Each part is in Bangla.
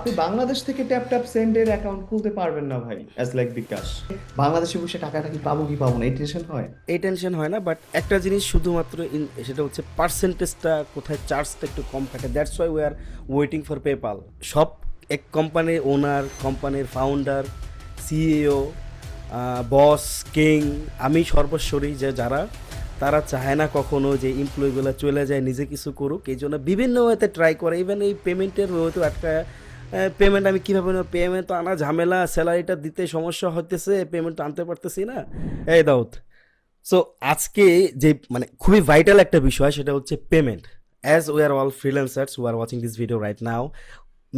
আপনি বাংলাদেশ থেকে ট্যাপ ট্যাপ সেন্ডের অ্যাকাউন্ট খুলতে পারবেন না ভাই, অ্যাজ লাইক বিকাশ। বাংলাদেশে বসে টাকাটা কি পাবো কি পাবো না এই টেনশন হয়। এই টেনশন হয় না, বাট একটা জিনিস শুধুমাত্র সেটা হচ্ছে পার্সেন্টেজটা কোথায় চার্জটা একটু কম থাকে, that's why we are waiting for PayPal. সব এক কোম্পানির ওনার, কোম্পানির ফাউন্ডার, সিইও, বস, কিং, আমি সর্বস্বরী যে যারা, তারা চায় না কখনো যে এমপ্লয়িগুলো চলে যায়, নিজে কিছু করুক। এই জন্য বিভিন্ন ওয়েতে ট্রাই করে, ইভেন এই পেমেন্টের ওয়েতেও একটা পেমেন্ট আমি কীভাবে নেব, পেমেন্ট তো আনা ঝামেলা, স্যালারিটা দিতে সমস্যা হইতেছে, পেমেন্ট আনতে পারতেছি না। এই দাউদ, সো আজকে যে মানে খুবই ভাইটাল একটা বিষয়, সেটা হচ্ছে payment. As we R all freelancers who are watching this video right now,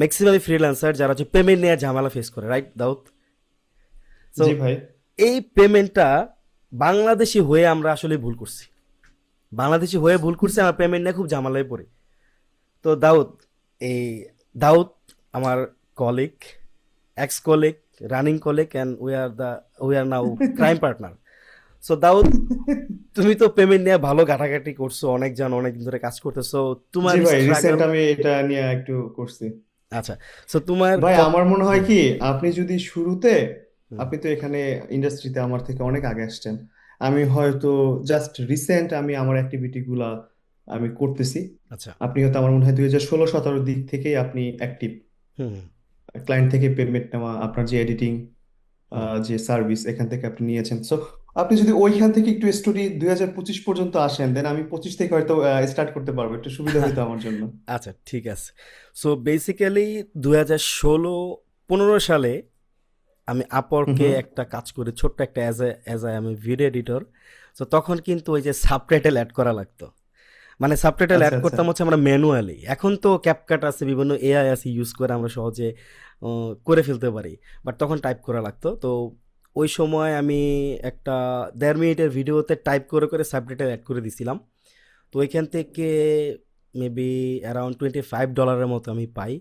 maximum freelancer যারা হচ্ছে পেমেন্ট নিয়ে ঝামেলা ফেস করে, রাইট দাউদ? সো জি ভাই। এই পেমেন্টটা বাংলাদেশি হয়ে আমরা আসলে ভুল করছি, বাংলাদেশি হয়ে ভুল করছি, আমরা পেমেন্ট নিয়ে খুব ঝামেলায় পড়ি। তো দাউদ, এই দাউদ আমার colleague, ex colleague, running colleague, and we are now crime partner. So Daud, তুমি তো পেমেন্ট নিয়ে ভালো ঘাটাঘাটি করছো, অনেক জানো, অনেকদিন ধরে কাজ করতেছো, তোমার জি ভাই, রিসেন্ট স্ট্রাগল। আমি এটা নিয়ে একটু করছি। আচ্ছা, সো তোমার ভাই আমার মনে হয় কি, আপনি যদি শুরুতে, হুম, আপনি তো এখানে ইন্ডাস্ট্রিতে আমার থেকে অনেক আগে আসছেন, আমি হয়তো জাস্ট রিসেন্ট আমি আমার অ্যাক্টিভিটি গুলা আমি করতেছি। আচ্ছা, আপনি হয়তো আমার মনে হয় 2016-17 দিক থেকেই আপনি অ্যাক্টিভ, হুম, ক্লায়েন্ট থেকে পেমেন্ট নেওয়া, আপনার যে এডিটিং হুম, যে সার্ভিস এখান থেকে আপনি নিয়েছেন। সো আপনি যদি ওইখান থেকে একটু স্টোরি 2025 পর্যন্ত আসেন, দেন আমি 25 থেকে হয়তো স্টার্ট করতে পারবো, একটু সুবিধা হতো আমার জন্য। আচ্ছা, ঠিক আছে। সো বেসিক্যালি 2016-15 সালে আমি হুম আপওয়ার্কে হুম। একটা কাজ করি, ছোট্ট একটা অ্যাজ এ আমি ভিডিও এডিটর। তো তখন কিন্তু ওই যে সাবটাইটেল অ্যাড করা লাগতো, মানে সাবটাইটেল আচ্ছা অ্যাড আচ্ছা। করতাম হচ্ছে আমরা ম্যানুয়ালি। এখন তো ক্যাপকাট আছে, বিভিন্ন এআই আছে, ইউজ করে আমরা সহজে করে ফেলতে পারি, বাট তখন টাইপ করা লাগতো। তো ওই সময় আমি একটা 1.5 মিনিটের ভিডিওতে টাইপ করে করে সাবটাইটেল অ্যাড করে দিছিলাম। তো ওইখান থেকে মেবি অ্যারাউন্ড $25 মতো আমি পাই।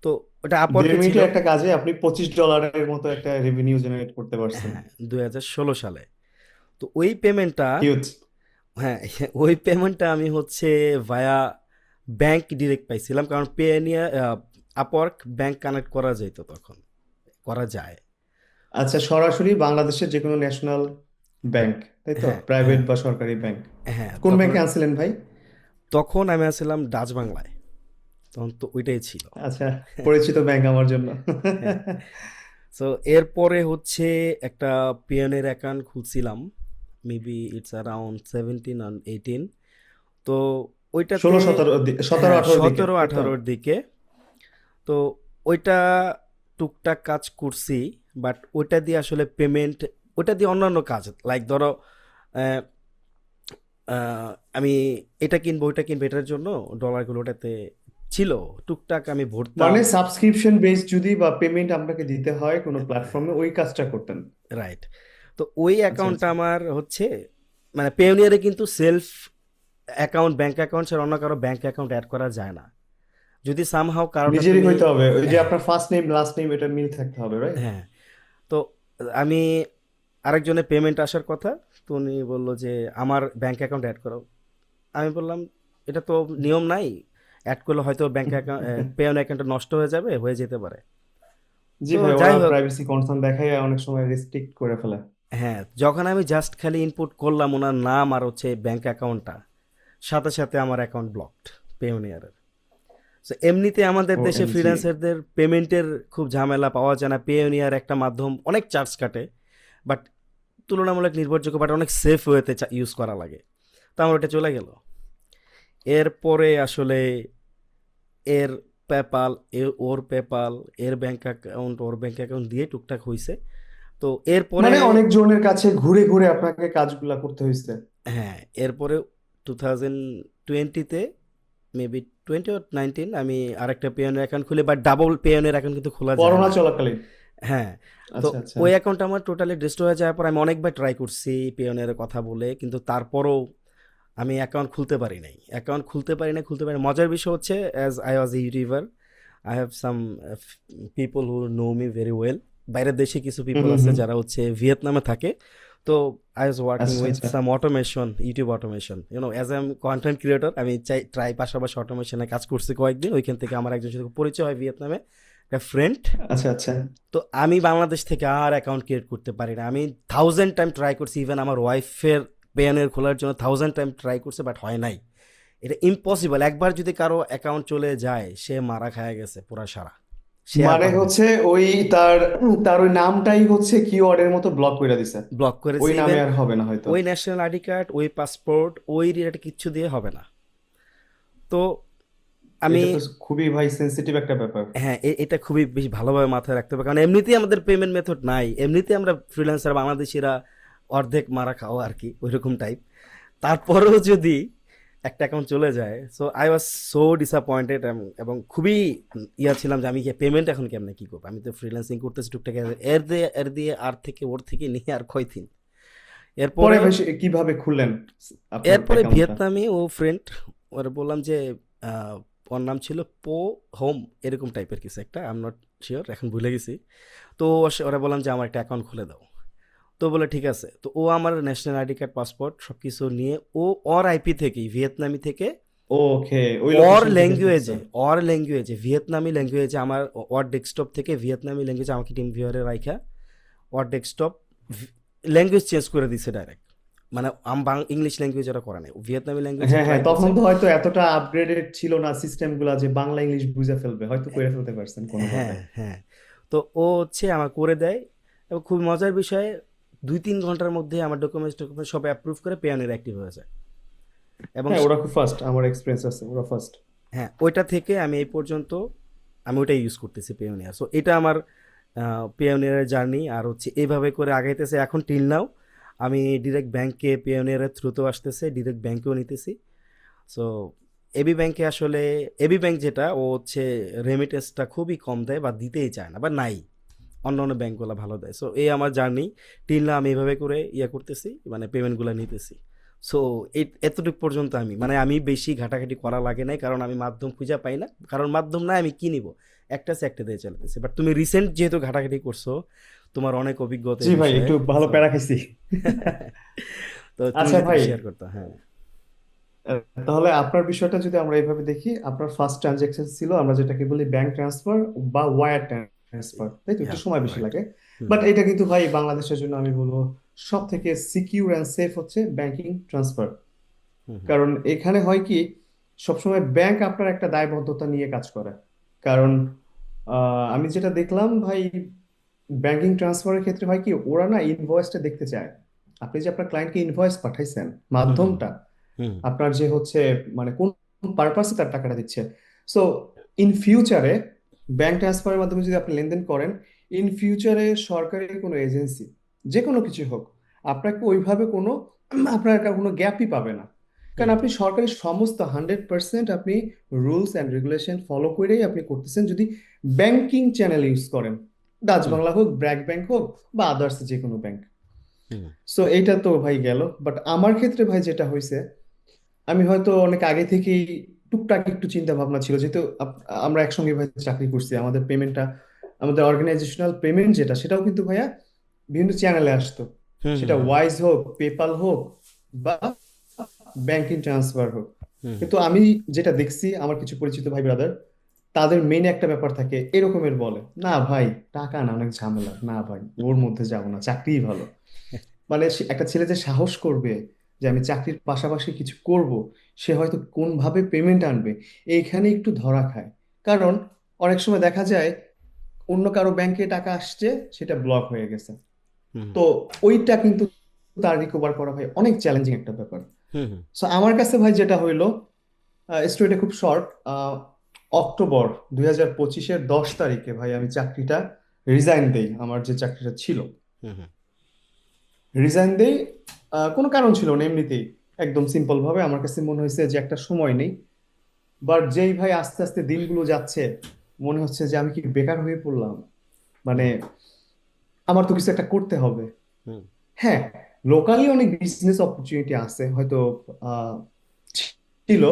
তো ওটা দেড় আপওয়ার্কে ছিল। মিনিটের একটা কাজে আপনি $25 মতো একটা রেভিনিউ জেনারেট করতে পারছেন। হ্যাঁ, 2016 সালে। তো ওই পেমেন্টটা, হিউজ। হ্যাঁ, ওই পেমেন্টটা আমি হচ্ছে ভায়া ব্যাংক ডিরেক্ট পাইছিলাম, কারণ পে নিয়ে আপওয়ার্ক ব্যাংক কানেক্ট করা যেত তখন, করা যায়। আচ্ছা, সরাসরি বাংলাদেশের যে কোনো ন্যাশনাল ব্যাংক, তাই তো? হ্যাঁ, প্রাইভেট হ্যাঁ, বা সরকারি ব্যাংক? হ্যাঁ, কোন তখন ব্যাংকে আনছিলেন ভাই? তখন আমি আসছিলাম ডাচ বাংলায়, তখন তো ওইটাই ছিল। আচ্ছা, পরিচিত ব্যাংক আমার জন্য। হ্যাঁ, সো এরপরে হচ্ছে একটা পিএনের অ্যাকাউন্ট খুলছিলাম, মেবি ইটস অ্যারাউন্ড 17 and 18। তো ওইটাতে, 16-17, 17 হ্যাঁ, 18 দিকে, সতেরো তাই তো? আঠারোর দিকে। তো ওইটা টুকটাক কাজ করছি, বাট ওইটা দিয়ে আসলে পেমেন্ট, ওইটা দিয়ে অন্যান্য কাজ, লাইক ধরো আহ, আহ, আমি এটা কিনবো ওইটা কিনবো, এটার জন্য ডলারগুলো ওটাতে ছিল, টুকটাক আমি ভরতাম। মানে সাবস্ক্রিপশন বেস যদি বা পেমেন্ট আপনাকে দিতে হয় কোনো প্ল্যাটফর্মে, ওই কাজটা করতেন? রাইট। তো ওই আচ্ছা অ্যাকাউন্টটা আচ্ছা। আমার হচ্ছে, মানে পেওনিয়ারে কিন্তু সেলফ অ্যাকাউন্ট, ব্যাংক অ্যাকাউন্ট ছাড়া অন্য কারো ব্যাংক অ্যাকাউন্ট অ্যাড করা যায় না। যদি সামহাও কারোটা নিজেরই তুমি, হইতে হবে, ওই যে আপনার ফার্স্ট নেম লাস্ট নেম এটা মিল থাকতে হবে, রাইট? হ্যাঁ, তো আমি আরেকজনের পেমেন্ট আসার কথা, তো উনি বললো যে আমার ব্যাংক অ্যাকাউন্ট অ্যাড করো। আমি বললাম এটা তো নিয়ম নাই, অ্যাড করলে হয়তো ব্যাংক অ্যাকাউন্ট, পেওন অ্যাকাউন্টটা নষ্ট হয়ে যেতে পারে। জি তো ভাই, ওরা যাই হোক, প্রাইভেসি কনসার্ন দেখায় অনেক সময় রেস্ট্রিক্ট করে ফেলে। হ্যাঁ, যখন আমি জাস্ট খালি ইনপুট করলাম ওনার নাম আর হচ্ছে ব্যাংক অ্যাকাউন্টটা, সাথে সাথে আমার অ্যাকাউন্ট ব্লকড পেওনিয়ারের। তো এমনিতে আমাদের ও দেশে এম জি। ফ্রিল্যান্সারদের পেমেন্টের খুব ঝামেলা, পাওয়া যায় না, পেওনিয়ার একটা মাধ্যম, অনেক চার্জ কাটে, বাট তুলনামূলক নির্ভরযোগ্য, বাট অনেক সেফ ওয়েতে ইউজ করা লাগে। তো আমার ওটা চলে গেল। এরপরে আসলে এর পেপাল, ওর পেপাল, এর ব্যাংক অ্যাকাউন্ট, ওর ব্যাংক অ্যাকাউন্ট দিয়ে টুকটাক হয়েছে। তো এরপরে, মানে অনেক জনের কাছে ঘুরে ঘুরে আপনাকে কাজগুলা করতে হয়েছে। হ্যাঁ, এরপরে 2020-তে, মেবি 20 or 19, আমি আরেকটা পেওনের অ্যাকাউন্ট খুলি, বাট ডাবল পেওনের অ্যাকাউন্ট কিন্তু খোলা যায় করোনা না। চলাকালীন? হ্যাঁ, তো আচ্ছা আচ্ছা। ওই অ্যাকাউন্ট আমার টোটালি ডিস্ট্রয় হয়ে যাওয়ার পর আমি অনেকবার ট্রাই করছি পেওনের কথা বলে, কিন্তু তারপরও আমি অ্যাকাউন্ট খুলতে পারি নাই, খুলতে পারি না। মজার বিষয় হচ্ছে, as I was A YouTuber, I have some people who know me very well. বাইরের দেশে কিছু হুম পিপল হুম আছে হুম। যারা হচ্ছে ভিয়েতনামে থাকে। তো আই ওয়াজ ওয়ার্কিং আচ্ছা উইথ আচ্ছা। Some automation, YouTube automation, as an content creator, আমি চাই ট্রাই পাশাপাশি অটোমেশনে কাজ করছি কয়েকদিন। ওইখান থেকে আমার একজন সাথে পরিচয় হয় ভিয়েতনামে, একটা ফ্রেন্ড। আচ্ছা আচ্ছা। তো আমি বাংলাদেশ থেকে আর অ্যাকাউন্ট ক্রিয়েট করতে পারি না, আমি 1000 টাইম ট্রাই করছি, ইভেন আমার ওয়াইফের পেয়ানের খোলার জন্য 1000 টাইম ট্রাই করছে, বাট হয় নাই। এটা ইম্পসিবল, একবার যদি কারো অ্যাকাউন্ট চলে যায় সে মারা খায় গেছে পুরা সারা, সে আর মানে পারবে না। হচ্ছে ওই তার তার ওই নামটাই হচ্ছে কিওয়ার্ডের মতো ব্লক করে দিছে, ব্লক ওই করেছে নামে ইভেন, আর হবে না হয়তো। ওই ন্যাশনাল আইডি কার্ড, ওই পাসপোর্ট, ওই রিলেটেড কিচ্ছু দিয়ে হবে না। তো আমি, এটা তো খুবই ভাই সেন্সিটিভ একটা ব্যাপার। হ্যাঁ, এটা খুবই বেশি ভালোভাবে মাথায় রাখতে হবে, কারণ এমনিতেই আমাদের পেমেন্ট মেথড নাই, এমনিতেই আমরা ফ্রিল্যান্সার বাংলাদেশিরা অর্ধেক মারা খাওয়া আর কি ওইরকম টাইপ। তারপরেও যদি একটা অ্যাকাউন্ট চলে যায়, so I was so disappointed, এবং খুবই ছিলাম যে আমি কি পেমেন্ট এখন কেমনে কি করবো, আমি তো ফ্রিল্যান্সিং করতেছি টুকটাক, এর দিয়ে আর থেকে ওর থেকে নিয়ে আর কয়দিন। পরে এরপরে ভাই কিভাবে খুললেন আপনার এরপরে অ্যাকাউন্টটা? ভিয়েতনামি ও ফ্রেন্ড, ওরা বললাম যে ওর নাম ছিল পো হোম, এরকম টাইপের কিছু একটা, আই এম নট শিওর, এখন ভুলে গেছি। তো ওরা বললাম যে আমার একটা অ্যাকাউন্ট খুলে দাও। তো বলে ঠিক আছে, তো ও আমার ন্যাশনাল আইডি কার্ড, পাসপোর্ট সব কিছু নিয়ে ও ওর আইপি থেকেই, ভিয়েতনামি থেকে, ওকে, ওই ওর লোকেশন থেকে ঢুকছে। ল্যাঙ্গুয়েজে, ওর ল্যাঙ্গুয়েজে ভিয়েতনামি ল্যাঙ্গুয়েজে আমার, ওর ডেস্কটপ থেকে ভিয়েতনামি ল্যাঙ্গুয়েজে আমাকে টিম ভিউয়ারে রাখা, ওর ডেস্কটপ ল্যাঙ্গুয়েজ চেঞ্জ করে দিছে ডাইরেক্ট। মানে ইংলিশ ল্যাঙ্গুয়েজ ওরা করে নাই, ভিয়েতনামি ল্যাঙ্গুয়েজে হ্যাঁ হ্যাঁ, ট্রাই তখন করছে। তো হয়তো এতটা আপগ্রেডেড ছিল না সিস্টেম গুলা যে বাংলা ইংলিশ বুঝে ফেলবে, হয়তো করে ফেলতে পারছেন কোনোভাবে। হ্যাঁ, হ্যাঁ। তো ও হচ্ছে আমার করে দেয়, এবং খুব মজার বিষয়, 2-3 ঘন্টার মধ্যে আমার ডকুমেন্টস টকুমেন্টস সব অ্যাপ্রুভ করে পেয়ানের অ্যাক্টিভ হয়ে যায়। এবং হ্যাঁ, ওরা খুব ফাস্ট, আমার এক্সপিরিয়েন্স আছে, ওরা ফাস্ট। হ্যাঁ, ওইটা থেকে আমি এই পর্যন্ত আমি ওইটা ইউজ করতেছি, পেওনিয়ার। সো এটা আমার পেওনিয়ারের জার্নি, আর হচ্ছে এইভাবে করে আগাইতেছে এখন টিল নাও। আমি ডিরেক্ট ব্যাংকে পেওনিয়ারের থ্রুতেও আসতেছে, ডিরেক্ট ব্যাংকেও নিতেছি। সো এবি ব্যাংকে আসলে, এবি ব্যাংক যেটা, ও হচ্ছে রেমিটেন্সটা খুবই কম দেয় বা দিতেই চায় না বা নাই, অন্য অন্য ব্যাংকগুলো ভালো দেয়। সো এই আমার জার্নি, টিল না আমি এভাবে করে করতেছি, মানে পেমেন্টগুলো নিতেছি। সো এতটুকু পর্যন্ত আমি, মানে আমি বেশি ঘাটাঘাটি করা লাগে নাই, কারণ আমি মাধ্যম খুঁজে পাই না, কারণ মাধ্যম না আমি কি নিব, একটা সে একটা দিয়ে চলতেছে। বাট তুমি রিসেন্ট যেহেতু ঘাটাঘাটি করছো, তোমার অনেক অভিজ্ঞতা জি এই ভাই, বিষয়ে। একটু ভালো সো প্যারা খাইছি। তো তুমি আচ্ছা যদি ভাই, একটু শেয়ার করতে, হ্যাঁ। তাহলে আপনার বিষয়টা যদি আমরা এইভাবে দেখি, আপনার ফার্স্ট ট্রানজেকশন ছিল আমরা যেটাকে বলি ব্যাংক ট্রান্সফার বা ওয়ার ট্রান্সফার, তাই তো? একটু হ্যাঁ, সময় বেশি রাইট। লাগে, হুম, বাট এটা কিন্তু ভাই বাংলাদেশের জন্য আমি বলবো সব থেকে সিকিউর অ্যান্ড সেফ হচ্ছে ব্যাংকিং ট্রান্সফার। হুম, হুম, কারণ এখানে হয় কি, সবসময় ব্যাংক আপনার একটা দায়বদ্ধতা নিয়ে কাজ করে। কারণ আমি যেটা দেখলাম ভাই, ব্যাংকিং ট্রান্সফারের ক্ষেত্রে হয় কি, ওরা না ইনভয়েসটা দেখতে চায়। আপনি যে আপনার ক্লায়েন্টকে ইনভয়েস পাঠাইছেন, হুম, হুম, মাধ্যমটা হুম, আপনার যে হচ্ছে, মানে কোন পারপাসে তার টাকাটা দিচ্ছে। সো ইন ফিউচারে ব্যাংক ট্রান্সফারের মাধ্যমে যদি আপনি লেনদেন করেন, ইন ফিউচারে সরকারি কোনো এজেন্সি, যে কোনো কিছু হোক, আপনাকে ওইভাবে কোনো আপনার কোনো গ্যাপই পাবে না। কারণ হুম, আপনি সরকারি সমস্ত 100% আপনি রুলস অ্যান্ড রেগুলেশন ফলো করেই আপনি করতেছেন, যদি ব্যাংকিং চ্যানেল ইউজ করেন, ডাচ হুম, বাংলা হোক, ব্র্যাক ব্যাংক হোক, বা আদার্স যে কোনো ব্যাংক। হুম, সো এইটা তো ভাই গেল, বাট আমার ক্ষেত্রে ভাই যেটা হয়েছে, আমি হয়তো অনেক আগে থেকেই টুকটাক একটু চিন্তা ভাবনা ছিল, যেহেতু আমরা একসঙ্গে ভাই চাকরি করছি, আমাদের পেমেন্টটা, আমাদের অর্গানাইজেশনাল পেমেন্ট যেটা, সেটাও কিন্তু ভাইয়া বিভিন্ন চ্যানেলে আসতো, হুম, সেটা হুম, ওয়াইজ হোক, পেপাল হোক, বা ব্যাংকিং ট্রান্সফার হোক। হুম, হুম, কিন্তু আমি যেটা দেখছি, আমার কিছু পরিচিত ভাই ব্রাদার, তাদের মেন একটা ব্যাপার থাকে এরকমের, বলে না ভাই, টাকা না, অনেক ঝামেলা, না ভাই ওর মধ্যে যাবো না, চাকরিই ভালো। মানে একটা ছেলে যে সাহস করবে যে আমি চাকরির পাশাপাশি কিছু করব, সে হয়তো কোনভাবে পেমেন্ট আনবে, এইখানে একটু ধরা খায়। কারণ অনেক সময় দেখা যায় অন্য কারো ব্যাংকে টাকা আসছে, সেটা ব্লক হয়ে গেছে। হুম, তো ওইটা কিন্তু তার রিকভার করা ভাই অনেক চ্যালেঞ্জিং একটা ব্যাপার। হুম, হুম, সো আমার কাছে ভাই যেটা হইলো, স্টোরিটা খুব শর্ট। অক্টোবর 2025-এর 10 তারিখে ভাই আমি চাকরিটা রিজাইন দেই, আমার যে চাকরিটা ছিল হুম, রিজাইন দেই। কোনো কারণ ছিল না, এমনিতেই একদম সিম্পল ভাবে আমার কাছে মনে হয়েছে যে একটা সময় নেই। বাট যেই ভাই আস্তে আস্তে দিনগুলো যাচ্ছে, মনে হচ্ছে যে আমি কি বেকার হয়ে পড়লাম, মানে হুম, আমার তো কিছু একটা করতে হবে। হুম, হ্যাঁ, লোকালি অনেক বিজনেস অপরচুনিটি আছে হয়তো, আহ, ছিল,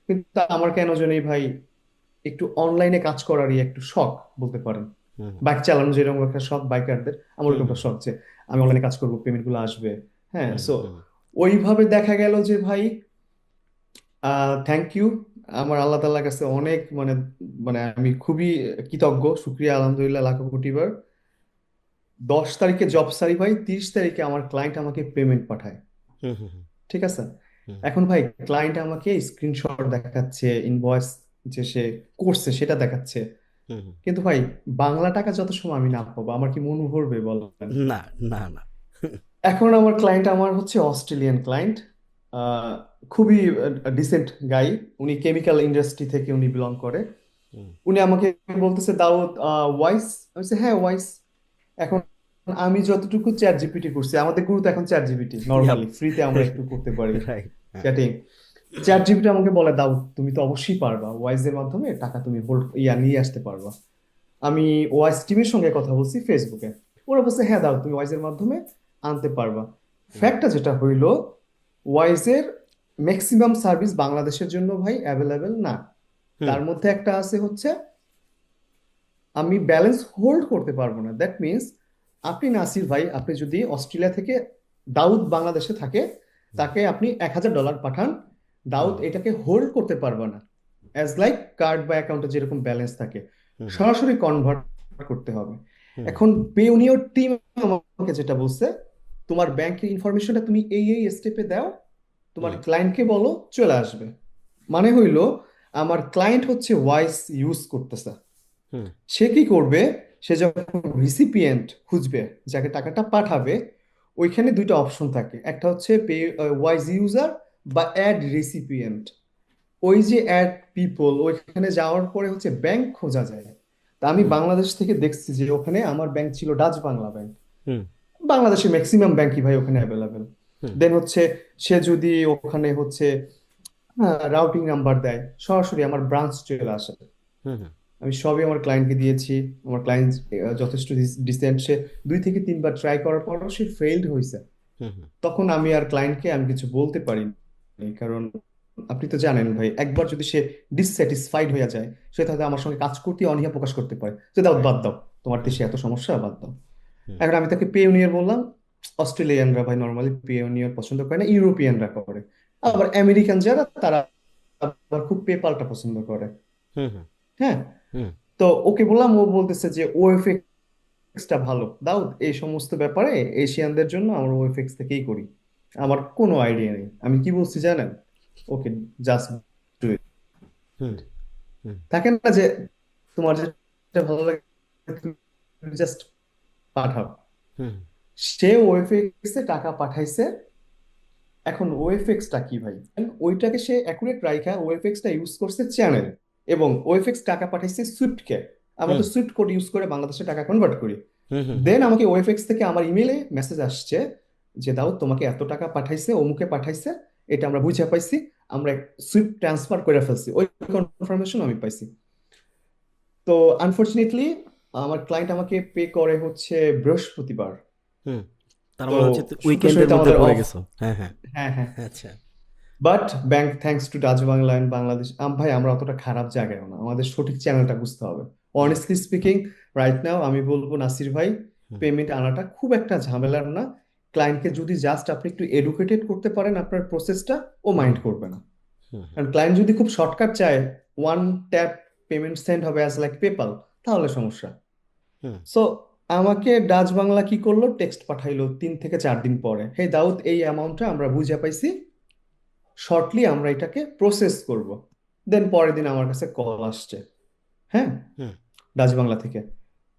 কিন্তু আমার কেন জানি ভাই একটু অনলাইনে কাজ করারই একটু শখ বলতে পারেন। হুম, বাইক চালানো যেরকম একটা শখ বাইকারদের, আমার হুম, ওরকম হুম, একটা শখ যে আমি অনলাইনে কাজ করবো, পেমেন্ট গুলো আসবে। হ্যাঁ, হুম, সো হুম, ওইভাবে দেখা গেল যে ভাই থ্যাংক ইউ। আমার আল্লাহ তাআলার কাছে অনেক মানে মানে আমি খুবই কৃতজ্ঞ, শুক্রিয়া আলহামদুলিল্লাহ লাখো কোটি বার। 10 তারিখে জব সারি ভাই, 30 তারিখে আমার ক্লায়েন্ট আমাকে পেমেন্ট পাঠায়। হুম হুম হুম ঠিক আছে। হুম এখন ভাই ক্লায়েন্ট আমাকে স্ক্রিনশট দেখাচ্ছে, ইনভয়েস যে সে করছে সেটা দেখাচ্ছে, হুম হুম। কিন্তু ভাই বাংলা টাকা যত সময় আমি না পাবো আমার কি মন ভরবে বলেন? না না না। এখন আমার ক্লায়েন্ট আমার হচ্ছে অস্ট্রেলিয়ান ক্লায়েন্ট, খুবই ডিসেন্ট গাই। উনি কেমিক্যাল ইন্ডাস্ট্রি থেকে উনি বিলং করে। হুম উনি আমাকে বলতেছে দাউদ, ওয়াইস। আমি বলছি, হ্যাঁ ওয়াইস। এখন আমি যতটুকু চ্যাট জিপিটি করছি, আমাদের গুরু তো এখন চ্যাট জিপিটি, ইয়াপ। নর্মালি ফ্রিতে আমরা একটু করতে পারি রাইট। হ্যাঁ। চ্যাটিং। চ্যাট জিপিটি আমাকে বলে দাউদ তুমি তো অবশ্যই পারবা, ওয়াইজ এর মাধ্যমে টাকা তুমি হোল্ড নিয়ে আসতে পারবা। আমি ওয়াইজ টিমের সঙ্গে কথা বলছি ফেসবুকে, ওরা বলছে হ্যাঁ দাও তুমি ওয়াইজ এর মাধ্যমে আনতে পারবা। হুম ফ্যাক্টটা যেটা হইলো, ওয়াইজের ম্যাক্সিমাম সার্ভিস বাংলাদেশের জন্য ভাই অ্যাভেলেবেল না। হুম তার মধ্যে একটা আছে হচ্ছে আমি ব্যালেন্স হোল্ড করতে পারবো না। দ্যাট মিনস আপনি নাসির ভাই, আপনি যদি অস্ট্রেলিয়া থেকে, দাউদ বাংলাদেশে থাকে, হুম তাকে আপনি $1000 পাঠান, হুম দাউদ এটাকে হোল্ড করতে পারবে না। অ্যাজ লাইক কার্ড বা অ্যাকাউন্টে যেরকম ব্যালেন্স থাকে, হুম হুম সরাসরি কনভার্ট করতে হবে। হুম এখন পেউনিয়র টিম আমাকে যেটা বলছে, তোমার ব্যাংকের ইনফরমেশনটা তুমি এই এই স্টেপে দাও, তোমার হুম ক্লায়েন্টকে বলো চলে আসবে। মানে হইলো আমার ক্লায়েন্ট হচ্ছে ওয়াইস ইউজ করতেছে। হুম সে কি করবে, সে যখন রিসিপিয়েন্ট খুঁজবে, যাকে টাকাটা পাঠাবে, ওইখানে দুইটা অপশন থাকে, একটা হচ্ছে পে ওয়াইজ ইউজার বা অ্যাড রিসিপিয়েন্ট। ওই যে অ্যাড পিপল, ওইখানে যাওয়ার পরে হচ্ছে ব্যাংক খোঁজা যায়। তা আমি হুম বাংলাদেশ থেকে দেখছি যে ওখানে আমার ব্যাংক ছিল ডাচ বাংলা ব্যাংক। হুম বাংলাদেশের ম্যাক্সিমাম ব্যাংকই ভাই ওখানে অ্যাভেলেবেল। হুম দেন হচ্ছে সে যদি ওখানে হচ্ছে রাউটিং নাম্বার দেয়, সরাসরি আমার ব্রাঞ্চ চলে আসে। হুম আমি সবই আমার ক্লায়েন্টকে দিয়েছি। আমার ক্লায়েন্ট যথেষ্ট ডিসেন্ট, সে 2 থেকে 3 বার ট্রাই করার পরও সে ফেইলড হয়েছে। হুম হুম তখন আমি আর ক্লায়েন্টকে আমি কিছু বলতে পারিনি, কারণ আপনি তো জানেন ভাই, একবার যদি সে ডিসস্যাটিসফাইড হয়ে যায়, সে তাহলে আমার সঙ্গে কাজ করতে অনীহা প্রকাশ করতে পারে যে দাও বাদ দাও, তোমার হুম দেশে এত সমস্যা, বাদ দাও। হুম এখন আমি তাকে পেওনিয়ার বললাম। অস্ট্রেলিয়ানরা ভাই নর্মালি পেওনিয়ার পছন্দ করে না, ইউরোপিয়ানরা করে। হুম আবার আমেরিকান যারা, তারা আবার খুব পেপালটা পছন্দ করে। হুম হুম হ্যাঁ। হুম তো ওকে বললাম, ও বলতেছে যে ওএফএক্সটা ভালো দাউদ, এই সমস্ত ব্যাপারে এশিয়ানদের জন্য আমরা ওএফএক্স থেকেই করি। আমার কোনো আইডিয়া নেই, আমি কি বলছি জানেন? ওকে, জাস্ট ডু ইট। হুম হুম থাকে না যে তোমার যেটা ভালো লাগে তুমি জাস্ট পাঠাও। হুম সে ওএফএক্স এ টাকা পাঠাইছে। এখন ওএফএক্সটা কি ভাই, ওইটাকে সে অ্যাকুরেট রাইখা ওএফএক্সটা ইউজ করছে চ্যানেল, এবং ওএফএক্স টাকা পাঠাইছে সুইফটকে। আমরা হুম তো সুইফট কোড ইউজ করে বাংলাদেশে টাকা কনভার্ট করি। হুম হুম হুম দেন আমাকে ওএফএক্স থেকে আমার ইমেলে মেসেজ আসছে যে দাও তোমাকে এত টাকা পাঠাইছে, অমুকে পাঠাইছে, এটা আমরা বুঝে পাইছি, আমরা সুইফট ট্রান্সফার করে ফেলছি, ওই কনফার্মেশন আমি পাইছি। তো আনফরচুনেটলি আমার ক্লায়েন্ট আমাকে পে করে হচ্ছে বৃহস্পতিবার। হুম। তার তো মানে হচ্ছে শুক্র উইকেন্ডের শনিতে মধ্যে আমাদের পড়ে অফ। গেছো। হ্যাঁ হ্যাঁ। হ্যাঁ হ্যাঁ। আচ্ছা। But bank thanks to Dutch Bangla and Bangladesh, ভাই আমরা অতটা খারাপ জায়গায় না, আমাদের সঠিক চ্যানেলটা বুঝতে হবে। হুম অনেস্টলি স্পিকিং, রাইট নাও আমি বলবো নাসির ভাই, হুম পেমেন্ট আনাটা খুব একটা ঝামেলার না। ক্লায়েন্টকে যদি জাস্ট আপনি একটু এডুকেটেড করতে পারেন আপনার প্রসেসটা, ও হুম মাইন্ড করবে না। হুম হুম কারণ ক্লায়েন্ট যদি খুব শর্টকাট চায়, ওয়ান ট্যাপ পেমেন্ট সেন্ড হবে অ্যাজ লাইক পেপাল, তাহলে সমস্যা। হুম সো আমাকে ডাচ বাংলা কি করলো, টেক্সট পাঠাইলো 3 থেকে 4 দিন পরে, হে দাউদ এই অ্যামাউন্টটা আমরা বুঝে পাইছি, শর্টলি আমরা এটাকে প্রসেস করব। দেন পরের দিন আমার কাছে কল আসছে, হ্যাঁ, হুম ডাচ বাংলা থেকে,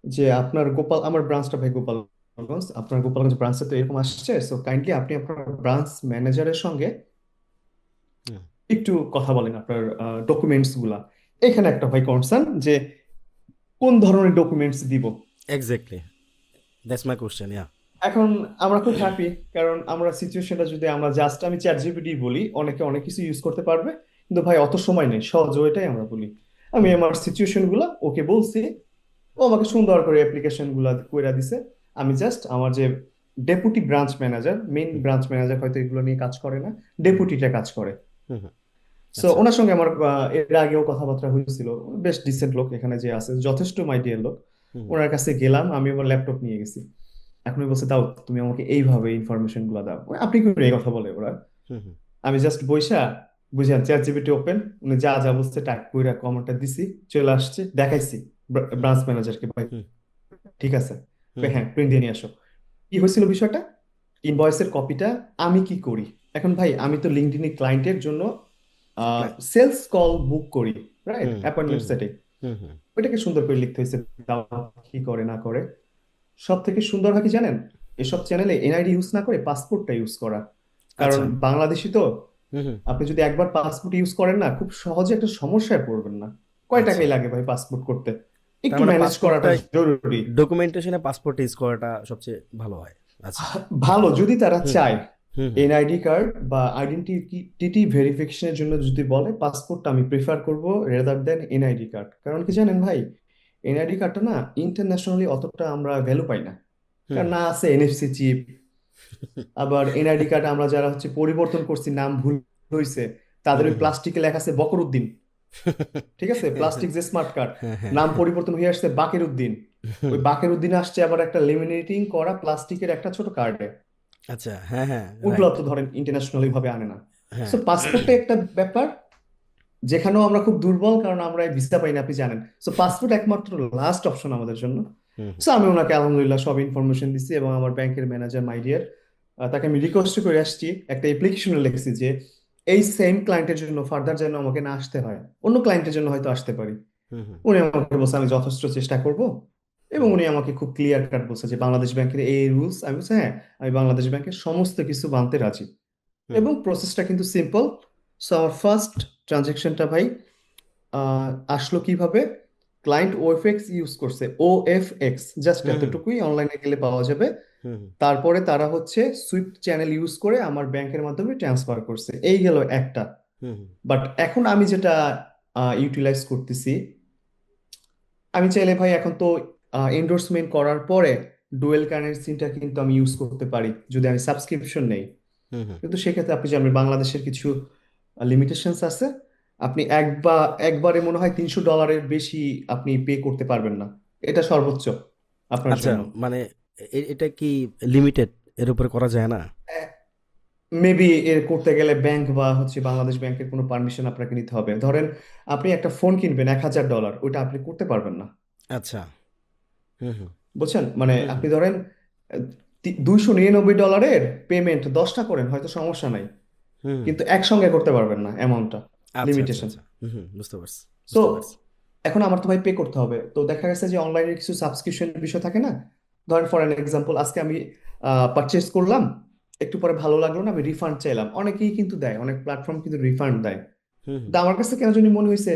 যে আপনার গোপাল, আমার ব্রাঞ্চটা ভাই গোপালগঞ্জ, আপনার গোপালগঞ্জ ব্রাঞ্চে তো এরকম আসছে, সো কাইন্ডলি আপনি আপনার ব্রাঞ্চ ম্যানেজারের সঙ্গে হুম। একটু কথা বলেন আপনার ডকুমেন্টস গুলা। এখানে একটা ভাই কনসার্ন যে কোন ধরনের ডকুমেন্টস দিব। Exactly, that's my question. Yeah. এখন আমরা খুব হ্যাপি, কারণ আমরা সিচুয়েশনটা যদি আমরা জাস্ট আমি চ্যাট জিপিটি বলি, অনেকে অনেক কিছু ইউজ করতে পারবে, কিন্তু ভাই অত সময় নেই, সহজ ওইটাই আমরা বলি। আমি হুম আমার সিচুয়েশন গুলা ওকে বলছি, ও আমাকে সুন্দর করে অ্যাপ্লিকেশন গুলা কইরা দিছে। আমি জাস্ট আমার যে ডেপুটি ব্রাঞ্চ ম্যানেজার, মেইন হুম ব্রাঞ্চ ম্যানেজার হয়তো এগুলো নিয়ে কাজ করে না, হুম ডেপুটিটা কাজ করে। হুম হুম। সো আচ্ছা। ওনার সঙ্গে আমার এর আগেও কথাবার্তা হয়েছিল, বেশ ডিসেন্ট লোক, এখানে যে আছে যথেষ্ট মাই ডিয়ার লোক। হুম ওনার কাছে গেলাম, আমি আমার ল্যাপটপ নিয়ে গেছি। এখন বলছে দাও তুমি আমাকে এইভাবে ইনফরমেশন গুলো দাও, আপনি কি করে এই কথা বলে ওরা। হুম হুম আমি জাস্ট বইসা বুঝলেন, চ্যাট জিপিটি ওপেন, উনি যা যা বলছে টাইপ কইরা কমেন্টটা দিছি, চলে আসছে, দেখাইছি হুম ব্রাঞ্চ ম্যানেজারকে, ভাই হুম ঠিক আছে, হুম হ্যাঁ প্রিন্ট দিয়ে নিয়ে আসো। কি হয়েছিল বিষয়টা, ইনভয়েসের কপিটা আমি কি করি, এখন ভাই আমি তো লিঙ্কডইন ক্লায়েন্টের জন্য ক্লা- সেলস কল বুক করি, রাইট, হুম হুম অ্যাপয়েন্টমেন্ট সেটে, হুম হুম ওইটাকে সুন্দর করে লিখতে হয়েছে, তাও কি করে না করে। সব থেকে সুন্দর হয় কি জানেন, এসব চ্যানেলে এনআইডি ইউজ না করে পাসপোর্টটা ইউজ করা, কারণ আচ্ছা বাংলাদেশি তো, হুম হুম আপনি যদি একবার পাসপোর্ট ইউজ করেন না, খুব সহজে একটা সমস্যায় পড়বেন না। কয় আচ্ছা, টাকাই লাগে ভাই পাসপোর্ট করতে, তার একটু মানে ম্যানেজ করাটা পাসপোর্টটা জরুরি। ডকুমেন্টেশনে পাসপোর্ট ইউজ করাটা সবচেয়ে ভালো হয়। আচ্ছা ভালো যদি তারা হুম চায়, হুম হুম এনআইডি কার্ড বা আইডেন্টিটি ভেরিফিকেশনের জন্য যদি বলে, পাসপোর্টটা আমি প্রেফার করব রেদার দেন এনআইডি কার্ড। কারণ কি জানেন ভাই, এনআইডি কার্ডটা না ইন্টারন্যাশনালি অতটা আমরা ভ্যালু পাই না, হুম কারণ না আছে এনএফসি চিপ, আবার এনআইডি কার্ড আমরা যারা হচ্ছে পরিবর্তন করছি, নাম ভুল হয়েছে, তাদের হুম ওই হুম প্লাস্টিকে লেখা আছে বকরউদ্দিন, ঠিক আছে, প্লাস্টিক যে স্মার্ট কার্ড, হ্যাঁ হ্যাঁ নাম পরিবর্তন হয়ে আসছে বাকের উদ্দিন, হুম, ওই বাকের উদ্দিন আসছে আবার একটা লেমিনেটিং করা প্লাস্টিকের একটা ছোট কার্ডে, আচ্ছা হ্যাঁ হ্যাঁ ওগুলো রাইট তো ধরেন ইন্টারন্যাশনালি ভাবে আনে না। সো হ্যাঁ পাসপোর্টটা একটা ব্যাপার, যেখানেও আমরা খুব দুর্বল, কারণ আমরা ভিসা পাই না, আপনি জানেন। সো পাসপোর্ট একমাত্র লাস্ট অপশন আমাদের জন্য। হুম সো আমি ওনাকে আলহামদুলিল্লাহ সব ইনফরমেশন দিছি, এবং আমার ব্যাংকের ম্যানেজার মাই ডিয়ার, তাকে আমি রিকোয়েস্ট করে আসছি, একটা অ্যাপ্লিকেশনে লিখছি যে এই সেম ক্লায়েন্টের জন্য ফার্দার যেন আমাকে না আসতে হয়, অন্য ক্লায়েন্টের জন্য হয়তো আসতে পারি। হুম হুম উনি আমাকে বলছে আমি যথেষ্ট চেষ্টা করব, এবং হুম উনি আমাকে খুব ক্লিয়ার কাট বলছে যে বাংলাদেশ ব্যাংকের এই রুলস, আমি বলছি হ্যাঁ, আমি বাংলাদেশ ব্যাংকের সমস্ত কিছু মানতে রাজি, হুম এবং প্রসেসটা কিন্তু সিম্পল। সো আমার ফার্স্ট ট্রানজেকশনটা ভাই আহ, আসলো কিভাবে, ক্লায়েন্ট ওএফএক্স ইউজ করছে, ওএফএক্স জাস্ট হুম হুম এতটুকুই, অনলাইনে গেলে পাওয়া যাবে। হুম তারপরে তারা হচ্ছে সুইফট চ্যানেল ইউজ করে আমার ব্যাংকের মাধ্যমে ট্রান্সফার করছে, এই গেল একটা। হুম বাট এখন আমি যেটা ইউটিলাইজ করতেছি, আমি চাইলে ভাই এখন তো এন্ডোর্সমেন্ট করার পরে ডুয়েল কারেন্সিটা কিন্তু আমি ইউজ করতে পারি যদি আমি সাবস্ক্রিপশন নেই। হুম হুম কিন্তু সেক্ষেত্রে আপনি জানেন বাংলাদেশের কিছু লিমিটেশনস আছে, আপনি একবারে মনে হয় $300 বেশি আপনি পে করতে পারবেন না, এটা সর্বোচ্চ আপনার আচ্ছা জন্য। মানে এটা কি লিমিটেড, এর উপরে করা যায় না? মেবি এর করতে গেলে ব্যাংক বা হচ্ছে বাংলাদেশ ব্যাংকের কোনো পারমিশন আপনাকে নিতে হবে। ধরেন আপনি একটা ফোন কিনবেন $1,000, ওইটা আপনি করতে পারবেন না, আচ্ছা হুম হুম বুঝছেন, মানে হুম আপনি হুম ধরেন $299 পেমেন্ট 10টা করেন হয়তো সমস্যা নাই, হুম কিন্তু একসঙ্গে করতে পারবেন না অ্যামাউন্টটা, আচ্ছা আচ্ছা লিমিটেশন। আচ্ছা হুম হুম বুঝতে পারছি সো বুঝতে পারছি এখন আমার তো ভাই পে করতে হবে, তো দেখা গেছে যে অনলাইনে কিছু সাবস্ক্রিপশন বিষয় থাকে না। ধরেন ফর এন এক্সাম্পল, আজকে আমি পারচেস করলাম, একটু পরে ভালো লাগলো না, আমি রিফান্ড চাইলাম, অনেকেই কিন্তু দেয়, অনেক প্ল্যাটফর্ম কিন্তু রিফান্ড দেয়। হুম কিন্তু আমার কাছে কেন জানি মনে হয়েছে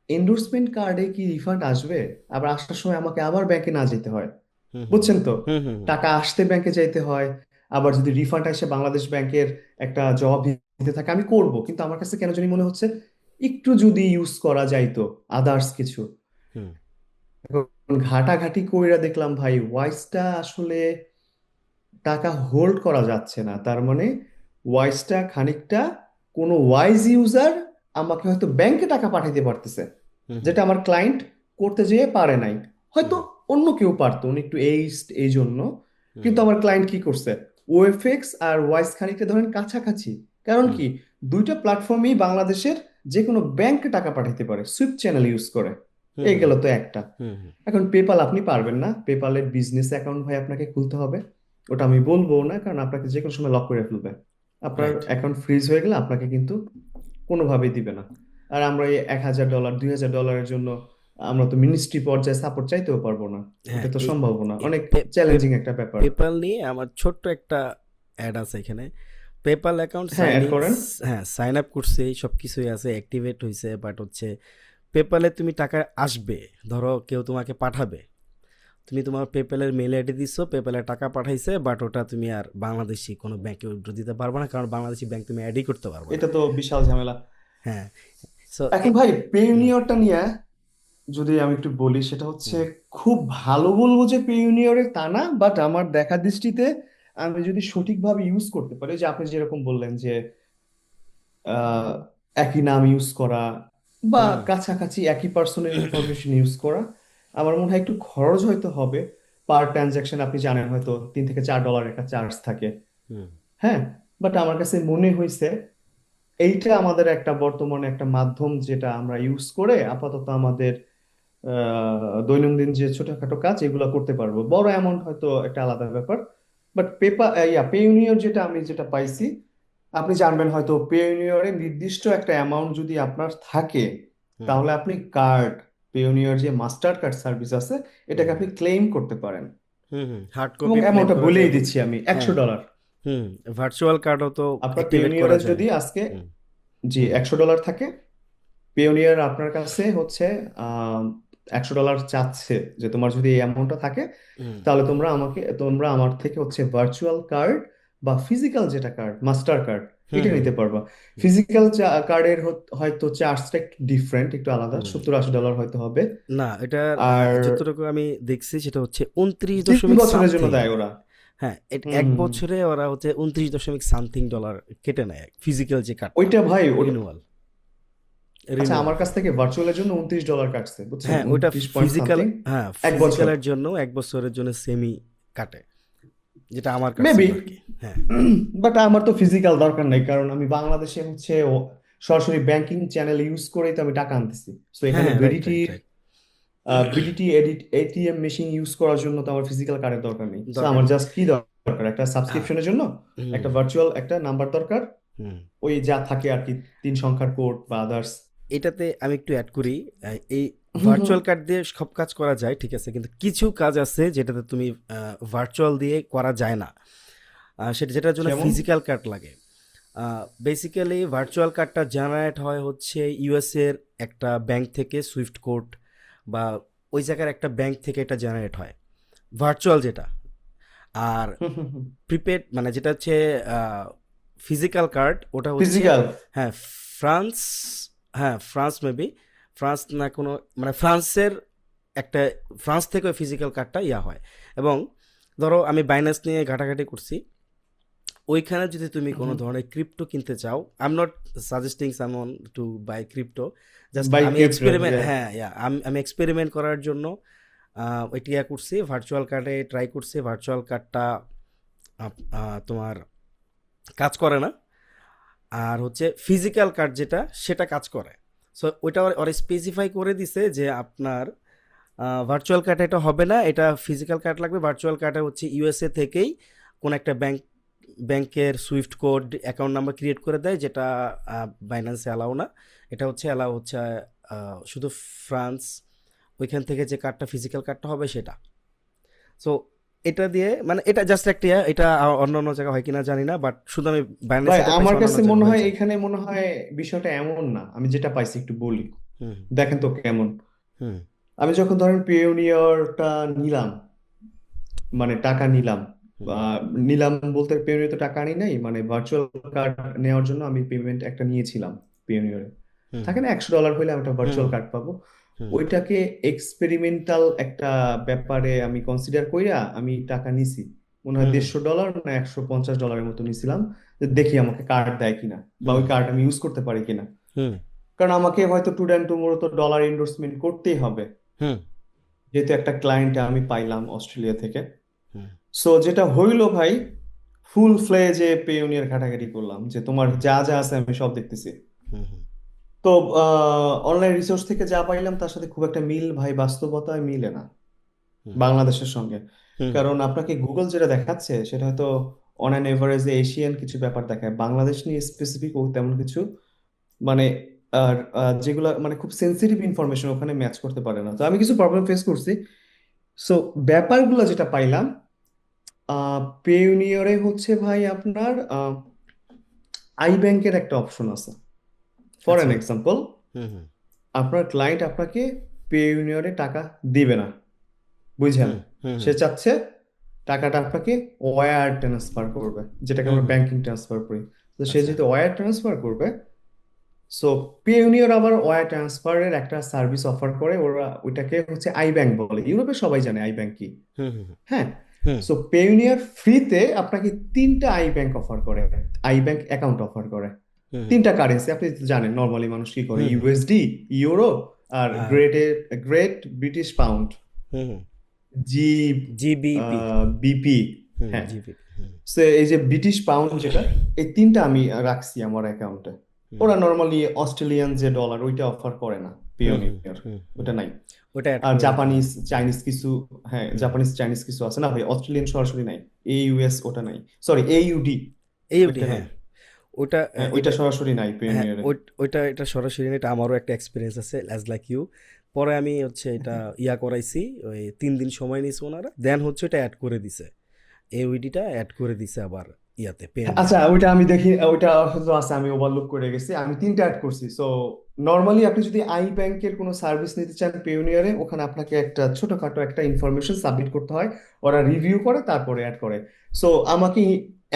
এন্ডোর্সমেন্ট কার্ডে কি রিফান্ড আসবে, আবার আসার সময় আমাকে আবার ব্যাংকে না যেতে হয়, হুম হুম বুঝছেন তো, হুম হুম হুম টাকা আসতে ব্যাংকে যাইতে হয়, আবার যদি রিফান্ড আসে বাংলাদেশ ব্যাংকের একটা জবাব দিতে থাকে, আমি করব, কিন্তু আমার কাছে কেন জানি মনে হচ্ছে একটু যদি ইউজ করা যাইতো আদার্স কিছু। হুম এখন ঘাটাঘাটি কইরা দেখলাম ভাই ওয়াইসটা আসলে টাকা হোল্ড করা যাচ্ছে না, তার মানে ওয়াইসটা খানিকটা, কোনো ওয়াইজ ইউজার আমাকে হয়তো ব্যাংকে টাকা পাঠাইতে পারতেছে, হুম হুম যেটা আমার ক্লায়েন্ট করতে যেয়ে পারে নাই, হয়তো হুম অন্য কেউ পারতো, উনি একটু এইজড এই জন্য, হুম কিন্তু আমার ক্লায়েন্ট কি করছে, ওএফএক্স আর ওয়াইস খানিকটা ধরেন কাছাকাছি, কারণ হুম কি দুইটা প্ল্যাটফর্মই বাংলাদেশের যে কোনো ব্যাংকে টাকা পাঠাইতে পারে সুইফট চ্যানেল ইউজ করে, হুম এই হুম গেল তো একটা। হুম হুম এখন পেপাল আপনি পারবেন না, পেপালের বিজনেস অ্যাকাউন্ট ভাই আপনাকে খুলতে হবে, ওটা আমি বলবো না, কারণ আপনাকে যে কোনো সময় লক করে ফেলবে, আপনার রাইট অ্যাকাউন্ট ফ্রিজ হয়ে গেলে আপনাকে কিন্তু কোনোভাবেই দিবে না। আর আমরা এই $1,000 $2,000 জন্য আমরা তো মিনিস্ট্রি পর্যায়ে সাপোর্ট চাইতেও পারবো না, হ্যাঁ এটা তো এই সম্ভব না, অনেক পে- পে- চ্যালেঞ্জিং একটা ব্যাপার। পেপাল নিয়ে আমার ছোট্ট একটা অ্যাড আছে এখানে। পেপাল অ্যাকাউন্ট হ্যাঁ সাইন অ্যাড ইন, করেন। হ্যাঁ সাইন আপ করছে, সব কিছুই আছে, অ্যাক্টিভেট হয়েছে, বাট হচ্ছে পেপালে তুমি টাকা আসবে, ধরো কেউ তোমাকে পাঠাবে, তুমি তোমার পেপ্যালের মেল আইডি দিচ্ছ, পেপ্যালে টাকা পাঠাইছে, বাট ওটা তুমি আর বাংলাদেশি কোনো ব্যাংকে উইথড্র দিতে পারবে না, কারণ বাংলাদেশি ব্যাংক তুমি অ্যাডই করতে পারবে না। এটা তো বিশাল ঝামেলা। হ্যাঁ সো এখন ভাই পেইওনিয়রটা নিয়ে যদি আমি একটু বলি, সেটা হচ্ছে খুব ভালো বলবো যে পেইওনিয়রে তা না, বাট আমার দেখা দৃষ্টিতে আমি যদি সঠিকভাবে ইউজ করতে পারি, যে আপনি যেরকম বললেন যে আহ, একই নাম ইউজ করা বা হুম কাছাকাছি একই পার্সোনাল ইনফরমেশন ইউজ করা, আমার মনে হয় একটু খরচ হয়তো হবে পার ট্রানজাকশন, আপনি জানেন হয়তো $3 থেকে $4 একটা চার্জ থাকে, হুম হ্যাঁ, বাট আমার কাছে মনে হয়েছে এইটা আমাদের একটা বর্তমানে একটা মাধ্যম যেটা আমরা ইউজ করে আপাতত আমাদের দৈনন্দিন যে ছোটখাটো কাজ এগুলো করতে পারবো। বড় অ্যামাউন্ট হয়তো একটা আলাদা ব্যাপার। বাট পেইনিয়র যেটা আমি যেটা পাইছি, আপনি জানবেন হয়তো পেইনিয়রে নির্দিষ্ট একটা অ্যামাউন্ট যদি আপনার থাকে, হুম তাহলে আপনি কার্ড, পেইনিয়র যে মাস্টার কার্ড সার্ভিস আছে, এটাকে হুম আপনি ক্লেম করতে পারেন। হার্ড এবং কপি ক্লেম অ্যামাউন্টটা করা যায় বলেই এবং দিচ্ছি আমি, হ্যাঁ, $100। হুম, ভার্চুয়াল কার্ডও তো আপনার অ্যাক্টিভেট করা পেইনিয়রে যায়। যদি আজকে, হুম জি, হুম $100 থাকে, পেওনিয়ার আপনার কাছে হচ্ছে আহ $100 চাচ্ছে যে তোমার যদি এই অ্যামাউন্টটা থাকে, হুম তাহলে তোমরা আমার থেকে হচ্ছে ভার্চুয়াল কার্ড বা ফিজিক্যাল যেটা কার্ড, মাস্টার কার্ড, হুম এটা হুম নিতে পারবা। হুম ফিজিক্যাল কার্ডের হয়তো চার্জটা একটু ডিফারেন্ট, একটু আলাদা, হুম। $70-80 হয়তো হবে। না, এটার আর যতটুকু আমি দেখছি সেটা হচ্ছে উনত্রিশ 3 বছরের জন্য সামথিং। দেয় ওরা। হ্যাঁ, হুম এক হুম হুম। বছরে ওরা হচ্ছে 29 সামথিং ডলার কেটে নেয় ফিজিক্যাল যে কার্ডটা। ওইটা ভাই রিনুয়াল আচ্ছা, রিনুয়াল আমার কাছ থেকে ভার্চুয়ালের জন্য $29 কাটছে, বুঝছেন, হ্যাঁ, ওইটা 29 পয়েন্ট ফিজিক্যাল। সামথিং। হ্যাঁ, 1 বছর ফিজিক্যালের জন্য 1 বছরের জন্য সেমি কাটে, যেটা আমার কাটছিল মেবি। আর কি। হ্যাঁ বাট আমার তো ফিজিক্যাল দরকার নাই, কারণ আমি বাংলাদেশে হচ্ছে সরাসরি ব্যাংকিং চ্যানেল ইউজ করেই তো আমি টাকা আনতেছি। তো হ্যাঁ এখানে হ্যাঁ, রাইট রাইট বিডিটির right. BDT ATM machine use করার জন্য তো আমার ফিজিক্যাল কার্ডের দরকার নেই। তো দরকার আমার নেই। জাস্ট কি দরকার, একটা হ্যাঁ। সাবস্ক্রিপশনের জন্য হুম একটা ভার্চুয়াল একটা নাম্বার দরকার, হুম। ওই যা থাকে আর কি, 3 সংখ্যার কোড বা আদার্স। এটাতে আমি একটু অ্যাড করি। এই হুম হুম। ভার্চুয়াল কার্ড দিয়ে সব কাজ করা যায়, ঠিক আছে, কিন্তু কিছু কাজ আছে যেটাতে তুমি ভার্চুয়াল দিয়ে করা যায় না। সেটা যেটার জন্য যেমন ফিজিক্যাল কার্ড লাগে। বেসিক্যালি ভার্চুয়াল কার্ডটা জেনারেট হয় হচ্ছে ইউএসের একটা ব্যাংক থেকে সুইফট কোড, বা ওই জায়গার একটা ব্যাংক থেকে এটা জেনারেট হয় ভার্চুয়াল যেটা। আর প্রিপেড মানে যেটা হচ্ছে ফিজিক্যাল কার্ড, ওটা হচ্ছে ফিজিক্যাল। হ্যাঁ ফ্রান্স, হ্যাঁ ফ্রান্স মেবি, ফ্রান্স না কোনো, মানে ফ্রান্সের একটা, ফ্রান্স থেকে ওই ফিজিক্যাল কার্ডটা ইয়া হয়। এবং ধরো আমি বাইন্যান্স নিয়ে ঘাটাঘাটি করছি, ওইখানে যদি তুমি কোনো ধরনের ক্রিপ্টো কিনতে চাও, I am not suggesting someone to buy crypto, just buy আমি ক্রিপ্টো, এক্সপেরিমেন্ট, হ্যাঁ আমি এক্সপেরিমেন্ট করার জন্য ওইটি ইয়া করছি, ভার্চুয়াল কার্ডে ট্রাই করছি। ভার্চুয়াল কার্ডটা তোমার কাজ করে না। আর হচ্ছে ফিজিক্যাল কার্ড যেটা, সেটা কাজ করে। সো ওইটা ওরা স্পেসিফাই করে দিছে যে আপনার ভার্চুয়াল কার্ড এটা হবে না, এটা ফিজিক্যাল কার্ড লাগবে। ভার্চুয়াল কার্ডে হচ্ছে ইউএসএ থেকেই কোন একটা ব্যাংকের Swift code account number create করে দেয়, যেটা বাইন্যান্সে অ্যালাউ না। এটা হচ্ছে অ্যালাউ হচ্ছে শুধু ফ্রান্স, ওইখান থেকে যে কার্ডটা ফিজিক্যাল কার্ডটা হবে সেটা। সো এটা দিয়ে মানে এটা জাস্ট একটা এটা অন্য অন্য জায়গায় হয় কিনা জানি না, বাট শুধু আমি ভাই বাইন্যান্সে এটা পাইছি, আমার অন্যান্য কাছে জায়গায় মনে হয়ে হয় যায়। এখানে মনে হয় বিষয়টা এমন না, আমি যেটা পাইছি একটু বলি, হুম দেখেন তো কেমন। হুম আমি যখন ধরেন পেওনিয়রটা নিলাম, মানে টাকা নিলাম, হুম বা নিলাম বলতে পেওনিয়র তো টাকা আনি নাই, মানে ভার্চুয়াল কার্ড নেওয়ার জন্য আমি পেমেন্ট একটা নিয়েছিলাম পেওনিয়রে। হুম থাকে না, $100 হলে আমি একটা হুম ভার্চুয়াল কার্ড পাবো। হুম ওইটাকে এক্সপেরিমেন্টাল একটা ব্যাপারে আমি কনসিডার কইরা আমি টাকা নিছি, মনে হয় হুম $150 না $150 মতো নিছিলাম, যে দেখি আমাকে কার্ড দেয় কিনা, বা হুম ওই কার্ড আমি ইউজ করতে পারি কিনা। হুম কারণ আমাকে হয়তো টুডে অ্যান্ড টুমোরো তো ডলার এন্ডোর্সমেন্ট করতেই হবে, হুম যেহেতু একটা ক্লায়েন্ট আমি পাইলাম অস্ট্রেলিয়া থেকে। হুম সো যেটা হইলো ভাই, ফুল ফ্লেজে পেওনিয়ার ঘাটাঘাটি করলাম যে তোমার হুম যা যা আছে আমি সব দেখতেছি। হুম হুম তো অনলাইন রিসোর্স থেকে যা পাইলাম তার সাথে খুব একটা মিল ভাই বাস্তবতায় মিলে না হুম বাংলাদেশের সঙ্গে। হুম কারণ আপনাকে গুগল যেটা দেখাচ্ছে সেটা হয়তো অন অ্যান এভারেজে এশিয়ান কিছু ব্যাপার দেখায়, বাংলাদেশ নিয়ে স্পেসিফিক ও তেমন কিছু, মানে আর যেগুলো মানে খুব সেন্সিটিভ ইনফরমেশন ওখানে ম্যাচ করতে পারে না। তো আমি কিছু প্রবলেম ফেস করছি। সো ব্যাপারগুলো যেটা পাইলাম, পেইওনিয়রে হচ্ছে ভাই আপনার আই ব্যাংকের একটা অপশন আছে। ফর আচ্ছা। অ্যান এক্সাম্পল, হুম হুম আপনার ক্লায়েন্ট আপনাকে পেইওনিয়রে টাকা দিবে না, বুঝছেন, হুম হুম সে চাচ্ছে টাকাটা আপনাকে ওয়্যার ট্রান্সফার করবে, যেটাকে হুম আমরা হুম ব্যাংকিং ট্রান্সফার করি। তো সে আচ্ছা। যেহেতু ওয়্যার ট্রান্সফার করবে, সো পেইওনিয়র আবার ওয়্যার ট্রান্সফারের একটা সার্ভিস অফার করে, ওরা ওইটাকে হচ্ছে আই ব্যাংক বলে। ইউরোপে সবাই জানে আই ব্যাংক কি। হুম হুম হ্যাঁ। হুম সো পেইওনিয়ার ফ্রিতে আপনাকে 3টা আই ব্যাংক অফার করে, আই ব্যাংক অ্যাকাউন্ট অফার করে। হুম 3টা কারেন্সি আপনি তো জানেন নর্মালি মানুষ কি করে, হুম হুম USD, euro, R are great British pound, hmm hmm G, GBP. BP. হুম হ্যাঁ। জিবি হুম সো এই যে ব্রিটিশ পাউন্ড যেটা, এই 3টা আমি রাখছি আমার অ্যাকাউন্টে। হুম ওরা নর্মালি অস্ট্রেলিয়ান যে ডলার ওইটা অফার করে না হুম হুম পিওনিয়ার, হুম হুম ওটা নাই। ওটা অ্যাড আর করে দিতে জাপানিজ হবে। চাইনিজ কিছু, হ্যাঁ হুম জাপানিজ চাইনিজ কিছু আছে না ভাই, অস্ট্রেলিয়ান সরাসরি নাই। AUS ওটা নাই, সরি AUD এইউডি, ওইটা নাই। হ্যাঁ। ওটা হ্যাঁ ওইটা এটা সরাসরি নাই হ্যাঁ, পিওনিয়ারে। ওইটা এটা সরাসরি না, এটা আমারও একটা এক্সপিরিয়েন্স আছে অ্যাজ লাইক ইউ। পরে আমি হচ্ছে এটা ইয়া করাইছি, ওই 3 দিন সময় নিয়েছে ওনারা, দেন হচ্ছে এটা অ্যাড করে দিছে, এউইডিটা অ্যাড করে দিছে আবার ইয়াতে আচ্ছা পেওনিয়ারে। ওইটা আমি দেখি, ওইটা হয়তো আছে, আমি ওভারলুক করে গেছি, আমি তিনটা অ্যাড করছি। সো নর্মালি আপনি যদি আই ব্যাংকের কোনো সার্ভিস নিতে চান পেওনিয়ারে, ওখানে আপনাকে একটা ছোটখাটো একটা ইনফরমেশন সাবমিট করতে হয়, ওরা রিভিউ করে তারপরে অ্যাড করে। সো আমাকে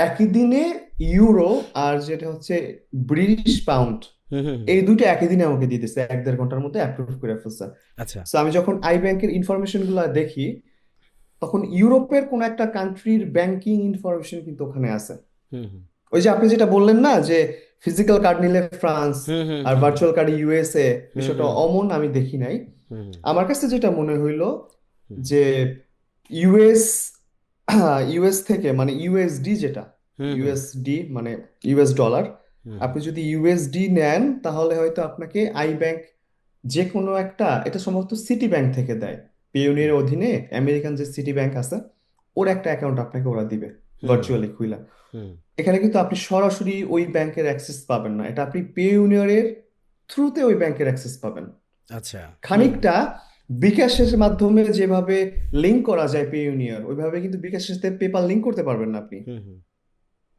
একই দিনে ইউরো আর যেটা হচ্ছে ব্রিটিশ পাউন্ড, হুম হুম হুম। এই দুটো একই দিনে আমাকে দিয়ে দিচ্ছে, 1-1.5 ঘন্টার মধ্যে অ্যাপ্রুভ করে ফেলছে। আচ্ছা। সো আমি যখন আই ব্যাংকের ইনফরমেশন গুলা দেখি, তখন ইউরোপের কোন একটা কান্ট্রির ব্যাংকিং ইনফরমেশন কিন্তু ওখানে আছে। হুম হুম ওই যে আপনি যেটা বললেন না যে ফিজিক্যাল কার্ড নিলে ফ্রান্স হুম হুম আর হুম হুম ভার্চুয়াল কার্ডে USA, হুম বিষয়টা হুম অমন আমি দেখি নাই। হুম আমার কাছে যেটা মনে হইলো হুম যে ইউএস ইউএস থেকে মানে ইউএসডি যেটা, হুম হুম ইউএসডি মানে US ডলার, হুম আপনি যদি ইউএসডি নেন তাহলে হয়তো আপনাকে আই ব্যাংক যে কোনো একটা, এটা সম্ভবত সিটি ব্যাংক থেকে দেয়, হুম পিওনিয়ের অধীনে আমেরিকান যে সিটি ব্যাংক আছে, ওর একটা অ্যাকাউন্ট আপনাকে ওরা দিবে হুম ভার্চুয়ালি খুইলা। হুম। এখানে কিন্তু আপনি সরাসরি ওই ব্যাংকের অ্যাক্সেস পাবেন না, এটা আপনি পে ইউনিয়নের থ্রুতে ওই ব্যাংকের অ্যাক্সেস পাবেন। আচ্ছা। হুম খানিকটা বিকাশের মাধ্যমে যেভাবে লিংক করা যায় পে ইউনিয়ন, ওইভাবে কিন্তু বিকাশের সাথে পেপাল লিংক করতে পারবেন না আপনি। হুম হুম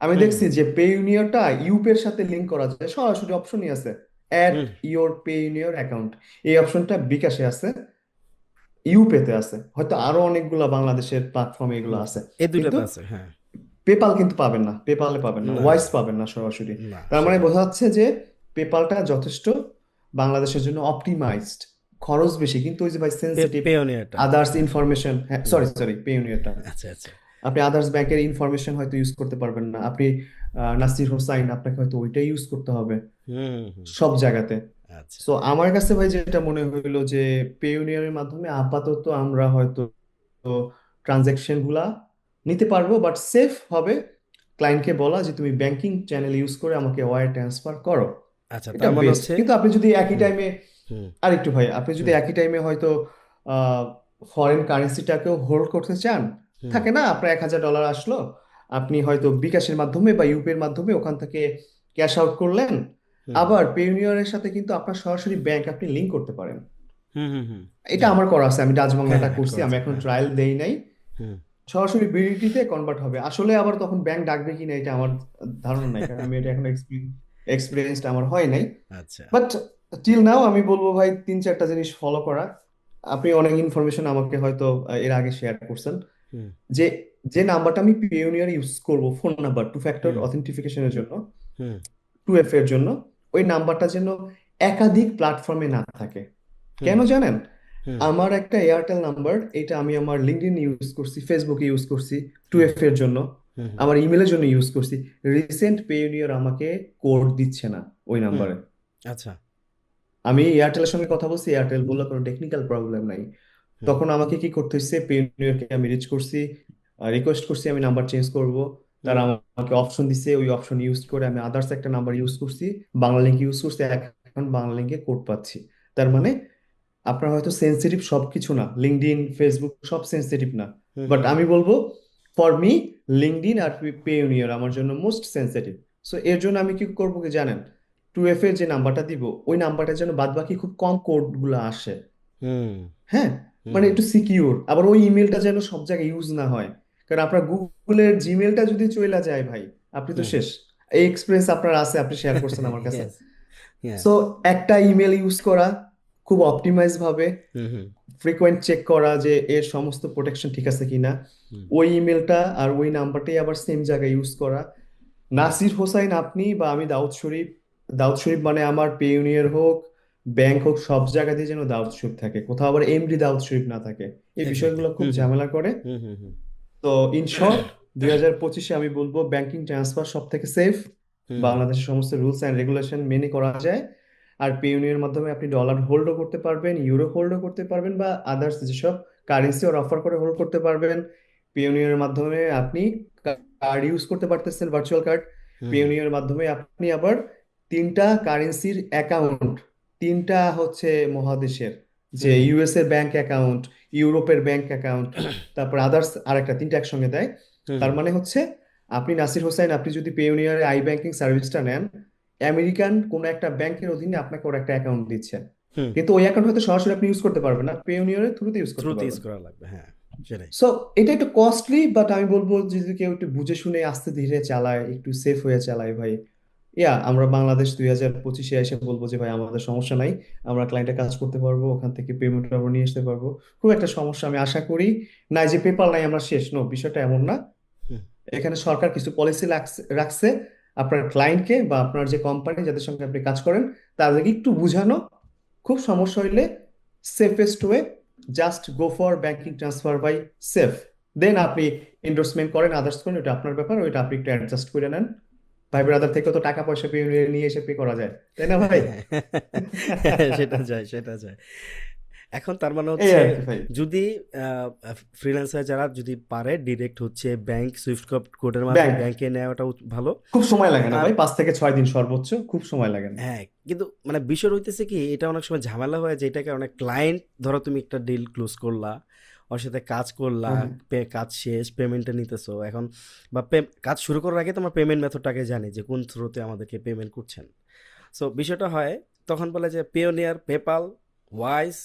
আমি হুম দেখছি যে পে ইউনিয়নটা ইউপের সাথে লিংক করা যায়, সরাসরি অপশনই আছে, add hmm. Your Payoneer account, এই অপশনটা বিকাশে আছে, ইউপেতে আছে, হয়তো আরো অনেকগুলা বাংলাদেশের প্ল্যাটফর্মে এগুলো হুম আছে। এই কিন্তু দুইটাতে আছে, হ্যাঁ। পেপাল কিন্তু পাবেন না, পেপালে পাবেন না, না ওয়াইস পাবেন না সরাসরি। না তার মানে সেটাই। বোঝা যাচ্ছে যে পেপালটা যথেষ্ট বাংলাদেশের জন্য অপটিমাইজড। খরচ বেশি কিন্তু ওই যে ভাই সেনসিটিভ পেওনিয়াটা। আদার্স ইনফরমেশন, হ্যাঁ হুম। সরি সরি পেইনিয়রটা, আচ্ছা আচ্ছা। আপনি আদার্স ব্যাংকের ইনফরমেশন হয়তো ইউজ করতে পারবেন না আপনি। নাসির হোসাইন, আপনাকে হয়তো ওইটাই ইউজ করতে হবে হুম হুম। সব জায়গাতে। আচ্ছা। সো আমার কাছে ভাই যেটা মনে হইলো যে পেইনিয়রের মাধ্যমে আপাতত আমরা হয়তো ট্রানজেকশন গুলা নিতে পারবো, বাট সেফ হবে ক্লায়েন্টকে বলা যে তুমি ব্যাংকিং চ্যানেল ইউজ করে আমাকে ওয়্যার ট্রান্সফার করো, আচ্ছা, এটা তার মানে বেস্ট। হচ্ছে। কিন্তু আপনি যদি একই হুম টাইমে, হুম আরেকটু ভাই, আপনি যদি হুম একই টাইমে হয়তো ফরেন কারেন্সিটাকেও হোল্ড করতে চান, হুম থাকে না আপনার $1,000 আসলো, আপনি হয়তো বিকাশের মাধ্যমে বা ইউপির মাধ্যমে ওখান থেকে ক্যাশ আউট করলেন, হুম আবার পেইনিয়রের সাথে কিন্তু আপনার সরাসরি ব্যাংক আপনি লিংক করতে পারেন। হুম হুম হুম। এটা হ্যাঁ আমার করা আছে, আমি ডাচ হ্যাঁ বাংলাটা হ্যাঁ, অ্যাড করছি, করা আমি যায়, এখন হ্যাঁ। ট্রায়াল দেই নাই। হুম সরাসরি বিডিটিতে কনভার্ট হবে আসলে, আবার তখন ব্যাংক ডাকবে কিনা এটা আমার ধারণা নাই, কারণ আমি এটা এখন এক্সপিরিয়েন্সটা আমার হয় নাই। আচ্ছা। বাট টিল নাও আমি বলবো ভাই 3-4টা জিনিস ফলো করা। আপনি অনেক ইনফরমেশন আমাকে হয়তো এর আগে শেয়ার করছেন, হুম যে যে নাম্বারটা আমি পিওনিয়ার ইউজ করব ফোন নাম্বার 2 ফ্যাক্টর হুম অথেন্টিফিকেশনের জন্য, হুম 2F এর জন্য, ওই নাম্বারটা যেন একাধিক প্ল্যাটফর্মে না থাকে। হুম কেন জানেন? হুম আমার একটা এয়ারটেল নাম্বার, এটা আমি আমার লিঙ্কডইন ইউজ করছি, ফেসবুকে ইউজ করছি হুম 2F এর জন্য, হুম হুম আমার ইমেলের জন্য ইউজ করছি। রিসেন্ট পেইনিয়র আমাকে কোড দিচ্ছে না ওই হুম। নাম্বারে। আচ্ছা। আমি এয়ারটেলের সঙ্গে কথা বলছি, এয়ারটেল বললো কোনো টেকনিক্যাল প্রবলেম নাই। হুম তখন আমাকে কি করতে হচ্ছে, পেইনিয়রকে আমি রিচ করছি, রিকোয়েস্ট করছি আমি নাম্বার চেঞ্জ করব, তারা হুম আমাকে অপশন দিছে, ওই অপশন ইউজ করে আমি আদার্স একটা নাম্বার ইউজ করছি, বাংলা লিঙ্ক ইউজ করছি, এখন বাংলা লিঙ্কে কোড পাচ্ছি। তার মানে আপনার হয়তো সেন্সিটিভ সবকিছু না, লিঙ্কডইন ফেসবুক সব সেন্সিটিভ না, হুম বাট হুম আমি বলবো ফর মি লিঙ্কডইন আর পেইনিয়র আমার জন্য মোস্ট সেন্সিটিভ। সো এর জন্য আমি কি করবো কি জানেন, 2F এর যে নাম্বারটা দিব ওই নাম্বারটার জন্য বাদ বাকি খুব কম কোড গুলো আসে। হুম হ্যাঁ, হুম মানে হুম। একটু সিকিউর, আবার ওই ইমেলটা যেন সব জায়গায় ইউজ না হয়, কারণ আপনার গুগলের জিমেলটা যদি চলে যায় ভাই, আপনি তো হুম। শেষ। এই এক্সপিরিয়েন্স আপনার আছে, আপনি শেয়ার করছেন আমার কাছে। ইয়েস। হ্যাঁ। সো একটা ইমেল ইউজ করা খুব অপটিমাইজ ভাবে, হুম হুম ফ্রিকোয়েন্ট চেক করা যে এর সমস্ত প্রোটেকশন ঠিক আছে কিনা, হুম ওই ইমেলটা আর ওই নাম্বারটাই আবার সেম জায়গায় ইউজ করা। হুম নাসির হোসাইন আপনি বা আমি দাউদ শরীফ, দাউদ শরীফ মানে আমার পেইনিয়র হোক ব্যাংক হোক সব জায়গাতেই যেন দাউদ শরীফ থাকে, কোথাও আবার এমডি দাউদ শরীফ না থাকে, এই এক্স্যাক্টলি। বিষয়গুলো খুব হুম হুম ঝামেলা করে। হুম হুম হুম তো ইন শর্ট 2025-এ আমি বলবো ব্যাংকিং ট্রান্সফার সব থেকে সেফ, হুম বাংলাদেশের সমস্ত রুলস অ্যান্ড রেগুলেশন মেনে করা যায়। আর পেইউনিয়নের মাধ্যমে আপনি ডলার হোল্ডও করতে পারবেন, ইউরো হোল্ডও করতে পারবেন, বা আদার্স যেসব কারেন্সি ওরা অফার করে হোল্ড করতে পারবেন। পেইউনিয়নের মাধ্যমে আপনি কার্ড ইউজ করতে পারতেছেন, ভার্চুয়াল কার্ড। হুম হুম পেইউনিয়নের মাধ্যমে আপনি আবার তিনটা কারেন্সির অ্যাকাউন্ট, তিনটা হচ্ছে মহাদেশের, যে হুম ইউএস এর ব্যাংক অ্যাকাউন্ট, ইউরোপের ব্যাংক অ্যাকাউন্ট, তারপর আদার্স আরেকটা, তিনটা একসঙ্গে দেয়। হুম তার মানে হচ্ছে আপনি নাসির হোসাইন, আপনি যদি পেওনিয়ারের আই ব্যাংকিং সার্ভিসটা নেন, আমেরিকান কোনো একটা ব্যাংকের অধীনে আপনাকে ওরা একটা অ্যাকাউন্ট দিচ্ছে, হুম কিন্তু ওই অ্যাকাউন্ট হয়তো সরাসরি আপনি ইউজ করতে পারবেন না, পেওনিয়ারের থ্রুতে ইউজ করতে থ্রুতে ইউজ পারবেন। করা লাগবে, হ্যাঁ সেটাই। সো এটা একটু কস্টলি, বাট আমি বলবো যে যদি কেউ একটু বুঝে শুনে আস্তে ধীরে চালায়, একটু সেফ হয়ে চালায় ভাই, আমরা বাংলাদেশ 2025-এ এসে বলবো যে ভাই আমাদের সমস্যা নাই, আমরা ক্লায়েন্টের কাজ করতে পারবো, ওখান থেকে পেমেন্ট আমরা নিয়ে আসতে পারবো, খুব একটা সমস্যা আমি আশা করি না। যে পেপার নাই আমরা শেষ, নো, বিষয়টা এমন না। হুম এখানে সরকার কিছু পলিসি রাখছে আপনার ক্লায়েন্টকে বা আপনার যে কোম্পানি যাদের সঙ্গে আপনি কাজ করেন তাদেরকে একটু বুঝানো, খুব সমস্যা হইলে safest way just go for banking transfer by safe, then আপনি এন্ডোর্সমেন্ট করেন, আদার্স করেন, ওটা আপনার ব্যাপার, ওইটা আপনি একটু অ্যাডজাস্ট করে নেন। ভাই ব্রাদার থেকে তো টাকা পয়সা নিয়ে এসে পে করা যায়, তাই না ভাই? সেটা যায়, সেটা যায়। এখন তার মানে এই হচ্ছে আর কি ভাই। যদি ফ্রিল্যান্সার যারা যদি পারে ডিরেক্ট হচ্ছে ব্যাংক সুইফট কোডের মাধ্যমে ব্যাংক ব্যাংকে নেওয়াটা ভালো। খুব সময় লাগে না আর ভাই, 5 থেকে 6 দিন সর্বোচ্চ, খুব সময় লাগে না। হ্যাঁ, কিন্তু মানে বিষয় হইতেছে কি, এটা অনেক সময় ঝামেলা হয় যে এটাকে অনেক ক্লায়েন্ট, ধরো তুমি একটা ডিল ক্লোজ করলা, ওর সাথে কাজ করলা, হ্যাঁ, কাজ শেষ, পেমেন্টটা নিতেছো এখন, বা কাজ শুরু করার আগে তোমার পেমেন্ট মেথডটাকে জানি যে কোন থ্রুতে আমাদেরকে পেমেন্ট করছেন। সো বিষয়টা হয় তখন বলে যে পেওনিয়ার, পেপাল, ওয়াইজ,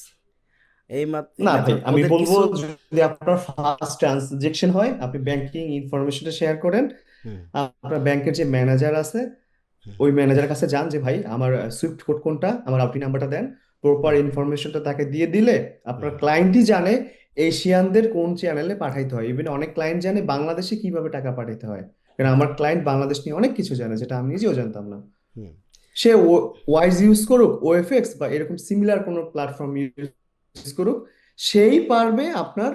এই না ভাই মেথড আমি ওদের বলবো কিছু। যদি আপনার ফার্স্ট ট্রানজেকশন হয়, আপনি ব্যাংকিং ইনফরমেশনটা শেয়ার করেন, হুম আপনার ব্যাংকের যে ম্যানেজার আছে হুম ওই ম্যানেজারের কাছে যান যে ভাই আমার সুইফট কোড কোনটা, আমার আউটিং নাম্বারটা দেন, প্রপার হুম ইনফরমেশনটা তাকে দিয়ে দিলে আপনার হুম ক্লায়েন্টই জানে এশিয়ানদের কোন চ্যানেলে পাঠাইতে হয়। ইভেন অনেক ক্লায়েন্ট জানে বাংলাদেশে কিভাবে টাকা পাঠাইতে হয়, কারণ আমার ক্লায়েন্ট বাংলাদেশ নিয়ে অনেক কিছু জানে যেটা আমি নিজেও জানতাম না। হুম সে ওয়াইজ ইউজ করুক, ওএফএক্স বা এরকম সিমিলার কোনো প্ল্যাটফর্ম ইউজ করুক, সেই পারবে আপনার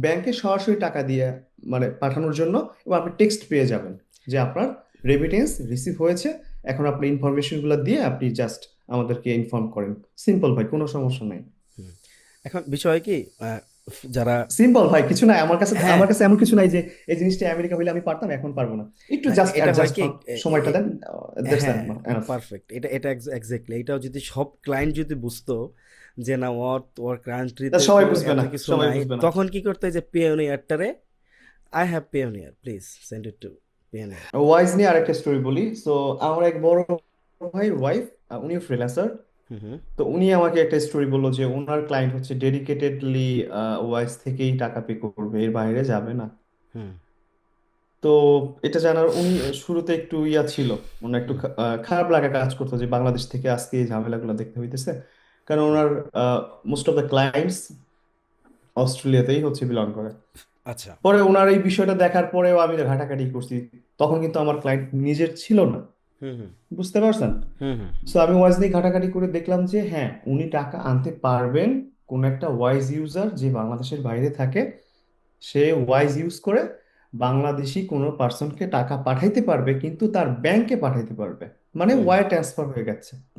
ব্যাংকে সরাসরি টাকা দিয়ে মানে পাঠানোর জন্য, এবং আপনি টেক্সট পেয়ে যাবেন যে আপনার রেমিটেন্স রিসিভ হয়েছে। এখন আপনি ইনফরমেশন গুলো দিয়ে আপনি জাস্ট আমাদেরকে ইনফর্ম করেন, সিম্পল ভাই, কোনো সমস্যা নাই। হুম। এখন বিষয় কি, যারা, সিম্পল ভাই, কিছু নাই আমার কাছে, হ্যাঁ, আমার কাছে এমন কিছু নাই যে এই জিনিসটা আমেরিকা হইলে আমি পারতাম, এখন পারবো না, একটু না জাস্ট এটা হয় অ্যাডজাস্ট কি, হন, সময়টা দেন, দ্যাটস হ্যাঁ, এনাফ। পারফেক্ট, এটা এটা এক্স্যাক্টলি, এটাও যদি সব ক্লায়েন্ট যদি বুঝতো যে না, ওর কান্ট্রিতে তো সবাই বুঝবে এত না, কিছু সবাই নাই, বুঝবে না। তখন কি করতে, যে পিওনিয়ারটারে, I have Payoneer, please send it to Payoneer. Wise নিয়ে আরেকটা স্টোরি বলি। সো আমার এক বড় ভাই ওয়াইফ, উনিও ফ্রিল্যান্সার, হুম হুম তো উনি আমাকে একটা স্টোরি বললো যে ওনার ক্লায়েন্ট হচ্ছে ডেডিকেটেডলি ওয়াইজ থেকেই টাকা পে করবে, এর বাইরে যাবে না। হুম তো এটা জানার উনি শুরুতে একটু ছিল, ওনার একটু হুম খারাপ লাগা কাজ করতো যে বাংলাদেশ থেকে আজকে এই ঝামেলাগুলো দেখতে হইতেছে, কারণ হুম। ওনার মোস্ট অফ দ্য ক্লায়েন্টস অস্ট্রেলিয়াতেই হচ্ছে বিলং করে। আচ্ছা। পরে ওনার এই বিষয়টা দেখার পরেও আমি ঘাটাঘাটি করছি, তখন কিন্তু আমার ক্লায়েন্ট নিজের ছিল না, হুম হুম বুঝতে পারছেন? হুম হুম সো আমি ওয়াইজ নিয়ে ঘাটাঘাটি করে দেখলাম যে হ্যাঁ উনি টাকা আনতে পারবেন, কোন একটা ওয়াইজ ইউজার যে বাংলাদেশের বাইরে থাকে সে ওয়াইজ ইউজ করে বাংলাদেশি কোনো পার্সনকে টাকা পাঠাইতে পারবে, কিন্তু তার ব্যাংকে পাঠাইতে পারবে, মানে হুম ওয়ার ট্রান্সফার হয়ে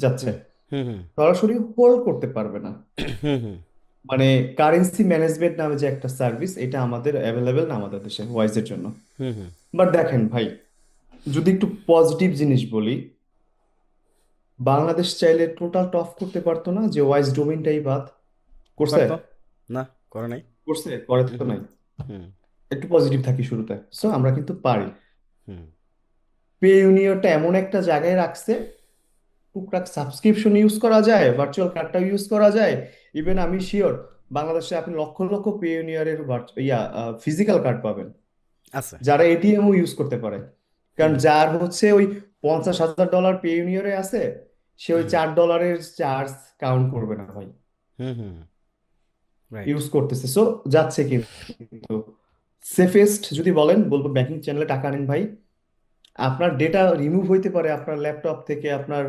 যাচ্ছে, হুম হুম হুম সরাসরি হোল্ড করতে পারবে না। হুম হুম মানে কারেন্সি ম্যানেজমেন্ট নামে যে একটা সার্ভিস, এটা আমাদের অ্যাভেলেবেল না আমাদের দেশে ওয়াইজের জন্য। হুম হুম। বাট দেখেন ভাই, যদি একটু পজিটিভ জিনিস বলি, বাংলাদেশ চাইলে টোটাল অফ করতে পারতো না, যে ওয়াইজ ডোমেইনটাই বাদ করছে, পারতো, না করে নাই। করছে করে হুম তো হুম নাই। হুম একটু পজিটিভ থাকি শুরুতে, সো আমরা কিন্তু পারি। হুম পে ইউনিয়নটা এমন একটা জায়গায় রাখছে, টুকটাক সাবস্ক্রিপশন ইউজ করা যায়, ভার্চুয়াল কার্ডটা ইউজ করা যায়। ইভেন আমি শিওর বাংলাদেশে আপনি লক্ষ লক্ষ পে ইউনিয়নের ফিজিক্যাল কার্ড পাবেন, আছে। যারা এটিএমও ইউজ করতে পারে। কারণ হুম যার হচ্ছে ওই $50,000 পে ইউনিয়নে আছে, সে ওই হুম $4 চার্জ কাউন্ট করবে না ভাই, হুম হুম। রাইট। ইউজ করতেছে, সো যাচ্ছে। কিন্তু সেফেস্ট যদি বলেন, বলবো ব্যাংকিং চ্যানেলে টাকা আনেন ভাই, আপনার ডেটা রিমুভ হইতে পারে আপনার ল্যাপটপ থেকে, আপনার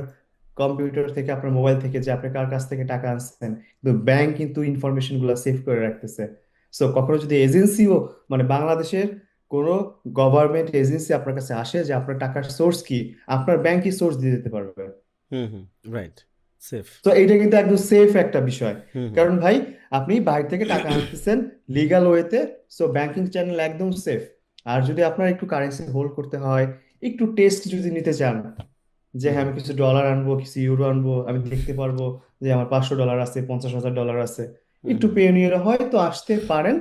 কম্পিউটার থেকে, আপনার মোবাইল থেকে, যে আপনি কার কাছ থেকে টাকা আনছেন, কিন্তু ব্যাংক কিন্তু ইনফরমেশন গুলো সেভ করে রাখতেছে। সো কখনো যদি এজেন্সিও, মানে বাংলাদেশের কোনো গভর্নমেন্ট এজেন্সি আপনার কাছে আসে যে আপনার টাকার সোর্স কি, আপনার ব্যাংকই সোর্স দিয়ে দিতে পারবে। হুম হুম। রাইট। সেফ। তো এইটা কিন্তু একদম সেফ একটা বিষয়, হুম হুম কারণ ভাই আপনি বাইরে থেকে টাকা আনতেছেন লিগাল ওয়েতে, সো ব্যাংকিং চ্যানেল একদম সেফ। আর যদি আপনার একটু কারেন্সি হোল্ড করতে হয়, একটু টেস্ট যদি নিতে চান, যে হুম হ্যাঁ আমি কিছু ডলার আনবো, কিছু ইউরো আনবো, আমি দেখতে পারবো যে আমার $500 আছে, $50,000 আছে। হুম একটু হুম পেওনিয়র হয়তো আসতে পারেন।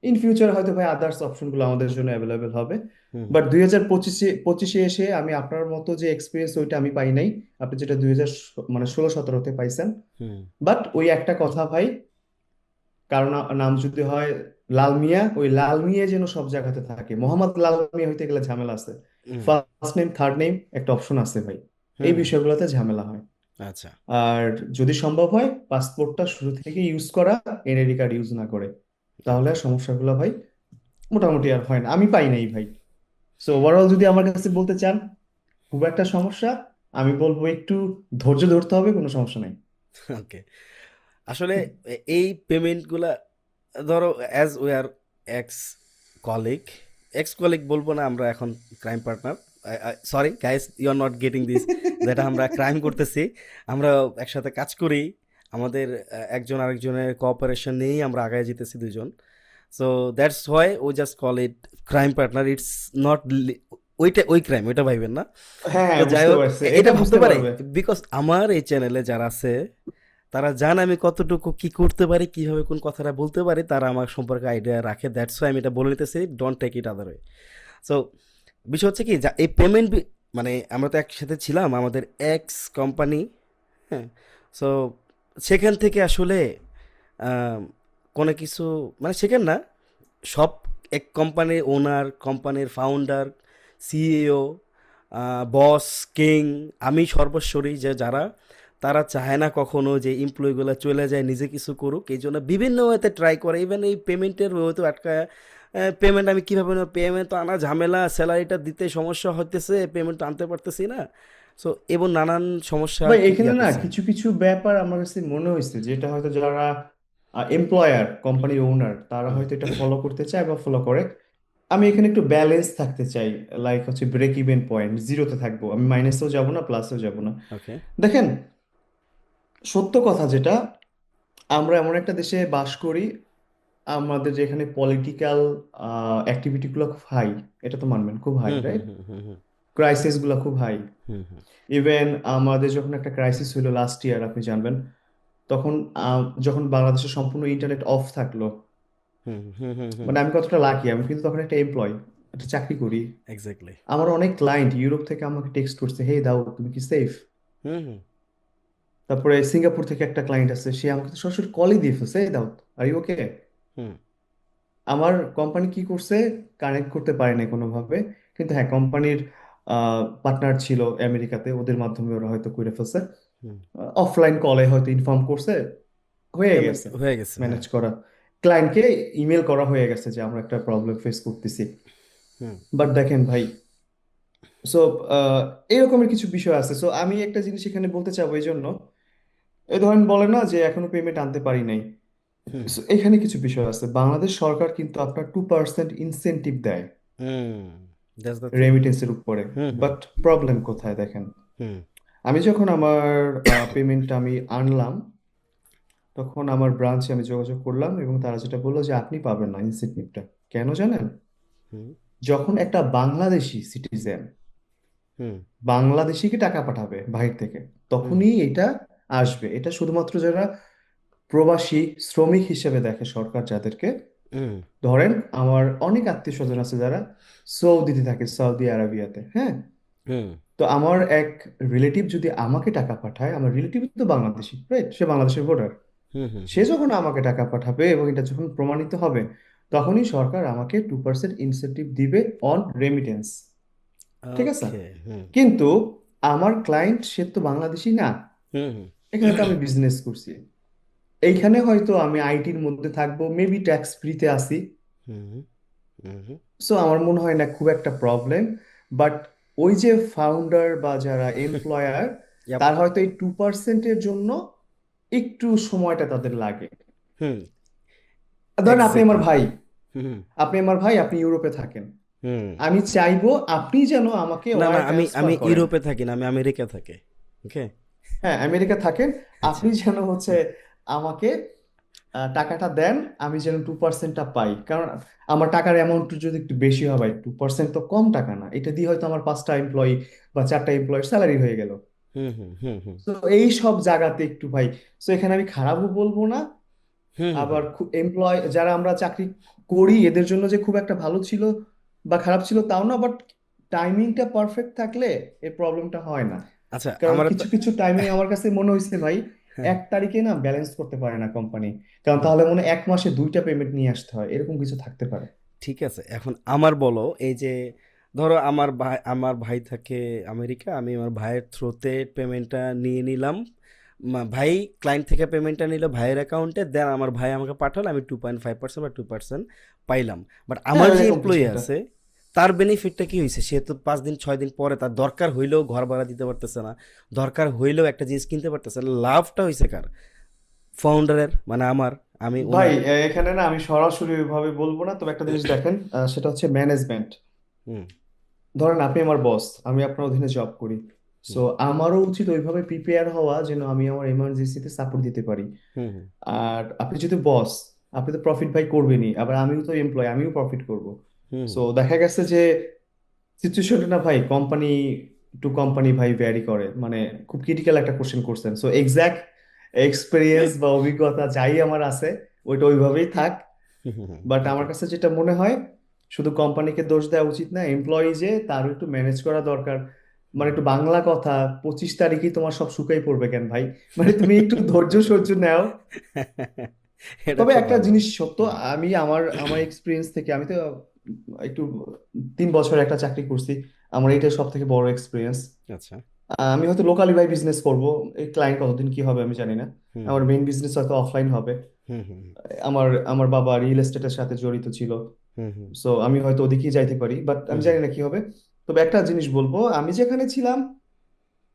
ইন ফিউচার হয়তো ভাই আদার্স অপশনগুলো আমাদের জন্য অ্যাভেলেবেল হবে। হুম বাট 2025-এ এসে আমি আপনার মতো যে এক্সপিরিয়েন্স ওইটা আমি পাই নাই। আপনি যেটা 2000 মানে 16-17-তে পাইছেন। হুম বাট ওই একটা কথা ভাই, কারণ নাম যদি হয় লাল মিয়া, ওই লাল মিয়া যেন সব জায়গাতে থাকে। মোহাম্মদ লাল মিয়া হইতে গেলে ঝামেলা আছে। হুম ফার্স্ট নেম থার্ড নেম একটা অপশন আছে ভাই। এই হুম হুম, বিষয়গুলোতে ঝামেলা হয়। আচ্ছা। আর যদি সম্ভব হয় পাসপোর্টটা শুরু থেকে ইউজ করা, এনআইডি কার্ড ইউজ না করে, তাহলে আর ওকে। সমস্যাগুলো ভাই মোটামুটি আর হয় না। আমি পাই নাই ভাই। সো ওভারঅল যদি আমার কাছে বলতে চান খুব একটা সমস্যা, আমি বলবো একটু ধৈর্য ধরতে হবে, কোনো সমস্যা নাই। ওকে, আসলে এই পেমেন্টগুলা, ধরো as we are ex colleague, ex colleague বলবো না, আমরা এখন crime partner. Sorry guys, you are not getting this, যেটা আমরা ক্রাইম করতেছি, আমরা একসাথে কাজ করি, আমাদের একজন আরেকজনের কোঅপারেশন নিয়েই আমরা আগায় যেতেছি দুজন। সো দ্যাটস হোয়াই ও just call it crime partner, it's not ওইটা ওই ক্রাইম, ওইটা ভাইবেন না। হ্যাঁ তো হ্যাঁ, যাই বুঝতে হোক, পারছি, এটা এটা ভাবতে বুঝতে পারে, পারবে। বিকজ আমার এই চ্যানেলে যারা আছে তারা জানে আমি কতটুকু কি করতে পারি, কিভাবে কোন কথাটা বলতে পারি, তারা আমার সম্পর্কে আইডিয়া রাখে। দ্যাটস ওয়াই আমি এটা বলে নিতেছি, don't take it other way. So বিষয় হচ্ছে কি, এই পেমেন্ট, মানে আমরা তো একসাথে ছিলাম আমাদের এক্স কোম্পানি, হ্যাঁ। সো সেখান থেকে আসলে আম, কোনো কিছু, মানে সেখান না, সব এক কোম্পানির ওনার, কোম্পানির ফাউন্ডার, সিইও, বস, কিং, আমি সর্বস্বরী, যে যারা, তারা চায় না কখনো যে এমপ্লয়িগুলো চলে যায়, নিজে কিছু করুক, এই জন্য বিভিন্ন ওয়েতে ট্রাই করে। ইভেন এই পেমেন্টের ওয়েতে আটকায়, পেমেন্ট আমি কীভাবে নেব, পেমেন্ট তো আনা ঝামেলা, স্যালারিটা দিতে সমস্যা হইতেছে, পেমেন্ট আনতে পারতেছি না। সো এবং নানান সমস্যা ভাই এখানে ইয়া না করছে। কিছু কিছু ব্যাপার আমার কাছে মনে হয়েছে, যেটা হয়তো যারা এমপ্লয়ার, কোম্পানির ওনার, তারা হুম, হয়তো এটা ফলো করতে চায় বা ফলো করে। আমি এখানে একটু ব্যালেন্স থাকতে চাই। লাইক হচ্ছে ব্রেক ইভেন পয়েন্ট জিরোতে থাকবো, আমি মাইনাসেও যাব না, প্লাসেও যাব না। ওকে। দেখেন, সত্য কথা যেটা, আমরা এমন একটা দেশে বাস করি, আমাদের যেখানে পলিটিক্যাল অ্যাক্টিভিটি গুলো খুব হাই। এটা তো মানবেন, খুব হাই, হুম হুম রাইট? হুম হুম হুম ক্রাইসিস গুলো খুব হাই। হুম হুম ইভেন আমাদের যখন একটা ক্রাইসিস হলো লাস্ট ইয়ার, আপনি জানবেন, তখন যখন বাংলাদেশে সম্পূর্ণ ইন্টারনেট অফ থাকলো, হুম হুম হুম হুম, মানে আমি কতটা লাকি, আমি কিন্তু তখন একটা এমপ্লয়, একটা চাকরি করি। এক্স্যাক্টলি। আমার অনেক ক্লায়েন্ট ইউরোপ থেকে আমাকে টেক্সট করছে, হে দাও তুমি কি সেফ? হুম হুম তারপরে সিঙ্গাপুর থেকে একটা ক্লায়েন্ট আছে, সে আমাকে তো সরাসরি কলই দিয়ে ফেলছে, হে দাও আর ইউ ওকে? হুম আমার কোম্পানি কি করছে, কানেক্ট করতে পারে না কোনোভাবে। কিন্তু হ্যাঁ, কোম্পানির পার্টনার ছিল আমেরিকাতে, ওদের মাধ্যমে ওরা হয়তো করে ফেলছে। হুম, অফলাইন কলে হয়তো ইনফর্ম করছে, হয়ে পেমেন্ট গেছে হয়ে গেছে, হ্যাঁ। ম্যানেজ করা। ক্লায়েন্টকে ইমেল করা হয়ে গেছে যে আমরা একটা প্রবলেম ফেস করতেছি। হুম বাট দেখেন ভাই, সো এরকমের কিছু বিষয় আছে। সো আমি একটা জিনিস এখানে বলতে চাবো এই জন্য, এই ধরেন বলে না যে এখনো পেমেন্ট আনতে পারি নাই। হুম So, এখানে কিছু বিষয় আছে, বাংলাদেশ সরকার কিন্তু আপনার 2% ইনসেনটিভ দেয় হুম, দ্যাটস দ্য থিং। রেমিটেন্সের উপরে। হুম হুম বাট প্রবলেম কোথায় দেখেন, হুম আমি যখন আমার পেমেন্টটা আমি আনলাম, তখন আমার ব্রাঞ্চে আমি যোগাযোগ করলাম এবং তারা যেটা বললো যে আপনি পাবেন না ইনসেনটিভটা। কেন জানেন? হুম যখন একটা বাংলাদেশি সিটিজেন হুম বাংলাদেশিকে টাকা পাঠাবে বাহির থেকে, হুম তখনই এটা আসবে। এটা শুধুমাত্র যারা প্রবাসী শ্রমিক হিসেবে দেখে সরকার যাদেরকে। হুম ধরেন আমার অনেক আত্মীয় স্বজন আছে যারা সৌদিতে থাকে, সৌদি আরবিয়াতে, হ্যাঁ। হুম তো আমার এক রিলেটিভ যদি আমাকে টাকা পাঠায়, আমার রিলেটিভ তো বাংলাদেশি, রাইট, সে বাংলাদেশের ভোটার। হুম হুম সে হুম, যখন আমাকে টাকা পাঠাবে এবং এটা যখন প্রমাণিত হবে, তখনই সরকার আমাকে 2% ইনসেন্টিভ দিবে অন রেমিটেন্স। ঠিক আছে? ওকে। হুম কিন্তু আমার ক্লায়েন্ট সে তো বাংলাদেশি না, হুম হুম এখানে তো আমি বিজনেস করছি। এইখানে হয়তো আমি আইটির মধ্যে থাকবো, মেবি ট্যাক্স ফ্রিতে আসি। হুম হুম হুম, সো আমার মনে হয় না খুব একটা প্রবলেম। বাট ওই যে ফাউন্ডার বা যারা এমপ্লয়ার, ইয়াপ, তার হয়তো এই 2%-এর জন্য একটু সময়টা তাদের লাগে। হুম, ধরেন আপনি আমার এক্স্যাক্টলি। ভাই, হুম আপনি ইউরোপে থাকেন। হুম, আমি চাইবো আপনি যেন আমাকে না না, ওয়ার আমি ট্রান্সফার আমি করেন। ইউরোপে থাকি না, আমি আমেরিকা থাকি। ওকে। হ্যাঁ, আমেরিকা থাকেন, আচ্ছা। আপনি যেন হচ্ছে আমাকে টাকাটা দেন, আমি যেন 2%টা পাই। কারণ আমার টাকার অ্যামাউন্ট যদি একটু বেশি হয় ভাই, 2% তো কম টাকা না, এটা দিয়ে হয়তো আমার 5টা এমপ্লয়ি বা 4টা এমপ্লয়ের স্যালারি হয়ে গেল। হুম হুম হুম হুম তো এই সব জায়গাতে একটু ভাই, তো এখানে আমি খারাপও বলবো না, হুম হুম আবার হুম। খুব এমপ্লয় যারা আমরা চাকরি করি এদের জন্য যে খুব একটা ভালো ছিল বা খারাপ ছিল তাও না, বাট টাইমিংটা পারফেক্ট থাকলে এই প্রবলেমটা হয় না। আচ্ছা কারণ আমার তো কিছু কিছু টাইমিং আমার কাছে মনে হয়েছে ভাই, হ্যাঁ, 1 তারিখে না ব্যালেন্স করতে পারে না কোম্পানি, কারণ হুম, তাহলে মনে হয় 1 মাসে 2টা পেমেন্ট নিয়ে আসতে হয়, এরকম কিছু থাকতে পারে। ঠিক আছে। এখন আমার বলো, এই যে ধরো আমার ভাই থাকে আমেরিকা, আমি আমার ভাইয়ের থ্রুতে পেমেন্টটা নিয়ে নিলাম। ভাই ক্লায়েন্ট থেকে পেমেন্টটা নিল ভাইয়ের অ্যাকাউন্টে, দেন আমার ভাই আমাকে পাঠালো, আমি 2.5% বা 2% পাইলাম। বাট হ্যাঁ আমার যে এরকম কিছু এমপ্লয়ি একটা। আছে, তার বেনিফিটটা কি হয়েছে? সে তো 5 দিন 6 দিন পরে তার দরকার হইলেও ঘর ভাড়া দিতে পারতেছে না, দরকার হইলেও একটা জিনিস কিনতে পারতেছে না। লাভটা হয়েছে কার? ফাউন্ডারের, মানে আমার, আমি ভাই ওনার। এখানে না আমি সরাসরি ভাবে বলবো না, তবে একটা জিনিস দেখেন, সেটা হচ্ছে ম্যানেজমেন্ট। হুম ধরেন আপনি আমার বস, আমি আপনার অধীনে জব করি, সো হুম আমারও উচিত ওইভাবে প্রিপেয়ার হওয়া যেন আমি আমার এমার্জেন্সিতে সাপোর্ট দিতে পারি। হুম হুম আর আপনি যদি বস, আপনি তো প্রফিট ভাই করবেনই, আবার আমিও তো এমপ্লয়, আমিও প্রফিট করব। হুম সো দেখা গেছে যে সিচুয়েশনটা না ভাই কোম্পানি টু কোম্পানি ভাই ভ্যারি করে, মানে খুব ক্রিটিক্যাল একটা কোশ্চেন করছেন, সো এক্সাক্ট এক্সপিরিয়েন্স বা অভিজ্ঞতা যাই আমার আছে ওইটা ওইভাবেই থাক। হুম হুম হুম, বাট ওকে। আমার কাছে যেটা মনে হয়, শুধু কোম্পানিকে দোষ দেওয়া উচিত না, এমপ্লয়ি যে তারও একটু ম্যানেজ করা দরকার। মানে একটু বাংলা কথা, 25 তারিখেই তোমার সব শুকাই পড়বে কেন ভাই, মানে তুমি একটু ধৈর্য সহ্য নাও। এটা তবে খুব একটা ভালো। জিনিস সত্য, হুম, আমি আমার আমার এক্সপিরিয়েন্স থেকে, আমি তো একটু 3 বছর একটা চাকরি করছি, আমার এটা সব থেকে বড় এক্সপিরিয়েন্স। আচ্ছা। আমি হয়তো লোকালি ভাই বিজনেস করব, এই ক্লায়েন্ট কতদিন কি হবে আমি জানি না, হুম আমার হুম মেইন বিজনেস হয়তো অফলাইন হবে। হুম হুম আমার আমার বাবা রিয়েল এস্টেটের সাথে জড়িত ছিল, হুম হুম সো আমি হয়তো ওদিকেই যাইতে পারি, বাট হুম আমি হুম, জানি না কি হবে। তবে একটা জিনিস বলবো, আমি যেখানে ছিলাম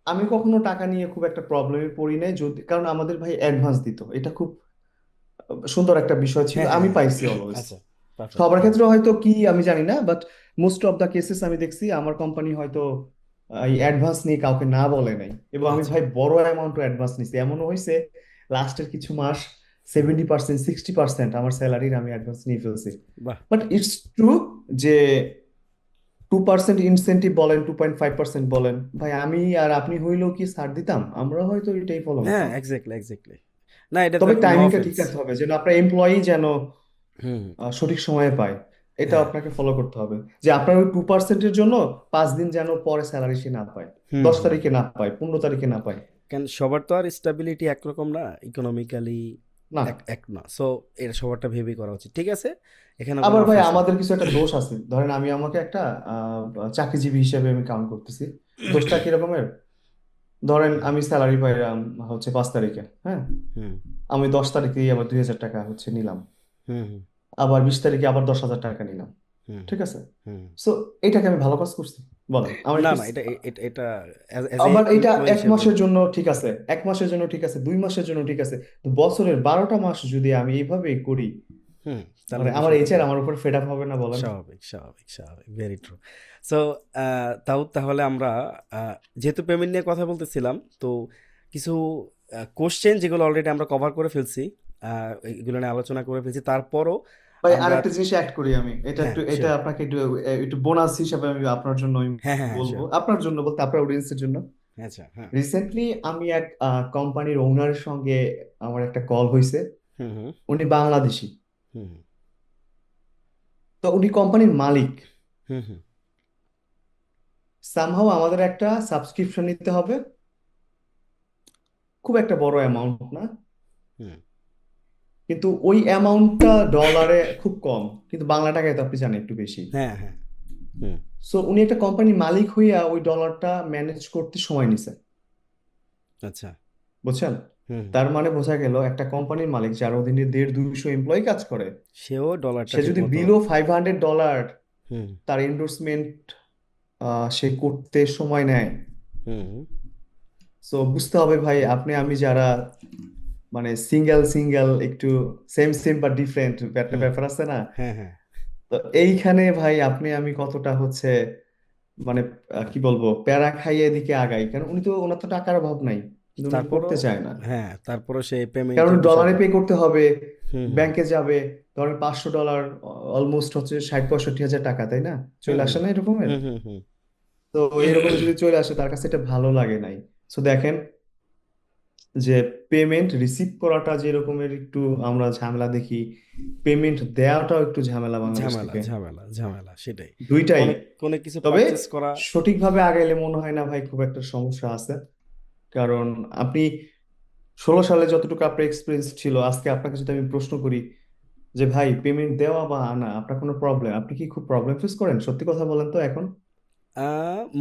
আমি কখনো টাকা নিয়ে খুব একটা প্রবলেমে পড়ি নাই, যদি কারণ আমাদের ভাই অ্যাডভান্স দিত, এটা খুব সুন্দর একটা বিষয় ছিল, হ্যাঁ হ্যাঁ আমি হ্যাঁ, পাইছি অলওয়েজ। আচ্ছা, পারফেক্ট, সবার হ্যাঁ। ক্ষেত্রে হয়তো কি আমি জানি না, but most of the cases আমি দেখছি আমার কোম্পানি হয়তো এই অ্যাডভান্স নিয়ে কাউকে না বলে নাই, এবং আমি আচ্ছা, ভাই বড় অ্যামাউন্ট অ্যাডভান্স নিছি, এমনও হয়েছে লাস্টের কিছু মাস 70% 60% আমার স্যালারির আমি অ্যাডভান্স নিয়ে ফেলছি। বাহ। বাট ইটস ট্রু যে 2% ইনসেন্টিভ বলেন, 2.5% বলেন, ভাই আমি আর আপনি হইলেও কি ছাড় দিতাম? আমরা হয়তো এটাই ফলো হ্যাঁ, করতাম। Exactly exactly. না, এটা তো তবে নো টাইমিংটা ঠিক অফেন্স। রাখতে হবে যেন আপনার এমপ্লয়ি যেন হুম, সঠিক সময়ে পায়, এটা হ্যাঁ, আপনাকে ফলো করতে হবে। যে আপনার ওই 2%-এর জন্য 5 দিন যেন পরে স্যালারি সে না পায়, হুম 10 তারিখে না পায়, 15 তারিখে না পায়। কেন সবার তো আর স্টেবিলিটি একরকম না, ইকোনমিক্যালি না, এক এক না, সো এটা সবারটা ভেবেই করা উচিত। ঠিক আছে, এখানে কোনো আবার ভাই অফেন্স নাই। আমাদের কিছু একটা দোষ আছে, ধরেন আমি আমাকে একটা চাকরিজীবী হিসেবে আমি কাউন্ট করতেছি। দোষটা কিরকমের? ধরেন আমি স্যালারি পাইলাম হচ্ছে 5 তারিখে, হ্যাঁ, হুম আমি 10 তারিখে আবার 2,000 টাকা হচ্ছে নিলাম, হুম হুম আবার 20 তারিখে আবার 10,000 টাকা নিলাম, হুম ঠিক আছে? হুম। সো এটাকে আমি ভালো কাজ করছি বলেন? আমার না একটু না, এটা অ্যাজ এ আবার এটা এমপ্লয়ি 1 মাসের হিসেবে। জন্য ঠিক আছে, 1 মাসের জন্য ঠিক আছে, 2 মাসের জন্য ঠিক আছে, তো বছরের 12টা মাস যদি আমি এইভাবে করি, হুম, তাহলে মানে আমার বিষয়টা এইচআর তো আমার উপর ফেড আপ হবে না বলেন? স্বাভাবিক স্বাভাবিক স্বাভাবিক, ভেরি ট্রু। সো তাহলে আমরা যেহেতু পেমেন্ট নিয়ে কথা বলতেছিলাম, তো কিছু কোশ্চেন যেগুলো অলরেডি আমরা কভার করে ফেলছি, এগুলো নিয়ে আলোচনা করে ফেলছি, তারপরও ভাই আমরা। আরেকটা জিনিস অ্যাড করি আমি, এটা হ্যাঁ একটু, এটা শিওর। আপনাকে একটু একটু বোনাস হিসাবে আমি আপনার জন্য আমি হ্যাঁ হ্যাঁ হ্যাঁ বলবো, শিওর। আপনার জন্য বলতে আপনার অডিয়েন্সের জন্য। আচ্ছা, হ্যাঁ। রিসেন্টলি আমি এক কোম্পানির ওনারের সঙ্গে আমার একটা কল হয়েছে, হুম হুম উনি বাংলাদেশি, হুম তো উনি কোম্পানির মালিক। হুম হুম সামহাও আমাদের একটা সাবস্ক্রিপশন নিতে হবে, খুব একটা বড় অ্যামাউন্ট না, হুম, কিন্তু ওই অ্যামাউন্টটা ডলারে খুব কম, কিন্তু বাংলা টাকায় তো আপনি জানেন একটু বেশি। হ্যাঁ হ্যাঁ, হুম, সো উনি একটা কোম্পানির মালিক হইয়া ওই ডলারটা ম্যানেজ করতে সময় নিছে, আচ্ছা, বুঝছেন? হুম হুম। তার মানে বোঝা গেল একটা কোম্পানির মালিক যার অধীনে 150-200 এমপ্লয়ি কাজ করে, সেও ডলারটা সে ঠিক যদি মতো। বিলো $500 হুম তার এন্ডোর্সমেন্ট সে করতে সময় নেয়, হুম হুম সো বুঝতে হবে ভাই আপনি আমি যারা মানে সিঙ্গেল সিঙ্গেল একটু সেম সেম বা ডিফারেন্ট একটা হুম, ব্যাপার আছে না, হ্যাঁ হ্যাঁ। তো এইখানে ভাই আপনি আমি কতটা হচ্ছে মানে কি বলবো প্যারা খাইয়ে এদিকে আগাই, কারণ উনি তো, ওনার তো টাকার অভাব নাই, কিন্তু উনি তারপরও, করতে চায় না, হ্যাঁ তারপরও সেই কারণ পেমেন্টের ডলারে বিষয়টা। পে করতে হবে। হুম হুম ব্যাংকে যাবে, ধরেন $500, অলমোস্ট হচ্ছে 60-65 হাজার টাকা, তাই না? হুম চলে আসে হুম না এরকমের? হুম হুম হুম তো এরকম যদি চলে আসে, তার কাছে এটা ভালো লাগে নাই। সো দেখেন যে পেমেন্ট রিসিভ করাটা যে রকমের একটু আমরা ঝামেলা দেখি, পেমেন্ট দেওয়াটাও একটু ঝামেলা বাংলাদেশ ঝামেলা থেকে। ঝামেলা ঝামেলা সেটাই। দুইটাই। অনেক অনেক কিছু তবে পারচেস করা। সঠিকভাবে আগাইলে মনে হয় না ভাই খুব একটা সমস্যা আছে। কারণ আপনি 16 সালে যতটুকু আপনার এক্সপিরিয়েন্স ছিল, আজকে আপনাকে যদি আমি প্রশ্ন করি যে ভাই পেমেন্ট দেওয়া বা আনা আপনার কোনো প্রবলেম, আপনি কি খুব প্রবলেম ফেস করেন? সত্যি কথা বলেন তো এখন।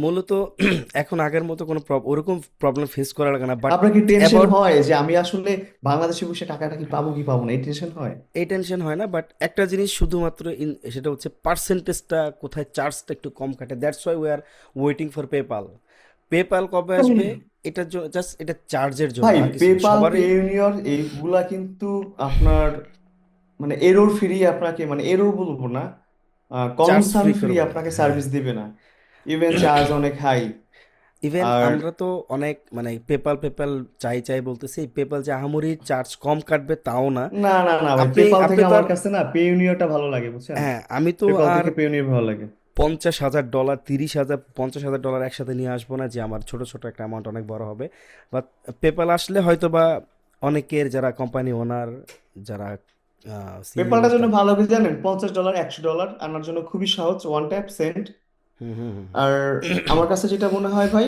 মূলত এখন আগের মতো কোনো ওরকম প্রবলেম ফেস করা লাগে না, বাট আপনার কি টেনশন অ্যাবাউট হয় যে আমি আসলে বাংলাদেশে বসে টাকাটা কি পাবো না, এই টেনশন হয়? এই টেনশন হয় না, বাট একটা জিনিস শুধুমাত্র সেটা হচ্ছে পার্সেন্টেজটা কোথায় চার্জটা একটু কম কাটে, that's why we are waiting for PayPal. PayPal কবে আসবে এটার জন্য, জাস্ট এটা চার্জের জন্য, ভাই আর কিছু না পেপাল, সবারই। পেইওনিয়র এইগুলা কিন্তু আপনার মানে এরর ফ্রি আপনাকে, মানে এরর বলবো না, চার্জ কনসার্ন ফ্রি ফ্রি করবে না, আপনাকে হ্যাঁ। সার্ভিস দিবে না। ইভেন চার্জ অনেক হাই। ইভেন আর আমরা তো অনেক মানে পেপাল পেপাল চাই চাই বলতেছি, এই পেপাল যে আহামরি চার্জ কম কাটবে তাও না। না না না ভাই, আপনি পেপাল আপনি থেকে তো আর, আমার কাছে না পেইওনিয়রটা ভালো লাগে, বুঝছেন? হ্যাঁ আমি তো পেপাল আর থেকে পেইওনিয়র ভালো লাগে। $50,000 $30,000 $50,000 একসাথে নিয়ে আসবো না যে আমার ছোট ছোট একটা অ্যামাউন্ট অনেক বড় হবে। বাট পেপাল আসলে হয়তো বা অনেকের যারা কোম্পানি ওনার, যারা সিইও, পেপালটার জন্য ভালো কি জানেন? $50 $100 আনার জন্য খুবই সহজ, ওয়ান ট্যাপ সেন্ড। হুম হুম হুম আর আমার কাছে যেটা মনে হয় ভাই,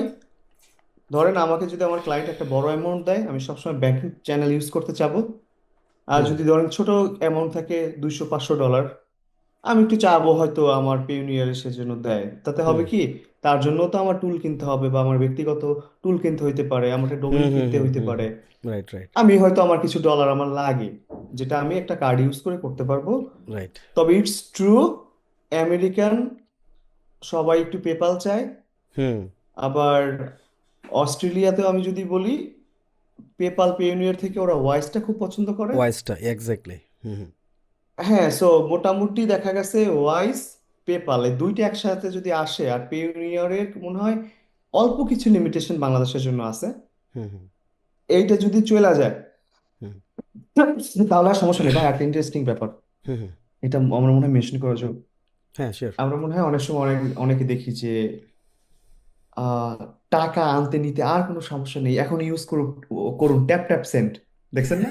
ধরেন আমাকে যদি আমার ক্লায়েন্ট একটা বড় অ্যামাউন্ট দেয়, আমি সবসময় ব্যাংকিং চ্যানেল ইউজ করতে চাবো। আর হুম যদি ধরেন ছোট অ্যামাউন্ট থাকে, $200-500, আমি একটু চাবো হয়তো আমার পেউনিয়ার সেজন্য দেয়। তাতে হবে হুম কি, তার জন্য তো আমার টুল কিনতে হবে, বা আমার ব্যক্তিগত টুল কিনতে হইতে পারে, আমার ডোমেইন হুম হুম কিনতে হুম হইতে হুম পারে। হুম রাইট রাইট আমি হয়তো আমার কিছু ডলার আমার লাগে, যেটা আমি একটা কার্ড ইউজ করে করতে পারবো। রাইট। তবে ইটস ট্রু, আমেরিকান সবাই একটু পেপাল চায়। হুম। আবার অস্ট্রেলিয়াতেও আমি যদি বলি, পেপাল পেউনিয়ার থেকে ওরা ওয়াইসটা খুব পছন্দ করে। ওয়াইসটা এক্স্যাক্টলি। হুম হুম হ্যাঁ, সো মোটামুটি দেখা গেছে ওয়াইস, পেপাল এই দুইটা একসাথে যদি আসে, আর পেওনিয়রের মনে হয় অল্প কিছু লিমিটেশন বাংলাদেশের জন্য আছে, হুম হুম এইটা যদি চলে যায় হুম তাহলে আর সমস্যা নেই ভাই। একটা ইন্টারেস্টিং ব্যাপার, হুম হুম এটা আমরা মনে হয় মেনশন করা যাবে। হ্যাঁ শিওর। আমরা মনে হয় অনেক সময় অনেকে দেখি যে আহ, টাকা আনতে নিতে আর কোনো সমস্যা নেই, এখন ইউজ করুন, করুন ট্যাপ ট্যাপ সেন্ড। দেখছেন না?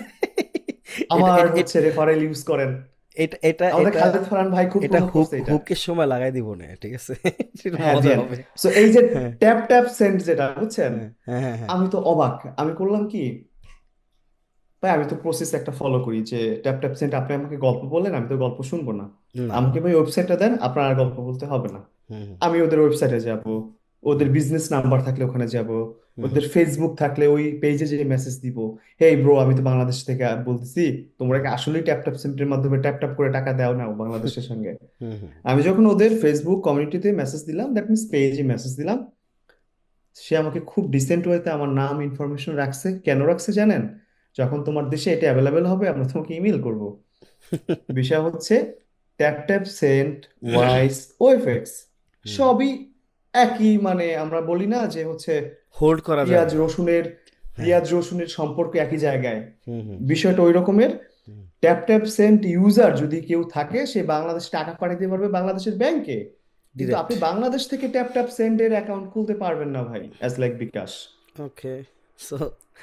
এটা আমার এটা হচ্ছে রেফারেল ইউজ করেন। এটা এটা আমাদের এটা খালেদ ফারহান ভাই খুব এটা প্রমোট হুক করছে এটা। হুকের সময় লাগাই দিব না, ঠিক আছে? সেটা হ্যাঁ মজা দিয়েন। হবে। সো এই যে হ্যাঁ ট্যাপ ট্যাপ সেন্ড যেটা, বুঝছেন? হ্যাঁ হ্যাঁ হ্যাঁ হ্যাঁ আমি তো অবাক, আমি করলাম কি ভাই, আমি তো প্রসেস একটা ফলো করি যে ট্যাপ ট্যাপ সেন্ড, আপনি আমাকে গল্প বললেন, আমি তো গল্প শুনবো না। না আমাকে ভাই ওয়েবসাইটটা দেন, আপনার আর গল্প বলতে হবে না। হুম হুম আমি ওদের ওয়েবসাইটে যাব, ওদের হুম বিজনেস নাম্বার থাকলে ওখানে যাব, হুম হুম ওদের ফেসবুক থাকলে ওই পেজে যে মেসেজ দিব, হেই ব্রো আমি তো বাংলাদেশ থেকে বলতেছি, তোমরা কি আসলেই ট্যাপ ট্যাপ সেন্টের মাধ্যমে ট্যাপ ট্যাপ করে টাকা দাও না বাংলাদেশের সঙ্গে? হুম হুম আমি যখন ওদের ফেসবুক কমিউনিটিতে মেসেজ দিলাম, দ্যাট মিনস পেজে মেসেজ দিলাম, সে আমাকে খুব ডিসেন্ট ওয়েতে আমার নাম ইনফরমেশন রাখছে। কেন রাখছে জানেন? যখন তোমার দেশে এটা অ্যাভেলেবেল হবে আমরা তোমাকে ইমেল করব। বিষয় হচ্ছে ট্যাপ ট্যাপ সেন্ট, ওয়াইস, ওএফএক্স হুম সবই একই, মানে আমরা বলি না যে হচ্ছে হোল্ড করা যায় পেঁয়াজ না। রসুনের, হ্যাঁ সম্পর্ক একই জায়গায়। হুম হুম বিষয়টা ওই রকমের। হুম ট্যাপ ট্যাপ সেন্ট ইউজার যদি কেউ থাকে, সে বাংলাদেশে টাকা পাঠাতে পারবে বাংলাদেশের ব্যাংকে, কিন্তু ডিরেক্ট। আপনি বাংলাদেশ থেকে ট্যাপ ট্যাপ সেন্ডের অ্যাকাউন্ট খুলতে পারবেন না ভাই, অ্যাজ লাইক বিকাশ। ওকে সো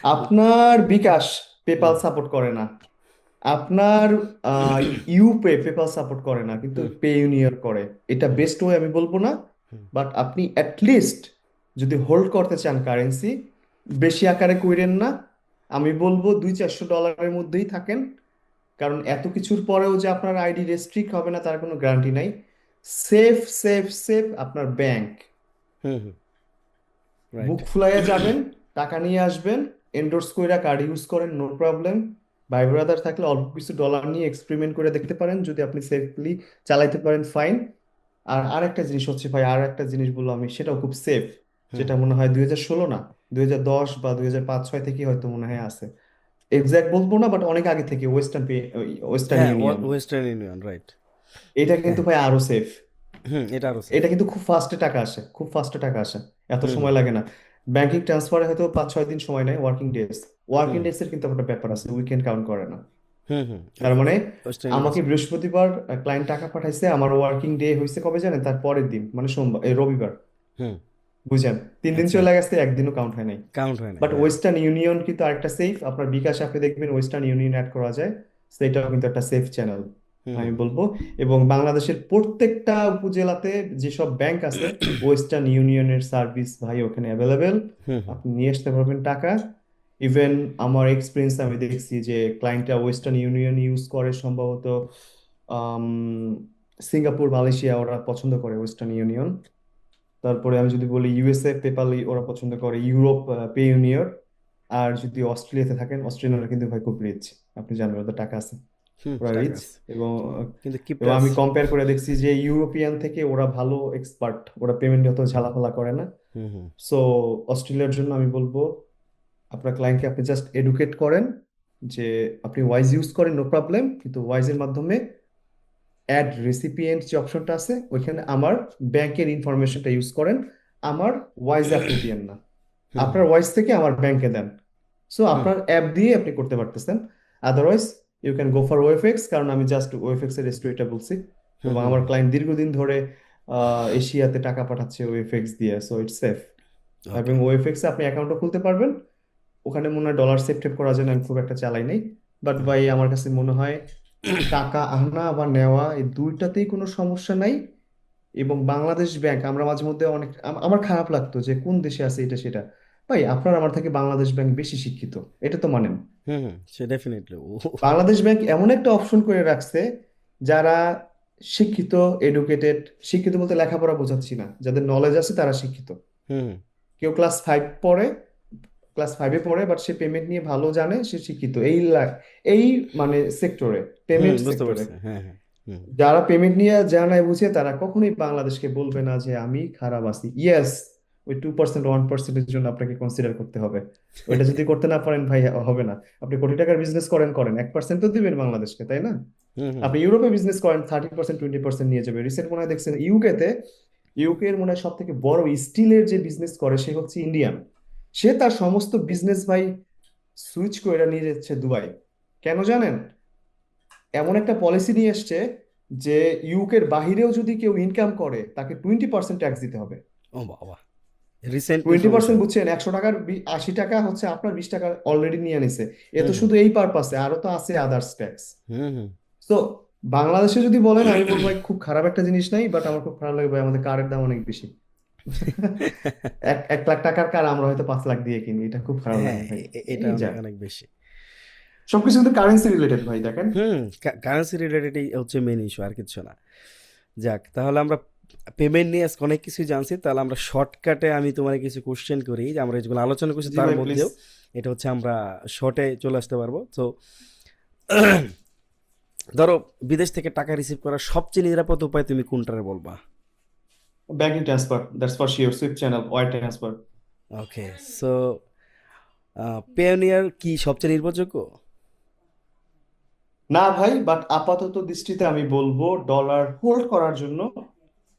আপনার বিকাশ পেপাল হুম সাপোর্ট করে না, আপনার ইউপে পেপাল সাপোর্ট করে না, কিন্তু হুম পে ইউনিয়ন করে। এটা হুম বেস্ট ওয়ে আমি বলবো না, হুম বাট আপনি অ্যাটলিস্ট যদি হোল্ড করতে চান কারেন্সি, বেশি আকারে কইরেন না। আমি বলবো $200-400 মধ্যেই থাকেন। কারণ এত কিছুর পরেও যে আপনার আইডি রেস্ট্রিক্ট হবে না তার কোনো গ্যারান্টি নাই। সেফ সেফ সেফ আপনার ব্যাংক। হুম হুম রাইট। বুক ফুলাইয়া যাবেন, টাকা নিয়ে আসবেন, এন্ডোর্স কইরা কার্ড ইউজ করেন, নো প্রবলেম। ভাই ব্রাদার থাকলে অল্প কিছু ডলার নিয়ে এক্সপেরিমেন্ট করে দেখতে পারেন, যদি আপনি সেফলি চালাইতে পারেন ফাইন। আর আরেকটা জিনিস হচ্ছে ভাই, আর একটা জিনিস বলবো আমি, সেটাও খুব সেফ, হুম যেটা মনে হয় 2016 না, 2010 বা 2005-6 থেকে হয়তো মনে হয় আছে, এক্সাক্ট বলবো না, বাট অনেক আগে থেকে ওয়েস্টার্ন হ্যাঁ ইউনিয়ন। Western union right. এটা হ্যাঁ কিন্তু ভাই আরো সেফ। হুম এটা আরো সেফ। এটা কিন্তু খুব ফাস্টে টাকা আসে, খুব ফাস্টে টাকা আসে, এত হুম হুম সময় লাগে না। ব্যাংকিং ট্রান্সফারে হয়তো 5-6 দিন সময় নেয়, ওয়ার্কিং ডেজ। ওয়ার্কিং হুম ডেজ এর কিন্তু একটা ব্যাপার আছে, উইকেন্ড কাউন্ট করে না। হুম হুম। তার মানে ওয়েস্টার্ন আমাকে ইউনিভার্সিটি। বৃহস্পতিবার ক্লায়েন্ট টাকা পাঠাইছে, আমার ওয়ার্কিং ডে হয়েছে কবে জানেন? তার পরের দিন, মানে সোমবার, রবিবার। হুম। বুঝেন, 3 দিন আচ্ছা, চলে গেছে, একদিনও কাউন্ট হয় নাই। কাউন্ট হয় নাই, বাট হ্যাঁ। ওয়েস্টার্ন ইউনিয়ন কিন্তু আরেকটা সেফ, আপনার বিকাশে আপনি দেখবেন ওয়েস্টার্ন ইউনিয়ন অ্যাড করা যায়, সেটাও কিন্তু একটা সেফ চ্যানেল হুম আমি হুম বলবো। এবং বাংলাদেশের প্রত্যেকটা উপজেলাতে যেসব ব্যাংক আছে, ওয়েস্টার্ন ইউনিয়নের সার্ভিস ভাই ওখানে অ্যাভেলেবেল। হুম হুম আপনি নিয়ে আসতে পারবেন টাকা। ইভেন আমার এক্সপিরিয়েন্স আমি দেখছি যে ক্লায়েন্টরা ওয়েস্টার্ন ইউনিয়ন ইউজ করে সম্ভবত আম, সিঙ্গাপুর, মালয়েশিয়া ওরা পছন্দ করে ওয়েস্টার্ন ইউনিয়ন। তারপরে আমি যদি বলি ইউএসএ, পেপাল ওরা পছন্দ করে, ইউরোপ পে ইউনিয়ন। আর যদি অস্ট্রেলিয়াতে থাকেন, অস্ট্রেলিয়ানরা কিন্তু ভাই খুব রিচ, আপনি জানেন ওদের টাকা আছে, হুম। ওরা টাকা রিচ। আছে, এবং কিন্তু কিপটা এবং আমি আছে। কম্পেয়ার করে দেখছি যে ইউরোপিয়ান থেকে ওরা ভালো এক্সপার্ট, ওরা পেমেন্ট অত ঝালাফালা করে না। হুম হুম সো অস্ট্রেলিয়ার জন্য আমি বলবো আপনার ক্লায়েন্টকে আপনি জাস্ট এডুকেট করেন যে আপনি ওয়াইজ ইউজ করেন, নো প্রবলেম, কিন্তু ওয়াইজের মাধ্যমে অ্যাড রেসিপিয়েন্ট যে অপশনটা আছে ওইখানে আমার ব্যাংকের ইনফরমেশনটা ইউজ করেন, আমার ওয়াইজে আপনি দিয়েন না, হুম আপনার হুম ওয়াইজ থেকে আমার ব্যাংকে দেন। সো হুম আপনার অ্যাপ দিয়ে আপনি করতে পারতেছেন। Otherwise you can go for WebEx, কারণ আমি জাস্ট ওয়েফএক্স এর স্টোরিটা বলছি। হুম এবং হুম আমার হুম। ক্লায়েন্ট দীর্ঘদিন ধরে এশিয়াতে টাকা পাঠাচ্ছে ওয়েফএক্স দিয়ে, সো ইটস সেফ। এবং ওকে। ওয়েফএক্স এ আপনি অ্যাকাউন্টও খুলতে পারবেন, ওখানে মনে হয় ডলার সেভ টেভ করার জন্য আমি খুব একটা চালাই নাই। বাট হুম ভাই আমার কাছে মনে হয় টাকা আনা বা নেওয়া এই দুইটাতেই কোনো সমস্যা নাই। এবং বাংলাদেশ ব্যাংক, আমরা মাঝে মধ্যে অনেক আমার খারাপ লাগতো যে কোন দেশে আছে এটা সেটা। ভাই আপনার আমার থেকে বাংলাদেশ ব্যাংক বেশি শিক্ষিত, এটা তো মানেন। হুম হুম, সে ডেফিনেটলি। বাংলাদেশ ব্যাংক এমন একটা অপশন করে রাখছে, যারা শিক্ষিত, এডুকেটেড, শিক্ষিত বলতে লেখাপড়া বোঝাচ্ছি না, যাদের নলেজ আছে তারা শিক্ষিত। হুম কেউ ক্লাস 5 পড়ে বাট সে পেমেন্ট নিয়ে ভালো জানে, সে শিক্ষিত এই মানে সেক্টরে, হুম, পেমেন্ট বুঝতে সেক্টরে। পারছি, হ্যাঁ হ্যাঁ। হুম যারা পেমেন্ট নিয়ে জানায় বুঝে তারা কখনোই বাংলাদেশকে বলবে না যে আমি খারাপ আছি। ইয়েস, ওই 2% 1%-এর জন্য আপনাকে কনসিডার করতে হবে। ওইটা যদি করতে না পারেন ভাই, হবে না। আপনি কোটি টাকার বিজনেস করেন করেন, 1% তো দিবেন বাংলাদেশকে, তাই না? হুম হুম আপনি ইউরোপে বিজনেস করেন, 30% 20% নিয়ে যাবে। রিসেন্ট মনে হয় দেখছেন ইউকে এর মনে হয় সব থেকে বড় স্টিলের যে বিজনেস করে সে হচ্ছে ইন্ডিয়ান। সে তার সমস্ত বিজনেস ভাই সুইচ করে নিয়ে যাচ্ছে দুবাই। কেন জানেন? এমন একটা পলিসি নিয়ে এসছে যে ইউকের বাহিরেও যদি কেউ ইনকাম করে তাকে 20% ট্যাক্স দিতে হবে। ও বাবা, রিসেন্ট 20% ইনফরমেশন। বুঝছেন, 100 টাকার 80 টাকা হচ্ছে আপনার, 20 টাকা অলরেডি নিয়ে নিছে। এ হুম তো হুম শুধু এই পারপাসে, আরো তো আছে আদার্স ট্যাক্স। হুম হুম। তো বাংলাদেশে যদি বলেন আমি বলবো ভাই খুব খারাপ একটা জিনিস নাই, বাট আমার খুব খারাপ লাগে ভাই আমাদের কারের দাম অনেক বেশি। 1 লাখ টাকার কার আমরা হয়তো 5 লাখ দিয়ে কিনি, এটা খুব খারাপ হ্যাঁ, লাগে ভাই। এটা এই যা, অনেক অনেক বেশি। সবকিছু কিন্তু কারেন্সি রিলেটেড ভাই, দেখেন। হুম। কারেন্সি রিলেটেডই হচ্ছে মেন ইস্যু, আর কিছু না। যাক, তাহলে আমরা পেমেন্ট নিয়ে আজকে অনেক কিছু জানছি। তাহলে আমরা শর্টকাটে আমি তোমার কিছু কোশ্চেন করি, যে আমরা যেগুলো আলোচনা করছি জি তার ভাই প্লিজ। মধ্যেও এটা হচ্ছে আমরা শর্টে চলে আসতে পারবো। তো ধরো, বিদেশ থেকে টাকা রিসিভ করার সবচেয়ে নিরাপদ উপায় তুমি কোনটারে বলবা? Banking transfer, that's for sure, Swift channel, wire transfer. Okay, so Payoneer কি সবচেয়ে নির্ভরযোগ্য? না ভাই, বাট আপাতত দৃষ্টিতে আমি বলবো ডলার হোল্ড করার জন্য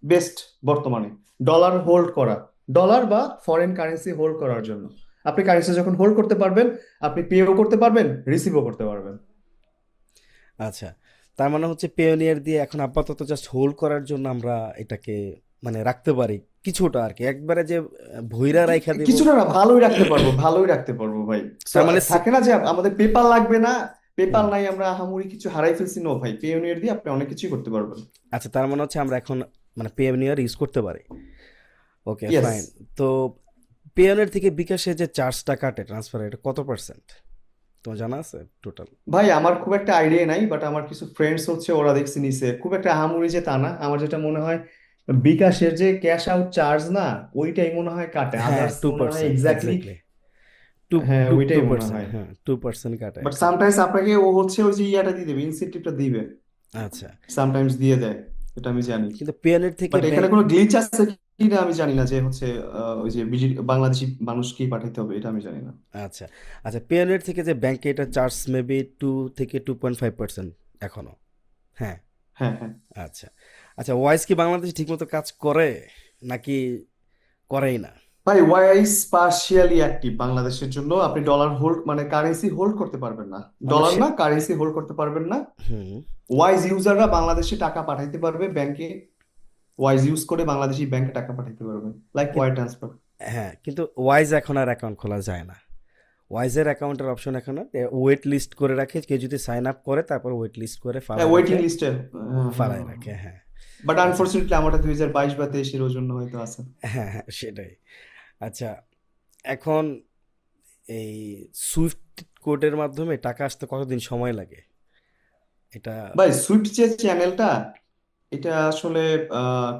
বেস্ট বর্তমানে। ডলার হোল্ড করা, ডলার বা ফরেন কারেন্সি হোল্ড করার জন্য। আপনি কারেন্সি যখন হোল্ড করতে পারবেন, আপনি পেও করতে পারবেন, রিসিভও করতে পারবেন। আচ্ছা, তার মানে হচ্ছে পেওনিয়ার দিয়ে এখন আপাতত জাস্ট হোল্ড করার জন্য আমরা এটাকে মানে রাখতে পারি কিছুটা আর কি, একবারে যে ভইরা রাইখা দেব। কিছুটা না, ভালোই রাখতে পারবো, ভালোই রাখতে পারবো ভাই। সো তার মানে থাকে না যে আমাদের পেপাল লাগবে না, পেপাল হুম। নাই আমরা আহামরি কিছু হারাই ফেলছি, নো ভাই, পেওনিয়ার দিয়ে আপনি অনেক কিছুই করতে পারবেন। আচ্ছা, তার মানে হচ্ছে আমরা এখন মানে পেওনিয়ার ইউজ করতে পারি। ওকে, ইয়েস। ফাইন। তো পেওনিয়ার থেকে বিকাশে যে চার্জটা কাটে ট্রান্সফার, এটা কত পার্সেন্ট তোমার জানা আছে টোটাল? ভাই আমার খুব একটা আইডিয়া নাই, বাট আমার কিছু ফ্রেন্ডস হচ্ছে ওরা দেখছি নিছে, খুব একটা আহামরি যে তা না। আমার যেটা মনে হয় বিকাশের যে ক্যাশ আউট চার্জ না, ওইটাই মনে হয় কাটে, হ্যাঁ, আদার্স টু মনে হয় পার্সেন্ট এক্স্যাক্টলি। এক্স্যাক্টলি। টু হ্যাঁ টু টু ওইটাই মনে পার্সেন্ট হয়। হ্যাঁ, 2% কাটে বাট অ্যাকচুয়ালি। সামটাইমস আপনাকে ও হচ্ছে ওই যে ইয়াটা দিয়ে দেবে, ইনসেন্টিভটা দিবে, আচ্ছা, সামটাইমস দিয়ে দেয়, এটা আমি জানি। কিন্তু পেওনিয়ার থেকে বাট এখানে ব্যাংক। কোনো গ্লিচ আছে কিনা আমি জানি না, যে হচ্ছে ওই যে বাংলাদেশি মানুষকেই পাঠাইতে হবে, এটা আমি জানি না। আচ্ছা আচ্ছা, পেওনিয়ার থেকে যে ব্যাংকে এটা চার্জ মেবি 2 থেকে 2.5% এখনো। হ্যাঁ। হ্যাঁ হ্যাঁ। আচ্ছা আচ্ছা, ওয়াইজ কি বাংলাদেশ ঠিকমতো কাজ করে নাকি করেই না? ভাই ওয়াইজ পার্শিয়ালি অ্যাক্টিভ বাংলাদেশের জন্য। আপনি ডলার হোল্ড মানে কারেন্সি হোল্ড করতে পারবেন না, আমরা ডলার সে না কারেন্সি হোল্ড করতে পারবেন না। হুম ওয়াইজ ইউজাররা বাংলাদেশে টাকা পাঠাইতে পারবে ব্যাংকে, ওয়াইজ ইউজ করে বাংলাদেশি ব্যাংকে টাকা পাঠাইতে পারবে, লাইক ওয়ার কিন- ট্রান্সফার। হ্যাঁ, কিন্তু ওয়াইজ এখন আর অ্যাকাউন্ট খোলা যায় না। ওয়াইজের অ্যাকাউন্টের অপশন এখন ওয়েট লিস্ট করে রাখে, কেউ যদি সাইন আপ করে তারপর ওয়েট লিস্ট করে হ্যাঁ ফালায় ওয়েটিং রাখে, লিস্টে। ফালায় রাখে, হ্যাঁ। বাট আচ্ছা, আনফরচুনেটলি আমারটা 2022 বা 2023 ওর জন্য হয়তো আছে। হ্যাঁ হ্যাঁ সেটাই। আচ্ছা, এখন এই সুইফট কোডের মাধ্যমে টাকা আসতে কতদিন সময় লাগে এটা? ভাই সুইফট যে চ্যানেলটা, এটা আসলে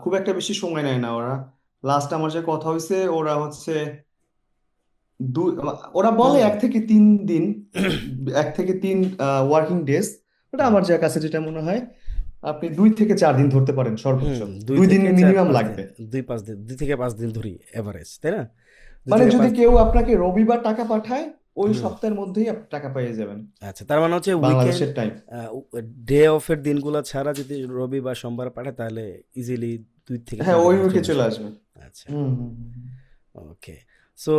খুব একটা বেশি সময় নেয় না ওরা। লাস্ট আমার যে কথা হয়েছে ওরা হচ্ছে দুই, ওরা বলে হুম 1 থেকে 3 দিন, 1 থেকে 3 ওয়ার্কিং ডেজ। ওটা হুম আমার যা কাছে যেটা মনে হয় আপনি 2 থেকে 4 দিন ধরতে পারেন সর্বোচ্চ। হুম, দুই 2 দিন থেকে চার মিনিমাম পাঁচ দিন, লাগবে। 2 5 দিন, 2 থেকে 5 দিন ধরি এভারেজ, তাই না? দুই মানে থেকে যদি পাঁচ কেউ আপনাকে রবিবার টাকা পাঠায়, ওই হুম, সপ্তাহের মধ্যেই আপনি টাকা পেয়ে যাবেন আচ্ছা, তার মানে হচ্ছে উইকেন্ড, বাংলাদেশের টাইম। ডে অফের দিনগুলো ছাড়া যদি রবি বা সোমবার পাঠায় তাহলে ইজিলি 2 থেকে হ্যাঁ 3 দিনের ওই মধ্যে উইকে চলে চলে আসবে। আসবে। আচ্ছা, হুম হুম, হুম, হুম। ওকে। সো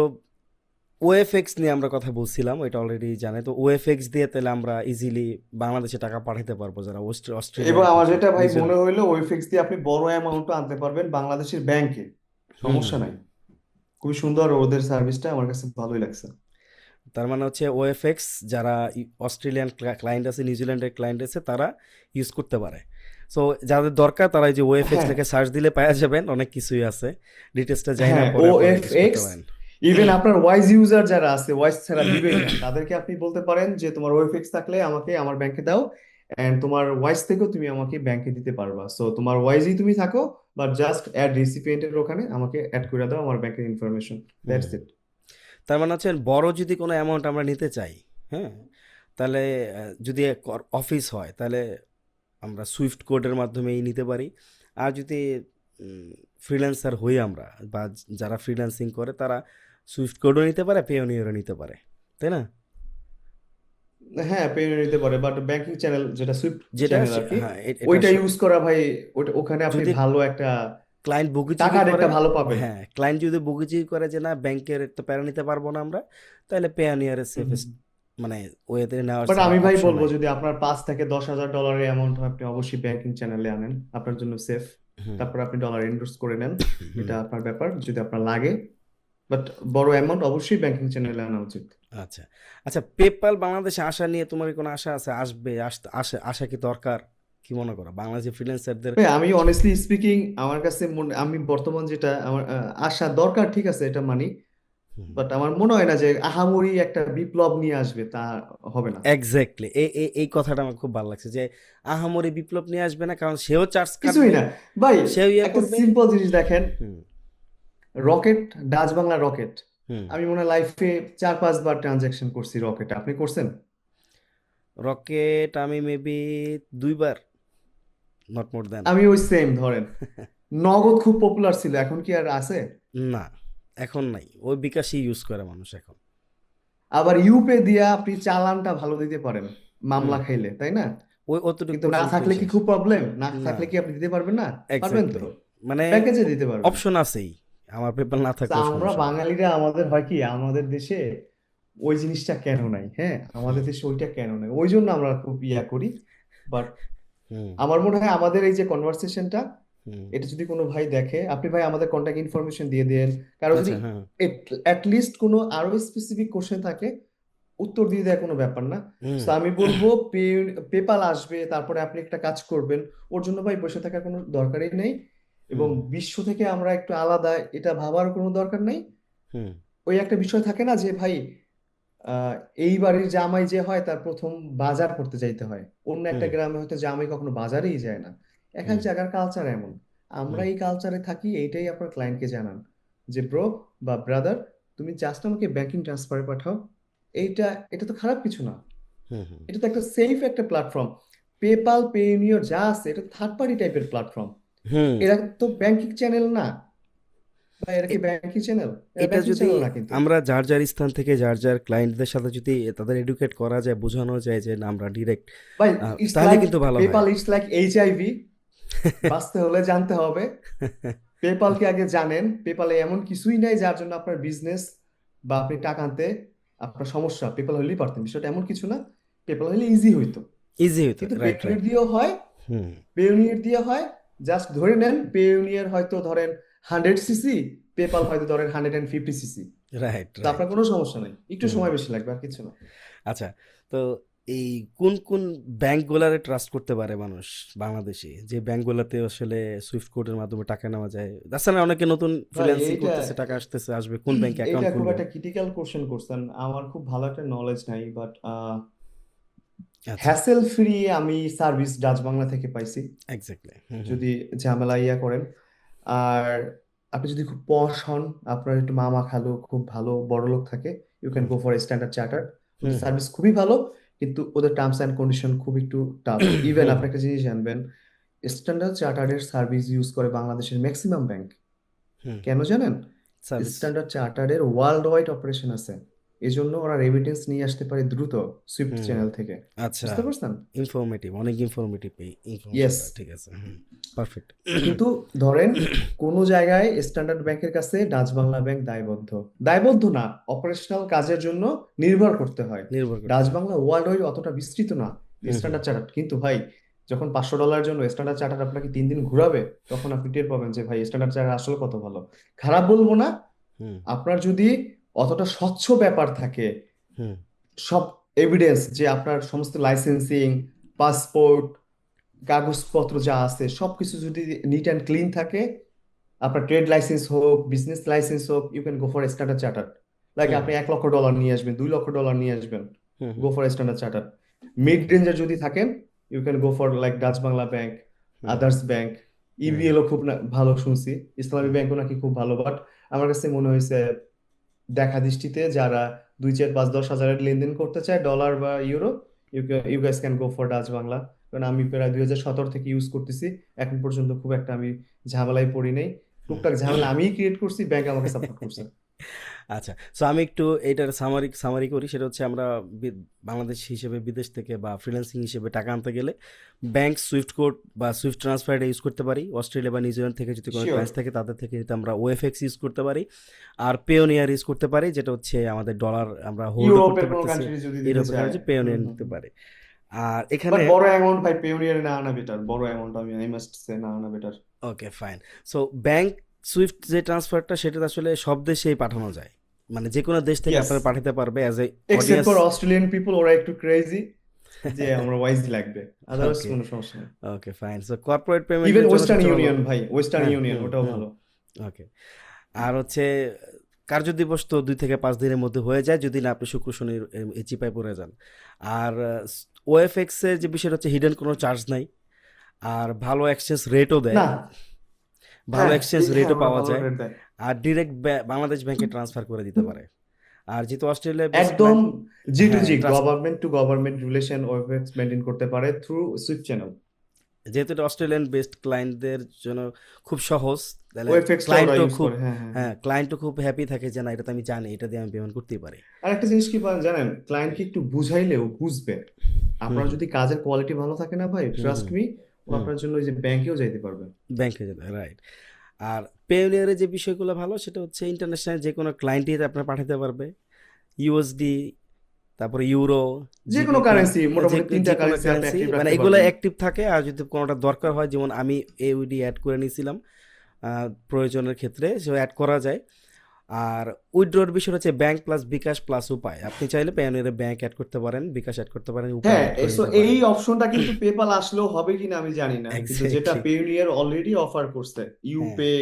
ওএফএক্স নিয়ে আমরা কথা বলছিলাম, ওইটা অলরেডি জানে। তো ওএফএক্স দিয়ে তাহলে আমরা ইজিলি বাংলাদেশে টাকা পাঠাতে পারবো, যারা এবং অস্ট্রেলিয়ায় আমার থাকে, যেটা ভাই মনে নিউজিল্যান্ড। হইলো ওই ফিক্স দিয়ে আপনি বড় অ্যামাউন্টও আনতে পারবেন বাংলাদেশের ব্যাংকে, হুম সমস্যা হুম। নাই। খুবই সুন্দর ওদের সার্ভিসটা, আমার কাছে ভালোই লাগছে। তার মানে হচ্ছে ওএফএক্স যারা অস্ট্রেলিয়ান ক্লায়েন্ট আছে, নিউজিল্যান্ডের ক্লায়েন্ট আছে, তারা ইউজ করতে পারে। সো যাদের দরকার তারা এই যে ওএফএক্স হ্যাঁ লিখে সার্চ দিলে পাওয়া যাবেন, অনেক কিছুই আছে। ডিটেলসটা যাই না হ্যাঁ, ও পরে পরে এফ ইউজ করতে এক্স। পারেন। ইভেন আপনার ওয়াইজ ইউজার যারা আছে, ওয়াইজ ছাড়া দিবেই না, তাদেরকে আপনি বলতে পারেন যে তোমার ওএফএক্স থাকলে আমাকে আমার ব্যাংকে দাও, এন্ড তোমার ওয়াইজ থেকেও তুমি আমাকে ব্যাংকে দিতে পারবা। সো তোমার ওয়াইজই তুমি থাকো, বাট জাস্ট অ্যাড রিসিপিয়েন্টের ওখানে আমাকে অ্যাড করে দাও আমার ব্যাংকের ইনফরমেশন, হুম, দ্যাটস ইট। তার মানে হচ্ছে বড় যদি কোনো অ্যামাউন্ট আমরা নিতে চাই, হ্যাঁ, তাহলে যদি অফিস হয় তাহলে আমরা সুইফট কোডের মাধ্যমেই নিতে পারি। আর যদি ফ্রিল্যান্সার হই আমরা, বা যারা ফ্রিল্যান্সিং করে তারা সুইফট কোডও নিতে পারে, পেওনিয়রও নিতে পারে, তাই না? হ্যাঁ পেয়ে নিতে পারে, বাট ব্যাংকিং চ্যানেল যেটা সুইফট যেটা চ্যানেল আর কি, হ্যাঁ, এটা ওইটা ইউজ করা ভাই। ওটা ওখানে আপনি যদি ভালো একটা ক্লায়েন্ট বুকিচুকি টাকার করে, একটা ভালো পাবেন। হ্যাঁ, ক্লায়েন্ট যদি বুকিচুকি করে যে না ব্যাংকের তো প্যারা নিতে পারবো না আমরা, তাহলে পেওনিয়রের সেফেস্ট মানে ওয়েতে নেওয়ার বাট আমি ভাই অপশন বলবো নাই। যদি আপনার 5 থেকে 10 হাজার ডলারের অ্যামাউন্ট হয়, আপনি অবশ্যই ব্যাংকিং চ্যানেলে আনেন, আপনার জন্য সেফ। হুম তারপর আপনি ডলার এন্ডোর্স করে নেন, হুম, এটা আপনার ব্যাপার যদি আপনার লাগে। বাট বড় অ্যামাউন্ট অবশ্যই ব্যাংকিং চ্যানেলে আনা উচিত। আচ্ছা আচ্ছা, পেপ্যাল বাংলাদেশে আসা নিয়ে তোমার কি কোনো আশা আছে? আসবে, আসতে আসা আসা কি দরকার? কি মনে করো বাংলাদেশি ফ্রিল্যান্সারদের? ভাই আমি অনেস্টলি স্পিকিং, আমার কাছে আমি বর্তমান যেটা আমার আশা দরকার, ঠিক আছে এটা মানি, হুম, বাট আমার মনে হয় না যে আহামরি একটা বিপ্লব নিয়ে আসবে, তা হবে না। এক্স্যাক্টলি, এই কথাটা আমার খুব ভালো লাগছে যে আহামরি বিপ্লব নিয়ে আসবে না, কারণ সেও চার্জ কিছুই কাটবে, না ভাই। সেও ইয়ে একটা করবে। সিম্পল জিনিস দেখেন, হুম রকেট, ডাচ বাংলা রকেট, হুম। আমি মনে হয় লাইফে 4-5 বার ট্রানজাকশন করছি রকেট, আপনি করছেন? রকেট আমি মেবি 2 বার, নট মোর দেন। আমি ওই সেম ধরেন। নগদ খুব পপুলার ছিল, এখন কি আর আছে? না, এখন নাই, ওই বিকাশই ইউজ করে মানুষ এখন। আবার ইউপে দিয়া আপনি চালানটা ভালো দিতে পারেন হুম, মামলা খাইলে, তাই না? ওই অতটুকু কিন্তু না পর্যন্তই থাকলে কি শেষ। খুব প্রবলেম, না না, থাকলে কি আপনি দিতে পারবেন না? পারবেন তো, এক্স্যাক্টলি, মানে প্যাকেজে দিতে পারবেন। অপশন আছেই, আমার পেপার না তা থাকলেও আমরা সমস্যা নেই। বাঙালিরা আমাদের হয় কি, আমাদের দেশে ওই জিনিসটা কেন নাই, হ্যাঁ আমাদের দেশে ওইটা কেন নাই, ওই জন্য আমরা খুব ইয়া করি। বাট হুম আমার মনে হয় আমাদের এই যে কনভারসেশনটা, হুম। এটা যদি কোনো ভাই দেখে, আপনি ভাই আমাদের কন্ট্যাক্ট ইনফরমেশন দিয়ে দেন। কারো যদি আচ্ছা, হ্যাঁ। লিস্ট কোনো আরো স্পেসিফিক কোশ্চেন থাকে, উত্তর দিয়ে দেয় কোনো ব্যাপার না। হুম তো আমি বলবো পেপাল আসবে, তারপরে আপনি একটা কাজ করবেন, ওর জন্য ভাই বসে থাকার কোনো দরকারই নেই। এবং হুম বিশ্ব থেকে আমরা একটু আলাদা, এটা ভাবার কোনো দরকার নেই। হুম ওই একটা বিষয় থাকে না যে ভাই, আহ এই বাড়ির জামাই যে হয় তার প্রথম বাজার করতে যাইতে হয়, অন্য একটা হুম গ্রামে হয়তো জামাই কখনো বাজারেই যায় না। এক এক হুম জায়গার কালচার এমন, আমরা হুম এই কালচারে থাকি, এইটাই আপনার ক্লায়েন্টকে জানান যে ব্রো বা ব্রাদার, তুমি জাস্ট আমাকে ব্যাংকিং ট্রান্সফারে পাঠাও। এইটা, এটা তো খারাপ কিছু না, হুম হুম। এটা তো একটা সেফ একটা প্ল্যাটফর্ম। পেপাল, পেইনিও যা আছে এটা থার্ড পার্টি টাইপের প্ল্যাটফর্ম, হুম। এরা তো ব্যাংকিং চ্যানেল না। বা এরা কি ব্যাংকিং চ্যানেল? এরা এটা ব্যাংকিং যদি চ্যানেল না কিন্তু। আমরা যার যার স্থান থেকে যার যার ক্লায়েন্টদের সাথে যদি তাদের এডুকেট করা যায়, বোঝানো যায় যে না আমরা ডিরেক্ট, ভাই ইটস তাহলে লাইক কিন্তু ভালো হয়। পেপাল, ইটস লাইক এইচআইভি, বাঁচতে হলে জানতে হবে। পেপালকে আগে জানেন, পেপালে এমন কিছুই নাই যার জন্য আপনার বিজনেস বা আপনি টাকা আনতে আপনার সমস্যা। পেপাল হলেই পারতেন, বিষয়টা এমন কিছু না। পেপাল হলে ইজি হইতো। ইজি হইতো, কিন্তু রাইট পেওনিয়ার রাইট। দিয়েও হয়, হুম। পেওনিয়ার দিয়ে হয়। জাস্ট ধরে নেন পেওনিয়ার হয়তো ধরেন 100 সিসি, পেপাল হয়তো ধরেন 150 সিসি। রাইট তো আপনার রাইট। কোনো সমস্যা নেই, একটু হুম। সময় বেশি লাগবে আর কিছু না। আচ্ছা, তো এই কোন কোন ব্যাংকগুলারে ট্রাস্ট করতে পারে মানুষ বাংলাদেশে, যে ব্যাংকগুলোতে আসলে সুইফট কোডের মাধ্যমে টাকা নেওয়া যায়? তাছাড়া অনেকে নতুন ভাই ফ্রিল্যান্সিং এইটা করতেছে, টাকা আসতেছে, আসবে, কোন ব্যাংকে এইটা অ্যাকাউন্ট খুব খুলবে? একটা ক্রিটিক্যাল কোশ্চেন করছেন, আমার খুব ভালো একটা নলেজ নাই, বাট আচ্ছা, হ্যাসেল ফ্রি আমি সার্ভিস ডাচ বাংলা থেকে পাইছি। এক্স্যাক্টলি। হুম হুম যদি ঝামেলা ইয়া করেন, আর আপনি যদি খুব পশ হন, আপনার একটু মামা খালু খুব ভালো বড় লোক থাকে, you can hmm go for Standard Charter. Hmm ওদের হুম সার্ভিস খুবই ভালো, কিন্তু ওদের টার্মস অ্যান্ড কন্ডিশন খুব একটু টাফ। ইভেন হুম আপনি একটা জিনিস জানবেন, স্ট্যান্ডার্ড চার্টার্ডের সার্ভিস ইউজ করে বাংলাদেশের ম্যাক্সিমাম ব্যাংক। হুম। কেন জানেন? সার্ভিস। স্ট্যান্ডার্ড চার্টার্ডের ওয়ার্ল্ড ওয়াইড অপারেশন আছে, এজন্য ওরা রেমিটেন্স নিয়ে আসতে পারে দ্রুত সুইফট হুম। চ্যানেল থেকে। আচ্ছা, বুঝতে পারছেন? ইনফরমেটিভ, অনেক ইনফরমেটিভ এই ইয়েস। ইনফরমেশনটা, ঠিক আছে, হুম, পারফেক্ট। কিন্তু ধরেন কোনো জায়গায় স্ট্যান্ডার্ড ব্যাংকের কাছে ডাচ বাংলা ব্যাংক দায়বদ্ধ, দায়বদ্ধ না, অপারেশনাল কাজের জন্য নির্ভর করতে হয়। নির্ভর করতে ডাচ হয়। বাংলা ওয়ার্ল্ড ওয়াইড অতটা বিস্তৃত না। হুম হুম স্ট্যান্ডার্ড চার্টার্ড কিন্তু ভাই, যখন $500 জন্য স্ট্যান্ডার্ড চার্টার্ড আপনাকে 3 দিন ঘুরাবে, তখন আপনি টের পাবেন যে ভাই স্ট্যান্ডার্ড চার্টার্ড আসলে কত ভালো। খারাপ বলবো না, হুম আপনার যদি অতটা স্বচ্ছ ব্যাপার থাকে, হুম সব এভিডেন্স যে আপনার সমস্ত লাইসেন্সিং, পাসপোর্ট, কাগজপত্র যা আছে সবকিছু যদি নিট অ্যান্ড ক্লিন থাকে, আপনার ট্রেড লাইসেন্স হোক, বিজনেস লাইসেন্স হোক, you can go for Standard Chartered. Like hmm আপনি $1 লক্ষ নিয়ে আসবেন, $2 লক্ষ নিয়ে আসবেন, hmm hmm. Go for Standard Chartered. Mid okay. রেঞ্জের যদি থাকেন, you can go for like Dutch Bangla Bank, hmm others bank. Hmm ইবিএলও খুব ভালো শুনছি, ইসলামী হুম ব্যাংকও নাকি খুব ভালো, বাট আমার কাছে মনে হয়েছে দেখা দৃষ্টিতে যারা 2 4 5 10 হাজারের লেনদেন করতে চায় ডলার বা euro, you guys can go for Dutch Bangla. কারণ আমি প্রায় 2017 থেকে ইউজ করতেছি, এখন পর্যন্ত খুব একটা আমি ঝামেলায় পড়ি নাই। হুম। টুকটাক ঝামেলা আমিই ক্রিয়েট করছি, ব্যাংক আমাকে সাপোর্ট করছে। আচ্ছা, সো আমি একটু এটার সামারি সামারি করি। সেটা হচ্ছে আমরা বাংলাদেশ হিসেবে বিদেশ থেকে বা ফ্রিল্যান্সিং হিসেবে টাকা আনতে গেলে ব্যাংক সুইফট কোড বা সুইফট ট্রান্সফার ইউজ করতে পারি। অস্ট্রেলিয়া বা নিউজিল্যান্ড থেকে যদি কোনো শিওর। ক্লায়েন্টস থাকে তাদের থেকে যদি আমরা ওএফএক্স ইউজ করতে পারি, আর পেওনিয়ার ইউজ করতে পারি, যেটা হচ্ছে আমাদের ডলার আমরা হোল্ডও করতে ইউরোপের কোনো পারতেছি। কান্ট্রি যদি দিতে ইউরোপের চায়। কাছে হুম পেওনিয়ার হুম নিতে হুম। পারে। আর এখানে বাট বড় অ্যামাউন্ট ভাই পেওনিয়ারে না আনা বেটার, বড় অ্যামাউন্ট আমি আই মাস্ট সে না আনা better. Okay fine. So bank Swift যে ট্রান্সফারটা, সেটা আসলে সব দেশেই পাঠানো যায়, মানে যে কোনো দেশ থেকে ইয়েস, আপনারা পাঠাতে পারবে as a except audience. For Australian people, ওরা একটু ক্রেজি, যে আমরা ওয়াইজি লাগবে, আদারওয়াইজ ওকে। কোনো সমস্যা নেই। Okay fine. So corporate even পেমেন্টের জন্য ওয়েস্টার্ন সবচেয়ে ভালো। ইউনিয়ন ভাই, ওয়েস্টার্ন হ্যাঁ, ইউনিয়ন হুম ওটাও হুম। ভালো। ওকে। আর হচ্ছে কার্য দিবস তো 2 থেকে 5 দিনের মধ্যে হয়ে যায়, যদি না আপনি শুক্র শনি এই চিপায় পড়ে যান। আর ওএফএক্স এর যে বিষয়টা হচ্ছে হিডেন কোনো চার্জ নাই, আর ভালো এক্সচেঞ্জ রেটও দেয়, না, ভালো হ্যাঁ এক্সচেঞ্জ হ্যাঁ, রেটও ওরা পাওয়া ভালো যায়। রেট দেয়। আর ডিরেক্ট বাংলাদেশ ব্যাংকে ট্রান্সফার করে দিতে পারে। আর যেহেতু অস্ট্রেলিয়া বেসড একদম ক্লায়েন্ট, জি টু হ্যাঁ G, trust, government to government relation WebEx maintain করতে পারে থ্রু সুইফট চ্যানেল। যেহেতু এটা অস্ট্রেলিয়ান বেসড ক্লায়েন্টদের জন্য খুব সহজ, তাহলে ওয়েবএক্সটা ওরা ক্লায়েন্টও ইউজ খুব, করে, হ্যাঁ হ্যাঁ হ্যাঁ। হ্যাঁ ক্লায়েন্টও খুব হ্যাপি থাকে যে না, এটা তো আমি জানি, এটা দিয়ে আমি পেমেন্ট করতেই পারি। আর একটা জিনিস কি জানেন, ক্লায়েন্টকে একটু বুঝাইলেও বুঝবে। হুম আপনার হুম যদি কাজের কোয়ালিটি ভালো থাকে না ভাই, হুম ট্রাস্ট হুম মি, ও হুম। আপনার জন্য ওই যে ব্যাংকেও যাইতে পারবে। ব্যাংকে যেতে, রাইট। আর পেওনিয়ারের যে বিষয়গুলো ভালো, সেটা হচ্ছে ইন্টারন্যাশনাল যে কোনো ক্লায়েন্টই আপনার পাঠাতে পারবে, ইউএসডি, তারপরে ইউরো, যে কোনো জিবিপি, কারেন্সি, যে মোটামুটি তিনটা যে কোনো কারেন্সি আপনি কারেন্সি, অ্যাক্টিভ মানে রাখতে এগুলো পারবেন। অ্যাক্টিভ থাকে। আর যদি কোনোটা দরকার হয়, যেমন আমি এউডি অ্যাড করে নিয়েছিলাম প্রয়োজনের ক্ষেত্রে, সে অ্যাড করা যায়। আর উইথড্রর বিষয় হচ্ছে ব্যাংক প্লাস বিকাশ প্লাস উপায়। আপনি চাইলে পেওনিয়ারে ব্যাংক অ্যাড করতে পারেন, বিকাশ অ্যাড করতে পারেন, উপায় হ্যাঁ, অ্যাড করে সো নিতে এই পারেন। অপশনটা কিন্তু পেপাল আসলেও হবে কিনা আমি জানি না, কিন্তু যেটা এক্স্যাক্টলি। পেউনিয়ার অলরেডি অফার করছে, হ্যাঁ, ইউপে,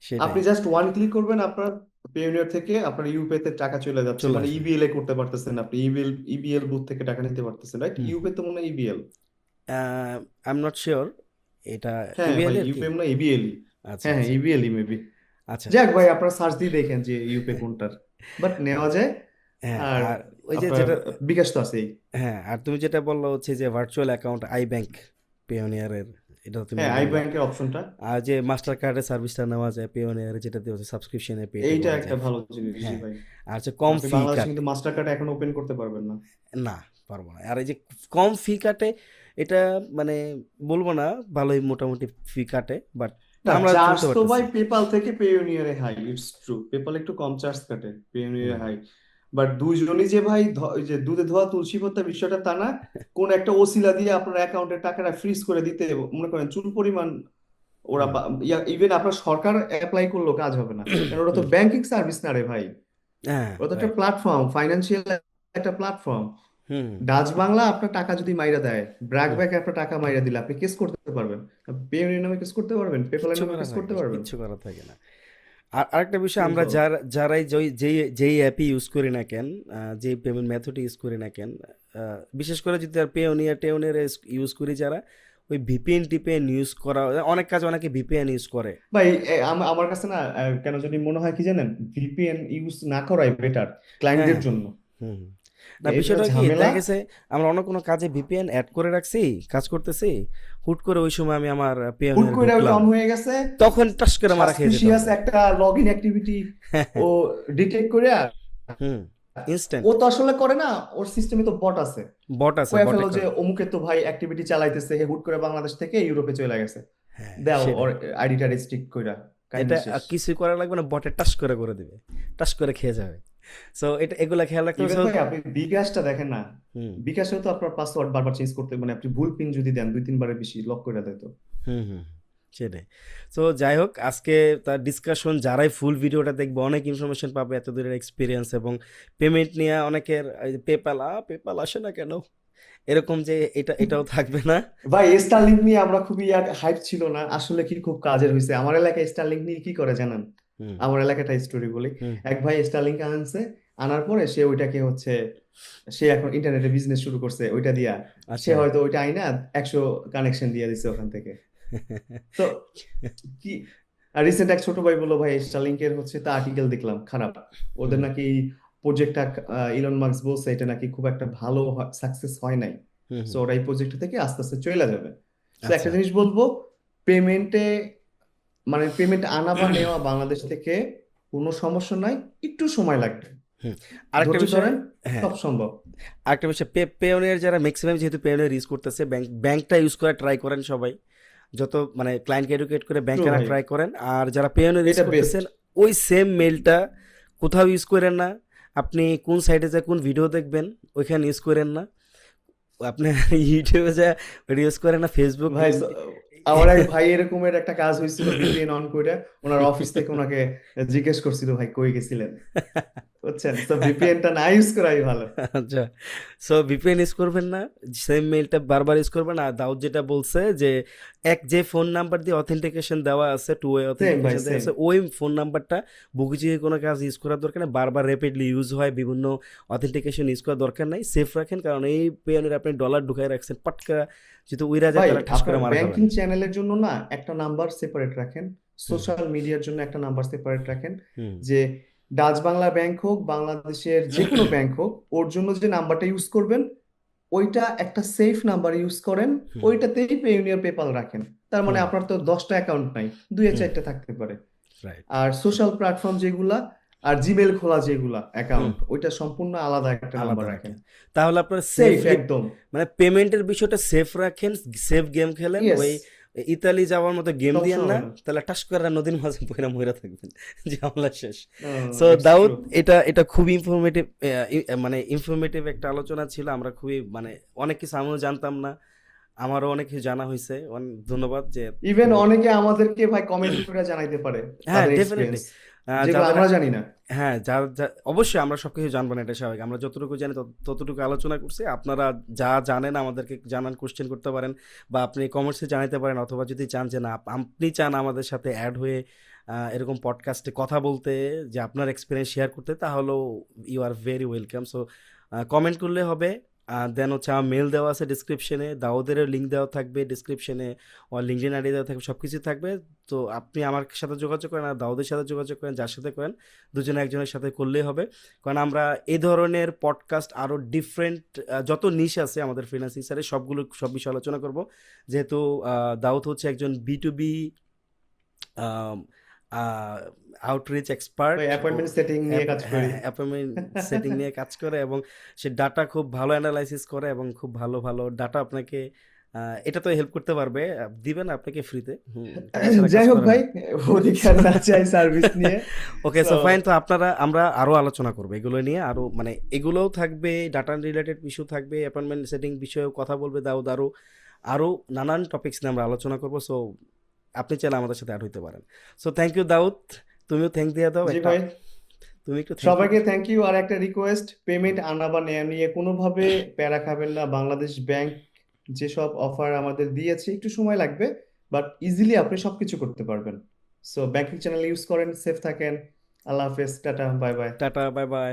সেটাই। আপনি জাস্ট ওয়ান ক্লিক করবেন, আপনার পেউনিয়ার থেকে আপনার ইউপে তে টাকা চলে যাচ্ছে, চলে মানে আসবে। ইবিএল এ করতে পারতেছেন, আপনি ইবিএল ইবিএল বুথ থেকে টাকা নিতে পারতেছেন, রাইট? হুম। ইউপে তো মনে হয় EBL. I am not sure এটা হ্যাঁ ইবিএল ভাই, এর কি। ইউপে মনে হয় ইবিএলই। আচ্ছা হ্যাঁ হ্যাঁ, আচ্ছা ইবিএলই মেবি। আচ্ছা। যাক ভাই, আপনার সার্চ দিয়ে দেখেন যে ইউপে কোনটার, বাট নেওয়া যায়। হ্যাঁ, আর আর ওই যে আপনার যেটা, বিকাশ তো আছেই। হ্যাঁ আর তুমি যেটা বললো হচ্ছে যে ভার্চুয়াল অ্যাকাউন্ট আই ব্যাংক পেওনিয়ারের, এটা তুমি হ্যাঁ, আই বললা। ব্যাংকের অপশনটা, আর যে মাস্টার কার্ডের সার্ভিসটা নেওয়া যায় পেওনিয়ারে, যেটা দিয়ে হচ্ছে সাবস্ক্রিপশনে পেতে এইটা করা একটা যায়। ভালো জিনিস জি হ্যাঁ। ভাই। আর হচ্ছে কম আপনি ফি বাংলাদেশে কাট। কিন্তু মাস্টার কার্ড এখন ওপেন করতে পারবেন না। না, পারবো না। আর এই যে কম ফি কাটে, এটা মানে বলবো না ভালোই মোটামুটি ফি কাটে, বাট তা না, আমরা চার্জ চলতে তো ভাই পারতেছি। পেপাল থেকে পেওনিয়ারে হাই, ইটস ট্রু, পেপাল একটু কম চার্জ কাটে, পেওনিয়ারে হুম। হাই। বাট দুইজনই যে ভাই ওই যে দুধে ধোয়া তুলসী পাতা বিষয়টা তা না। কোন একটা ওসিলা দিয়ে আপনার অ্যাকাউন্টে টাকাটা ফ্রিজ করে দিতে মনে করেন চুল পরিমাণ ওরা, হুম। ইভেন আপনার সরকার অ্যাপ্লাই করলেও কাজ হবে না, কারণ ওরা তো হুম। ব্যাংকিং সার্ভিস না রে ভাই। হ্যাঁ, ওরা তো একটা রাইট। প্ল্যাটফর্ম, ফাইন্যান্সিয়াল একটা প্ল্যাটফর্ম। হুম। ডাচ বাংলা আপনার টাকা যদি মাইরা দেয়, ব্র্যাক হুম। ব্যাক আপনার টাকা মাইরা দিলে আপনি কেস করতে পারবেন। পেওনিয়ার নামে কেস করতে পারবেন, পেপালের কিচ্ছু নামে করা কেস থাকে করতে না, পারবেন। কিচ্ছু করা থাকে না। আর আরেকটা বিষয়, আমরা সিম্পল। যারাই যেই যেই অ্যাপই ইউজ করি না কেন, যেই পেমেন্ট মেথড ইউজ করি না কেন, বিশেষ করে যদি আর পেওনিয়ার টেওনিয়ার ইউজ করি যারা, ওই ভিপিএন টিপিএন ইউজ করা, অনেক কাজ অনেকে ভিপিএন ইউজ করে। ভাই আমার কাছে না কেন জানি মনে হয় কি জানেন, ভিপিএন ইউজ না করাই বেটার হ্যাঁ, ক্লায়েন্টদের হ্যাঁ। জন্য। হুম, হুম। না, এটা বিষয়টা কি ঝামেলা। দেখা গেছে, আমরা অন্য কোনো কাজে ভিপিএন অ্যাড করে রাখছি, কাজ করতেছি, হুট করে ওই সময় আমি আমার হুট পেওনিয়ারে করে ওটা ঢুকলাম, অন হয়ে গেছে, তখন টাস করে মারা খেয়ে যেতে সাসপিশিয়াস হবে। একটা লগ ইন অ্যাক্টিভিটি ও ডিটেক্ট করে, হুম। ইনস্ট্যান্ট। ও তো আসলে করে না, ওর সিস্টেমে তো বট আছে, বট আছে, কয়ে বটে ফেলো যে করে। অমুকে তো ভাই অ্যাক্টিভিটি চালাইতেছে, হে হুট করে বাংলাদেশ থেকে ইউরোপে চলে গেছে, হ্যাঁ, দাও ওর সেটাই। আইডিটা রেস্ট্রিক্ট কইরা, এটা কাহিনী শেষ। কিছুই করা লাগবে না, বটে টাস করে করে দিবে, টাস করে খেয়ে যাবে। সো এটা এগুলা খেয়াল রাখতে হবে। ইভেন So, ভাই আপনি বিকাশটা দেখেন না, হুম। বিকাশেও তো আপনার পাসওয়ার্ড বারবার চেঞ্জ করতে, মানে আপনি ভুল পিন যদি দেন 2-3 বারের বেশি লক করে দেয় তো। হুম। হুম। সেটাই। সো যাই হোক, আজকে তার ডিসকাশন, যারাই ফুল ভিডিওটা দেখবে অনেক ইনফরমেশন পাবে, এত দূরের এক্সপিরিয়েন্স এবং পেমেন্ট নিয়ে অনেকের পেপাল পেপাল আসে না কেন, এরকম যে এটাও থাকবে না। ভাই স্টারলিংক নিয়ে আমরা খুবই হাইপ ছিল না, আসলে কি খুব কাজের হয়েছে। আমার এলাকায় স্টারলিংক নিয়ে কি করে জানেন? হুম। আমার এলাকাটা স্টোরি বলি। হুম। এক ভাই স্টারলিংক আনছে, আনার পরে সে ওইটাকে হচ্ছে, সে এখন ইন্টারনেটে বিজনেস শুরু করছে ওইটা দিয়া। সে আচ্ছা। হয়তো ওইটা আইনা 100 কানেকশন দিয়ে দিচ্ছে ওখান থেকে। তো কি, আর রিসেন্ট এক ছোট ভাই বললো ভাই স্টারলিংকের হচ্ছে তা আর্টিকেল দেখলাম খারাপ, ওদের হুম। নাকি প্রজেক্টটা, ইলন মাস্ক বলছে এটা নাকি খুব একটা ভালো সাকসেস হয় নাই। হুম। সো হুম। ওরা এই প্রজেক্ট থেকে আস্তে আস্তে চলে যাবে। তো একটা আচ্ছা। জিনিস বলবো, পেমেন্টে, মানে পেমেন্ট আনা বা নেওয়া বাংলাদেশ থেকে কোনো সমস্যা নাই, একটু সময় লাগবে, হুম। আরেকটা ধৈর্য বিষয়, ধরেন, হ্যাঁ, সব সম্ভব। আরেকটা বিষয়, পেওনিয়ার যারা ম্যাক্সিমাম যেহেতু পেওনিয়ার ইউজ করতেছে, ব্যাংকটা ইউজ করে ট্রাই করেন সবাই, যত মানে ক্লায়েন্টকে এডুকেট করে ট্রু ব্যাংকে আনা ভাই, ট্রাই করেন। আর যারা পেওনিয়ার ইউজ এটা বেস্ট। করতেছেন, ওই সেম মেলটা কোথাও ইউজ করেন না। আপনি কোন সাইটে যা কোন ভিডিও দেখবেন ওইখানে ইউজ করেন না, আপনি ইউটিউবে যা ইউজ করেন না, ফেসবুক ভাই লিঙ্ক। আমার এক ভাই এরকমের একটা কাজ হয়েছিল, ভিপিএন অন করে ওনার অফিস থেকে ওনাকে জিজ্ঞেস করছিল ভাই কই গেছিলেন, বুঝছেন? তো ভিপিএনটা না ইউজ করাই ভালো। আচ্ছা। সো ভিপিএন ইউজ করবেন না, সেম মেইলটা বারবার ইউজ করবেন না। আর দাউদ যেটা বলছে যে যে ফোন নাম্বার দিয়ে অথেন্টিকেশন দেওয়া আছে, টু ওয়ে সেম ভাই অথেন্টিকেশন দেওয়া সেম। আছে, ওই ফোন নাম্বারটা বুকিচুকি কোনো কাজ ইউজ করার দরকার নেই, বারবার র্যাপিডলি ইউজ হয়, বিভিন্ন অথেন্টিকেশন ইউজ করার দরকার নাই, সেফ রাখেন। কারণ এই পেয়ানের আপনি ডলার ঢুকাই রাখছেন, পাটকা যদি উইরা যায় ভাই তাহলে ঠাস করে আপনার মারা খাবেন। ব্যাংকিং চ্যানেলের জন্য না একটা নাম্বার সেপারেট রাখেন, হুম। সোশ্যাল মিডিয়ার জন্য একটা নাম্বার সেপারেট রাখেন। হুম। যে ডাচ বাংলা ব্যাংক হোক, বাংলাদেশের যে কোনো ব্যাংক হোক, ওর জন্য যে নাম্বারটা ইউজ করবেন ওইটা একটা সেফ নাম্বার ইউজ করেন, হুম। ওইটাতেই পেইউনিয়র পেপাল রাখেন। তার মানে হুম। আপনার তো 10টা অ্যাকাউন্ট নাই, দুই হুম। চারটা থাকতে পারে। রাইট। আর সোশ্যাল প্ল্যাটফর্ম যেগুলা, আর জিমেল খোলা যেগুলা হুম। অ্যাকাউন্ট, ওইটা সম্পূর্ণ আলাদা একটা নাম্বার আলাদা রাখেন। রাখেন, তাহলে আপনার সেফ সেফলি, একদম। মানে পেমেন্টের বিষয়টা সেফ রাখেন, সেফ গেম খেলেন, ইয়েস, ওই ইতালি যাওয়ার মতো গেম দিয়েন সমস্যা না, হবে না। তাহলে টাস করে নদীর মাঝে পইরা মইরা থাকবেন, ঝামেলা শেষ। So it's true. দাউদ, এটা এটা খুবই ইনফরমেটিভ, মানে ইনফরমেটিভ একটা আলোচনা ছিল। আমরা খুবই মানে অনেক কিছু আমিও জানতাম না, আমারও অনেক কিছু জানা হয়েছে। অনেক ধন্যবাদ যে ইভেন তুমি। অনেকে আমাদেরকে ভাই কমেন্ট করে জানাইতে পারে হ্যাঁ, তাদের ডেফিনেটলি। এক্সপিরিয়েন্স, যেগুলো যাদের, আমরা জানি না। হ্যাঁ, অবশ্যই আমরা সবকিছু জানবো না, এটা স্বাভাবিক। আমরা যতটুকু জানি ততটুকু আলোচনা করছি। আপনারা যা জানেন আমাদেরকে জানান, কোশ্চেন করতে পারেন, বা আপনি কমেন্টসে জানাতে পারেন, অথবা যদি চান যে না আপনি চান আমাদের সাথে অ্যাড হয়ে এরকম পডকাস্টে কথা বলতে, যে আপনার এক্সপিরিয়েন্স শেয়ার করতে, তাহলেও you are very welcome. So comment করলে হবে। দেন হচ্ছে আমার মেল দেওয়া আছে ডিসক্রিপশনে, দাউদেরও লিঙ্ক দেওয়া থাকবে ডিসক্রিপশনে, ওর লিঙ্কডিন আইডি দেওয়া থাকবে, সব কিছু থাকবে। তো আপনি আমার সাথে যোগাযোগ করেন, আর দাউদের সাথে যোগাযোগ করেন, যার সাথে করেন, দুজনে একজনের সাথে করলেই হবে। কারণ আমরা এই ধরনের পডকাস্ট আরও ডিফারেন্ট, যত নিশ আছে আমাদের ফ্রিল্যান্সিং সাইডে, সব বিষয়ে আলোচনা করব। যেহেতু দাউদ হচ্ছে একজন B2B আউটরিচ এক্সপার্ট, ওই ও অ্যাপয়েন্টমেন্ট সেটিং নিয়ে কাজ করি। হ্যাঁ, অ্যাপয়েন্টমেন্ট সেটিং নিয়ে কাজ করে, এবং সে ডাটা খুব ভালো অ্যানালাইসিস করে, এবং খুব ভালো ভালো ডাটা আপনাকে এটা তো হেল্প করতে পারবে, দিবেন আপনাকে ফ্রিতে, টাকা ছাড়া কাজ যাই হোক করে না। ভাই, ওদিকে আর না চাই সার্ভিস নিয়ে। ওকে, সো সো ফাইন। তো আমরা আরো আলোচনা করবো এগুলো নিয়ে, আরো মানে এগুলোও থাকবে, ডাটা রিলেটেড ইস্যু থাকবে, অ্যাপয়েন্টমেন্ট সেটিং বিষয়েও কথা বলবে দাউদ, আরো আরো নানান টপিকস নিয়ে আমরা আলোচনা করবো। সো আপনি চাইলে আমাদের সাথে অ্যাড হইতে পারেন। সো থ্যাংক ইউ দাউদ, তুমিও থ্যাংক দিয়ে দাও জি একটা, ভাই, তুমি একটু থ্যাংক ইউ। সবাইকে থ্যাংক ইউ। আর একটা রিকোয়েস্ট, পেমেন্ট আনা বা নেয়া নিয়ে কোনোভাবে প্যারা খাবেন না। বাংলাদেশ ব্যাংক যেসব অফার আমাদের দিয়েছে, একটু সময় লাগবে, বাট ইজিলি আপনি সবকিছু করতে পারবেন। সো ব্যাংকিং চ্যানেল ইউজ করেন, সেফ থাকেন। আল্লাহ হাফেজ, tata, bye bye. Tata, bye bye.